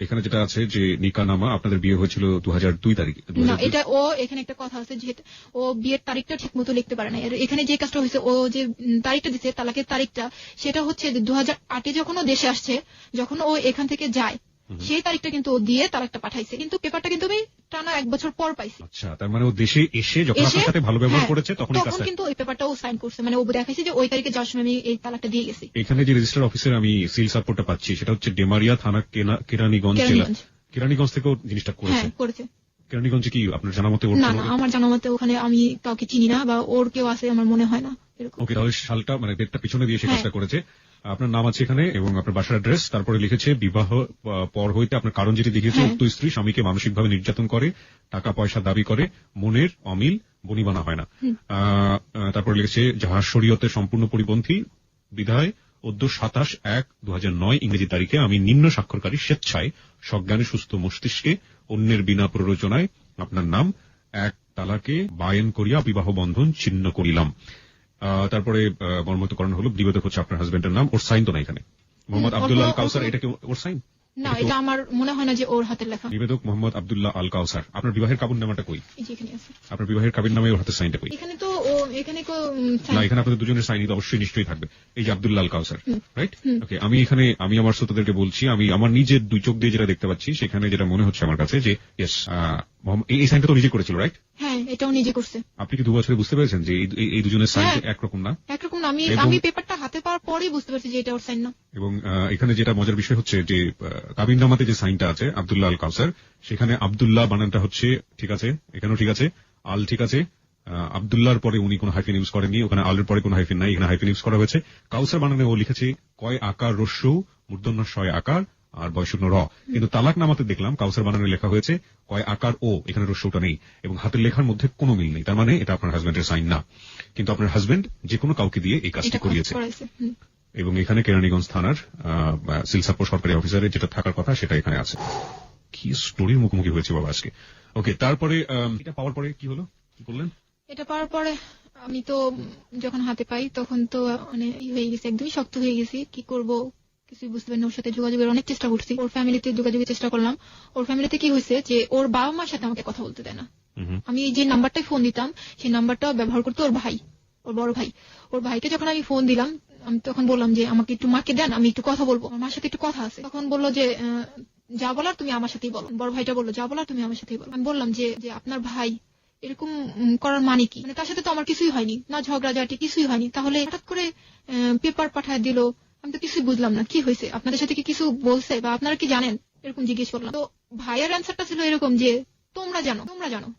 এখানে যেটা আছে যে নিকানামা, আপনাদের বিয়ে হয়েছিল 2002 তারিখে। না, এটা ও এখানে একটা কথা আছে যে ও বিয়ের তারিখটা ঠিক মতো লিখতে পারে না। এখানে যে কাজটা হয়েছে, ও যে তারিখটা দিচ্ছে তালাকের তারিখটা, সেটা হচ্ছে 2008-এ যখন ও দেশে আসছে, যখন ও এখান থেকে যায় সেই তারিখটা কিন্তু ও দিয়ে তালাকটা পাঠাইছে, কিন্তু পেপারটা কিন্তু আমি টানা 1 বছর পর পাইছি। আচ্ছা, তার মানে ও দেশে এসে যখন আপনার সাথে ভালো ব্যবহার করেছে তখন কিন্তু ওই পেপারটা ও সাইন করছে, মানে ও দেখাইছে যে ওই তারিখে যাওয়ার সময় আমি এই তালাকটা দিয়ে গেছি। এখানে যে রেজিস্টার অফিসের আমি সিল সাপোর্টটা পাচ্ছি সেটা হচ্ছে ডেমারিয়া থানা, কেরানীগঞ্জ জেলা। কেরানীগঞ্জ থেকেও জিনিসটা করেছে। কেরানীগঞ্জে কি আপনার জানা মতে? না, আমার জানা মতে ওখানে আমি কাউকে চিনি না বা ওর কেউ আছে আমার মনে হয় না। ওকে, তাহলে সালটা মানে ডেটটা পিছনে দিয়ে সে কাজটা করেছে। আপনার নাম আছে এখানে এবং আপনার বাসার অ্যাড্রেস, তারপরে লিখেছে বিবাহ পর হইতে আপনার কারণ যেটি দেখিয়েছে, উক্ত স্ত্রী স্বামীকে মানসিকভাবে নির্যাতন করে, টাকা পয়সা দাবি করে, মনের অমিল বনিবানা হয় না। তারপরে লিখেছে যাহা শরীয়তের সম্পূর্ণ পরিপন্থী বিধায় 27/1/2009 ইংরেজি তারিখে আমি নিম্ন স্বাক্ষরকারী স্বেচ্ছায় সজ্ঞানে সুস্থ মস্তিষ্কে অন্যের বিনা প্ররোচনায় আপনার নাম 1 তালাকে বায়েন করিয়া বিবাহ বন্ধন ছিন্ন করিলাম। তারপরে মর্মতকরণ হলো, বিবেদক হচ্ছে আপনার হাজবেন্ডের নাম, ওর সাইন তো না এখানে, মোহাম্মদ আব্দুল্লাহ আল কাউসার, এটা কি ওর সাইন? না, এটা আমার মনে হয় না যে ওর হাতের লেখা। নিবেদক মোহাম্মদ আব্দুল্লাহ আল কাউসার। আপনার বিবাহের কাবিননামাটা কই? এখানে আছে। আপনার বিবাহের কাবিননামায় ওর হাতের সাইনটা কই? এখানে তো এখানে না, এখানে আপনাদের দুজনের সাইন তো অবশ্যই নিশ্চয়ই থাকবে। এই যে আব্দুল্লাহ আল কাউসার, রাইট? ওকে, আমি আমার শ্রোতাদেরকে বলছি, আমি আমার নিজের 2 চোখ দিয়ে যেটা দেখতে পাচ্ছি, সেখানে যেটা মনে হচ্ছে আমার কাছে যে ইয়েস, এই সাইনটা তো নিজে করেছিল, রাইট? হ্যাঁ, এটাও নিজে করছে। আপনি কি 2 বছরে বুঝতে পেরেছেন যে এই দুজনের সাইন একরকম না? একরকম না, আমি পেপারটা হাতে পাওয়ার পরেই বুঝতে পারছি যে এটা ওর সাইন না। এবং এখানে যেটা মজার বিষয় হচ্ছে যে কাবিননামাতে যে সাইনটা আছে আব্দুল্লাহ আল কাউসার, সেখানে আব্দুল্লাহ বানানটা হচ্ছে ঠিক আছে, এখানেও ঠিক আছে, আল ঠিক আছে, আব্দুল্লাহর পরে উনি কোনো হাইফেন ইউজ করেননি, ওখানে আলের পরে কোনো হাইফেন নাই, এখানে হাইফেন ইউজ করা হয়েছে। কাউসার বানানে ও লিখেছে কয় আকার রস্যু মূর্ধন্য শয় আকার আর বয়শূন্য র, কিন্তু তালাক নামাতে দেখলাম কাউসার বানানে লেখা হয়েছে কয় আকার ও, এখানে রস্যুটা নেই এবং হাতের লেখার মধ্যে কোনো মিল নেই। তার মানে এটা আপনার হাজবেন্ডের সাইন না, কিন্তু আপনার হাজবেন্ড যে কোনো কাউকে দিয়ে এই কাজটি করিয়েছে। এবং এখানে কেরানীগঞ্জ থানার সিলসাপুর সরকারি অফিসারের যেটা থাকার কথা সেটা এখানে আছে। কি স্টোরির মুখোমুখি হয়েছে বাবা আজকে। ওকে, তারপরে এটা পাওয়ার পরে কি হলো, কি বললেন? এটা পাওয়ার পরে আমি তো যখন হাতে পাই তখন তো মানে হয়ে গেছে, একদমই শক্ত হয়ে গেছি, কি করব কিছুই বুঝতে পারিনি। ওর সাথে যোগাযোগের অনেক চেষ্টা করছি, ওর ফ্যামিলিতে যোগাযোগের চেষ্টা করলাম। ওর ফ্যামিলিতে কি হয়েছে যে ওর বাবা মার সাথে আমাকে কথা বলতে দেয় না। আমি যে নাম্বারটায় ফোন দিতাম সেই নাম্বারটা ব্যবহার করতো ওর ভাই, ওর বড় ভাই। ওর ভাইকে যখন আমি ফোন দিলাম আমি তখন বললাম যে আমাকে একটু মাকে দেন, আমি একটু কথা বলবো, আমার মার সাথে একটু কথা আছে। তখন বললো যে যা বলার তুমি আমার সাথেই বলো। বড় ভাইটা বললো যা বলার তুমি আমার সাথেই বলো। আমি বললাম যে আপনার ভাই এরকম করার মানে কি, মানে তার সাথে তো আমার কিছুই হয়নি, না ঝগড়াঝাটি কিছুই হয়নি, তাহলে হঠাৎ করে পেপার পাঠায় দিল, আমি তো কিছুই বুঝলাম না কি হয়েছে, আপনাদের সাথে কি কিছু বলছে বা আপনারা কি জানেন, এরকম জিজ্ঞেস করলাম। তো ভাইয়ের অ্যান্সারটা ছিল এরকম যে তোমরা জানো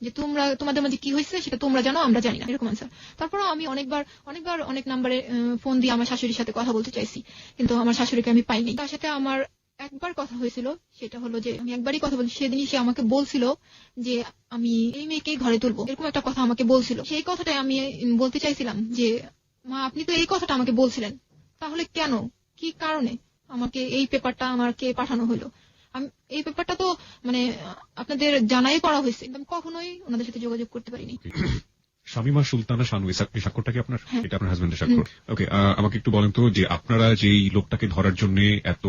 যে তোমাদের মাঝে কি হয়েছে সেটা তোমরা জানো, আমরা জানি না, এরকম অ্যান্সার। তারপরও আমি অনেকবার অনেক নাম্বারে ফোন দিয়ে আমার শাশুড়ির সাথে কথা বলতে চাইছি, কিন্তু আমার শাশুড়িকে আমি পাইনি। তার সাথে আমার একবার কথা হয়েছিল, সেটা হলো যে আমি একবারই কথা বলছি, সেদিনই সে আমাকে বলছিল যে আমি এই মেয়েকেই ঘরে তুলবো, এরকম একটা কথা আমাকে বলছিল। সেই কথাটাই আমি বলতে চাইছিলাম যে মা আপনি তো এই কথাটা আমাকে বলছিলেন, তাহলে কেন, কি কারণে আমাকে এই পেপারটা আমাকে পাঠানো হলো? এই পেপারটা তো মানে আপনাদের জানাই করা হয়েছে, আমি কখনোই ওনাদের সাথে যোগাযোগ করতে পারিনি। শামীমা সুলতানা শানু, এই স্বাক্ষরটা কি আপনার? এটা আপনার হাজবেন্ডের স্বাক্ষর। ওকে, আমাকে একটু বলেন তো যে আপনারা যেই লোকটাকে ধরার জন্য এত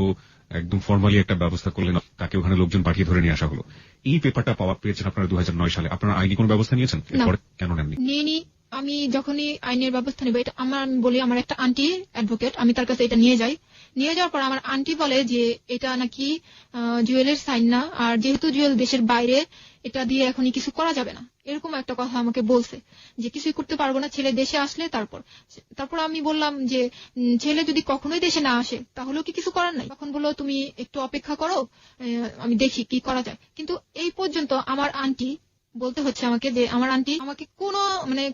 একদম ফর্মালি একটা ব্যবস্থা করলেন, তাকে ওখানে লোকজন পাঠিয়ে ধরে নিয়ে আসা হলো, এই পেপারটা পেয়েছেন আপনারা 2009 সালে, আপনারা আইনি কোনো ব্যবস্থা নিয়েছেন? এরপরে কেন নেননি? নিইনি। আমি যখনই আইনের ব্যবস্থা নেব, এটা আমি বলি আমার একটা আন্টি অ্যাডভোকেট, আমি তার কাছে এটা নিয়ে যাওয়ার পর আমার আন্টি বলে যে এটা নাকি জুয়েলের সাইন না, আর যেহেতু জুয়েল দেশের বাইরে, এটা দিয়ে এখনই কিছু করা যাবে না, এরকম একটা কথা আমাকে বলছে যে কিছুই করতে পারবো না, ছেলে দেশে আসলে তারপর আমি বললাম যে ছেলে যদি কখনোই দেশে না আসে তাহলেও কি কিছু করার নাই? তখন বললো তুমি একটু অপেক্ষা করো, আমি দেখি কি করা যায়। কিন্তু এই পর্যন্ত আমার আন্টি বলতে হচ্ছে আমাকে যে আমার আন্টি আমাকে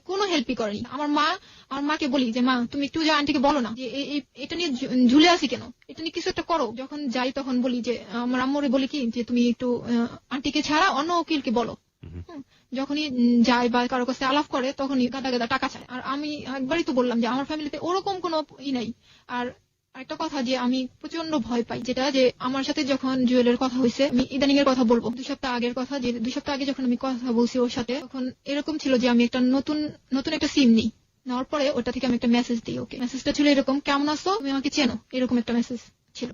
কোনো হেল্পই করেনি। আমার মাকে বলি যে মা তুমি একটু যে আন্টিকে বলো না যে এটা নিয়ে ঝুলে আছি কেন, এটা নিয়ে কিছু একটা করো। যখন যাই তখন বলি যে আমার আম্মুরে বলি কি যে তুমি একটু আন্টিকে ছাড়া অন্য উকিলকে বলো। যখনই যায় বা কারো কাছে আলাপ করে তখনই গাদা টাকা চায়। আর আমি একবারই তো বললাম যে আমার ফ্যামিলিতে ওরকম কোনো নাই। আর একটা কথা যে আমি প্রচন্ড ভয় পাই, যেটা যে আমার সাথে যখন জুয়েলের কথা হয়েছে, আমি ইদানিং এর কথা বলবো, 2 সপ্তাহ আগের কথা, যে 2 সপ্তাহ আগে যখন আমি কথা বলছি ওর সাথে, তখন এরকম ছিল যে আমি একটা নতুন একটা সিম নিই, নেওয়ার পরে ওটা থেকে আমি একটা মেসেজ দিই ওকে। মেসেজটা ছিল এরকম, কেমন আছো, তুমি আমাকে চেনো, এরকম একটা মেসেজ ছিল।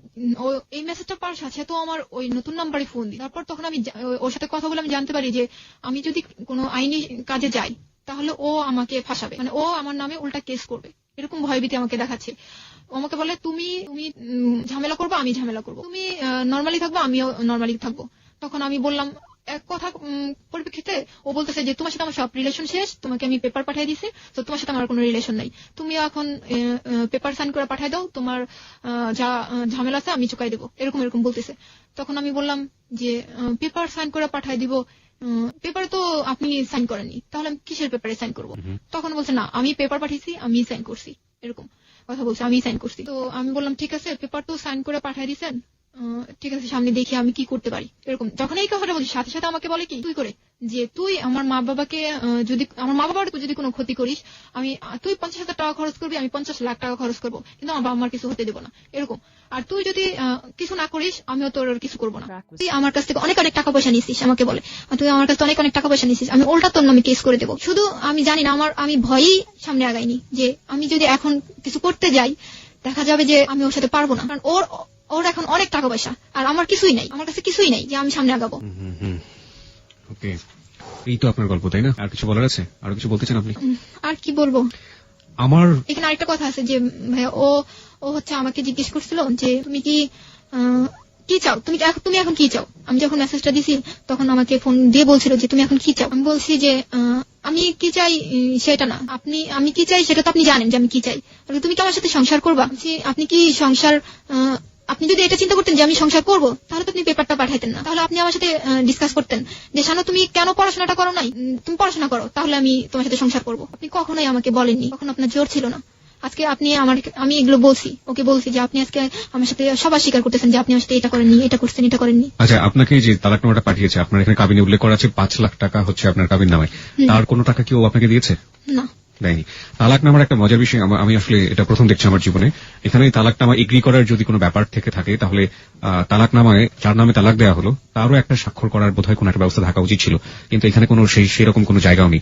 এই মেসেজটা পাওয়ার সাথে তো আমার ওই নতুন নাম্বারে ফোন দিই। তারপর তখন আমি ওর সাথে কথা বলে আমি জানতে পারি যে আমি যদি কোনো আইনি কাজে যাই তাহলে ও আমাকে ফাঁসাবে, মানে ও আমার নামে উল্টা কেস করবে, এরকম ভয়ভীতি আমাকে দেখাচ্ছে। আমাকে বলে তুমি ঝামেলা করবো, আমি ঝামেলা করবো, তুমি নর্মালি থাকবো, আমিও নর্মালি থাকবো। তখন আমি বললাম এক কথা পরিপ্রেক্ষিতে ও বলতেছে যে তোমার সাথে আমার সব রিলেশন শেষ, তোমাকে আমি পেপার পাঠিয়ে দিছি, তো তোমার সাথে আমার কোনো রিলেশন নাই, তুমি এখন পেপার সাইন করে পাঠিয়ে দাও, তোমার যা ঝামেলা আছে আমি চুকাই দেবো, এরকম বলতেছে। তখন আমি বললাম যে পেপার সাইন করে পাঠিয়ে দিব, পেপারে তো আপনি সাইন করেননি, তাহলে আমি কিসের পেপারে সাইন করবো? তখন বলছে না আমি পেপার পাঠিয়েছি, আমি সাইন করছি, এরকম কথা বলছে, আমি সাইন করছি। তো আমি বললাম ঠিক আছে, পেপার তো সাইন করে পাঠিয়ে দিয়েছেন, ঠিক আছে সামনে দেখি আমি কি করতে পারি, এরকম। যখন এই কথাটা বলছি সাথে সাথে আমাকে বলে কি তুই করে যে তুই আমার মা বাবাকে আমার মা বাবার যদি কোনো ক্ষতি করিস, তুই 50,000 টাকা খরচ করবি, আমি 50 লাখ টাকা খরচ করবো, কিন্তু আমার বাবা মার কিছু হতে দেবো না, এরকম। আর তুই যদি কিছু না করিস আমিও তোর কিছু করবো না। তুই আমার কাছ থেকে অনেক টাকা পয়সা নিছিস, আমাকে বলে তুই আমার কাছে অনেক টাকা পয়সা নিছিস, আমি উল্টা তোর নামে কেস করে দেবো। শুধু আমি জানি না, আমি ভয়েই সামনে আগাইনি যে আমি যদি এখন কিছু করতে যাই দেখা যাবে যে আমি ওর সাথে পারবো না, কারণ ওর এখন অনেক টাকা পয়সা আর আমার কিছুই নাই, আমার কাছে কিছুই নাই যে আমি সামনে আগাবো। ওকে, এই তো আপনার গল্প, তাই না? আর কিছু বলার আছে? আরো কিছু বলতে চান আপনি? আর কি বলবো, আমার এখানে আরেকটা কথা আছে যে ভাইয়া ও হচ্ছে আমাকে জিজ্ঞেস করছিল যে তুমি কি চাও, তুমি এখন কি চাও। আমি যখন মেসেজটা দিছি তখন আমাকে ফোন দিয়ে বলছিল যে তুমি এখন কি চাও। আমি বলছি যে আমি কি চাই সেটা না, আমি কি চাই সেটা তো আপনি জানেন যে আমি কি চাই, তুমি কি আমার সাথে সংসার করবা? আপনি কি সংসার, আপনি যদি এটা চিন্তা করতেন যে আমি সংসার করবো তাহলে তো আপনি পেপারটা পাঠাইতেন না, তাহলে আপনি আমার সাথে ডিসকাস করতেন যে শানু তুমি কেন পড়াশোনাটা করো নাই, তুমি পড়াশোনা করো তাহলে আমি তোমার সাথে সংসার করবো। আপনি কখনোই আমাকে বলেননি, কখনো আপনার জোর ছিল না। আজকে আমি এগুলো ওকে বলছি যে আপনি আজকে আমার সাথে সবার স্বীকার করতেছেন যে আপনি আমার সাথে এটা করেননি, এটা করছেন, এটা করেননি। আচ্ছা, আপনাকে যে তালাকনামাটা পাঠিয়েছে, আপনার এখানে কাবিনে উল্লেখ করা আছে 5 লাখ টাকা হচ্ছে আপনার কাবিন নামায়, তার কোনো টাকা কি ও আপনাকে দিয়েছে? না, দেয়নি। তালাকনামার একটা মজার বিষয়, আমি আসলে এটা প্রথম দেখছি আমার জীবনে। এখানে তালাকনামা এগ্রি করার যদি কোনো ব্যাপার থেকে থাকে তাহলে তালাকনামায় যার নামে তালাক দেওয়া হলো তারও একটা স্বাক্ষর করার বোধহয় কোনো একটা ব্যবস্থা থাকা উচিত ছিল, কিন্তু এখানে কোনো সেরকম কোনো জায়গাও নেই।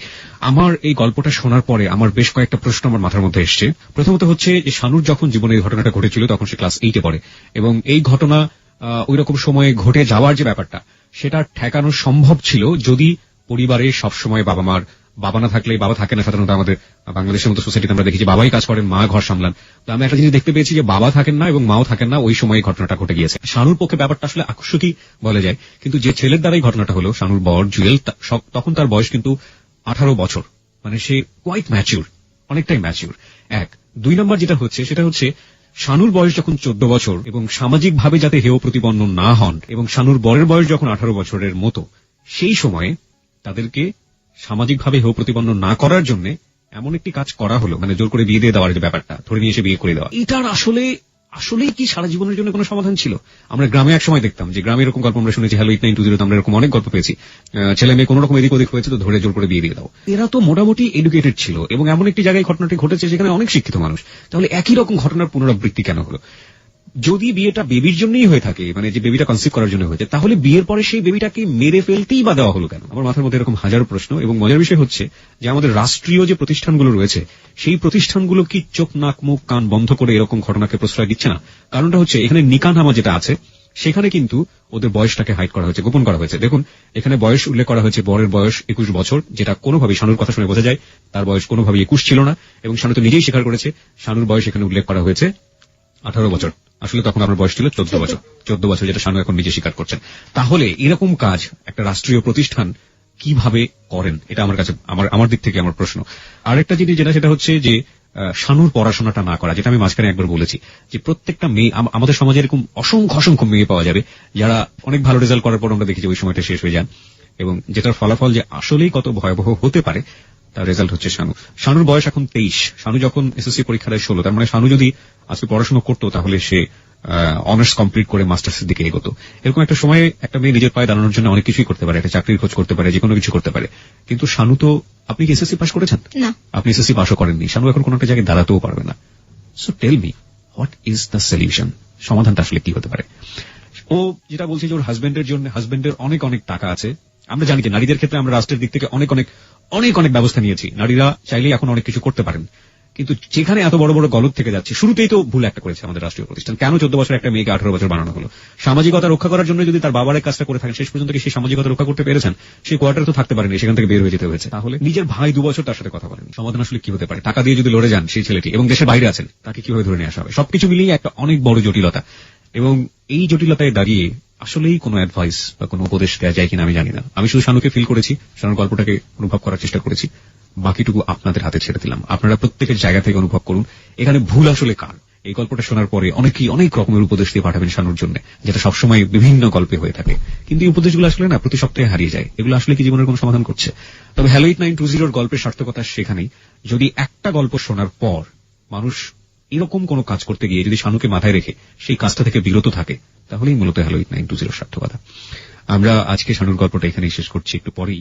আমার এই গল্পটা শোনার পরে আমার বেশ কয়েকটা প্রশ্ন আমার মাথার মধ্যে এসছে। প্রথমত হচ্ছে যে শানুর যখন জীবনে এই ঘটনাটা ঘটেছিল তখন সে ক্লাস 8-এ পড়ে, এবং এই ঘটনা ওই রকম সময়ে ঘটে যাওয়ার যে ব্যাপারটা সেটা ঠেকানো সম্ভব ছিল যদি পরিবারে সবসময় বাবা মার বাবা না থাকলে, বাবা থাকে না সাধারণত আমাদের বাংলাদেশের মতো সোসাইটিতে আমরা দেখি যে বাবাই কাজ করেন, মা ঘর সামলান। তো আমি একটা জিনিস দেখতে পেয়েছি যে বাবা থাকেন না এবং মাও থাকেন না, ওই সময় ঘটনাটা ঘটে গিয়েছে। শানুর পক্ষে ব্যাপারটা আসলে আকস্মিকই বলা যায়, কিন্তু যে ছেলের দ্বারাই ঘটনাটা হলো, শানুর বর জুয়েল, তখন তার বয়স কিন্তু 18 বছর, মানে সে কোয়াইট ম্যাচিউর, অনেকটাই ম্যাচিউর। এক, 2 নম্বর যেটা হচ্ছে সেটা হচ্ছে শানুর বয়স যখন 14 বছর এবং সামাজিক ভাবে যাতে হেয় প্রতিপন্ন না হন, এবং শানুর বরের বয়স যখন 18 বছরের মতো, সেই সময়ে তাদেরকে সামাজিকভাবে হেয় প্রতিপন্ন না করার জন্য এমন একটি কাজ করা হলো, মানে জোর করে বিয়ে দিয়ে দেওয়ার যে ব্যাপারটা, ধরে নিয়ে এসে বিয়ে করে দেওয়া, এটার আসলেই কি সারা জীবনের জন্য কোনো সমাধান ছিল? আমরা গ্রামে এক সময় দেখতাম যে গ্রামে এরকম গল্প আমরা শুনেছি, হ্যালো 8920 আমরা এরকম অনেক গল্প পেয়েছি, ছেলে মেয়ে কোনো রকম এদিক ওদিক হয়েছে তো ধরে জোর করে বিয়ে দিয়ে দাও। এরা তো মোটামুটি এডুকেটেড ছিল এবং এমন একটি জায়গায় ঘটনাটি ঘটেছে যেখানে অনেক শিক্ষিত মানুষ, তাহলে একই রকম ঘটনার পুনরাবৃত্তি কেন হলো? যদি বিয়েটা বেবির জন্যই হয়ে থাকে, মানে যে বেবিটা কনসিভ করার জন্য হয়েছে, তাহলে বিয়ের পরে সেই বেবিটাকে মেরে ফেলতেই বা দেওয়া হলো কেন? আমার মাথার মধ্যে এরকম হাজারো প্রশ্ন। এবং মজার বিষয় হচ্ছে যে আমাদের রাষ্ট্রীয় যে প্রতিষ্ঠানগুলো রয়েছে, সেই প্রতিষ্ঠানগুলো কি চোখ নাক মুখ কান বন্ধ করে এরকম ঘটনাকে প্রশ্রয় দিচ্ছে না? কারণটা হচ্ছে এখানে নিকাহনামা যেটা আছে সেখানে কিন্তু ওদের বয়সটাকে হাইড করা হয়েছে, গোপন করা হয়েছে। দেখুন এখানে বয়স উল্লেখ করা হয়েছে, বরের বয়স 21 বছর, যেটা কোনোভাবেই শানুর কথা শুনে বোঝা যায় তার বয়স কোনোভাবেই 21 ছিল না, এবং শানু তো নিজেই স্বীকার করেছে শানুর বয়স এখানে উল্লেখ করা হয়েছে 18 বছর। আসলে তখন আমার বয়স ছিল 14 বছর, যেটা শানু এখন নিজে স্বীকার করছেন। তাহলে এরকম কাজ একটা রাষ্ট্রীয় প্রতিষ্ঠান কিভাবে করেন, এটা আমার কাছে আমার দিক থেকে আমার প্রশ্ন। আরেকটা জিনিস যেটা, সেটা হচ্ছে যে শানুর পড়াশোনাটা না করা, যেটা আমি মাঝখানে একবার বলেছি যে প্রত্যেকটা মেয়ে, আমাদের সমাজে এরকম অসংখ্য মেয়ে পাওয়া যাবে যারা অনেক ভালো রেজাল্ট করার পর আমরা দেখি যে ওই সময়টা শেষ হয়ে যান, এবং যেটার ফলাফল যে আসলেই কত ভয়াবহ হতে পারে তার রেজাল্ট হচ্ছে শানুর বয়স এখন 23। শানু যখন এসএসসি পরীক্ষা দেয় 16, তার মানে শানু যদি আজকে পড়াশোনা করতো তাহলে সে অনার্স কমপ্লিট করে মাস্টার্সের দিকে এগোতো। এরকম একটা সময়ে একটা মেয়ে নিজের পায়ে দাঁড়ানোর জন্য অনেক কিছুই করতে পারে, একটা চাকরির খোঁজ করতে পারে, যে কোনো কিছু করতে পারে। কিন্তু শানু তো, আপনি কি এসএসসি পাস করেছেন? না। আপনি এসএসসি পাসও করেননি, শানু এখন কোনো একটা জায়গায় দাঁড়াতেও পারবে না। So tell me, what is the solution? সমাধানটা আসলে কি হতে পারে? ও যেটা বলছে যে ওর হাজবেন্ডের অনেক টাকা আছে। আমরা জানি যে নারীদের ক্ষেত্রে আমরা রাষ্ট্রের দিক থেকে অনেক ব্যবস্থা নিয়েছি, নারীরা চাইলেই এখন অনেক কিছু করতে পারেন, কিন্তু যেখানে এত বড় গলদ থেকে যাচ্ছে, শুরুতেই তো ভুল একটা করেছে আমাদের রাষ্ট্রীয় প্রতিষ্ঠান। কেন 14 বছর একটা মেয়েকে 18 বছর বানানো হলো? সামাজিকতা রক্ষা করার জন্য যদি তার বাবার কাজটা করে থাকেন, শেষ পর্যন্ত কি সেই সামাজিকতা রক্ষা করতে পেরেছেন? সেই কোয়ার্টারে তো থাকতে পারেনি, সেখান থেকে বের হয়ে যেতে হয়েছে। তাহলে নিজের ভাই 2 বছর তার সাথে কথা বলেনি, সমাধান আসলে কি হতে পারে? টাকা দিয়ে যদি লড়ে যান সেই ছেলেটি এবং দেশের বাইরে আছেন, তাকে কিভাবে ধরে নিয়ে আসা হবে? সবকিছু মিলিয়ে একটা অনেক বড় জটিলতা, এবং এই জটিলতায় দাঁড়িয়ে আসলেই কোনো অ্যাডভাইস বা কোনো উপদেশ দেওয়া যায় কিনা আমি জানি না। আমি শুধু শানুকে ফিল করেছি, শানুর গল্পটাকে অনুভব করার চেষ্টা করেছি, বাকিটুকু আপনাদের হাতে ছেড়ে দিলাম। আপনারা প্রত্যেকের জায়গা থেকে অনুভব করুন এখানে ভুল আসলে কার। এই গল্পটা শোনার পরে অনেকেই অনেক রকমের উপদেশ দিয়ে পাঠাবেন শানুর জন্য, যেটা সবসময় বিভিন্ন গল্পে হয়ে থাকে, কিন্তু এই উপদেশগুলো আসলে না প্রতি সপ্তাহে হারিয়ে যায়। এগুলো আসলে কি জীবনের কোনো সমাধান করছে? তবে হ্যালো 8920 গল্পের সার্থকতা সেখানেই, যদি একটা গল্প শোনার পর মানুষ এরকম কোনো কাজ করতে গিয়ে যদি শানুকে মাথায় রেখে সেই কাজটা থেকে বিরত থাকে, তাহলেই মূলত হ্যালো 8920 সার্থকতা। আমরা আজকে শানুর গল্পটা এখানেই শেষ করছি, একটু পরেই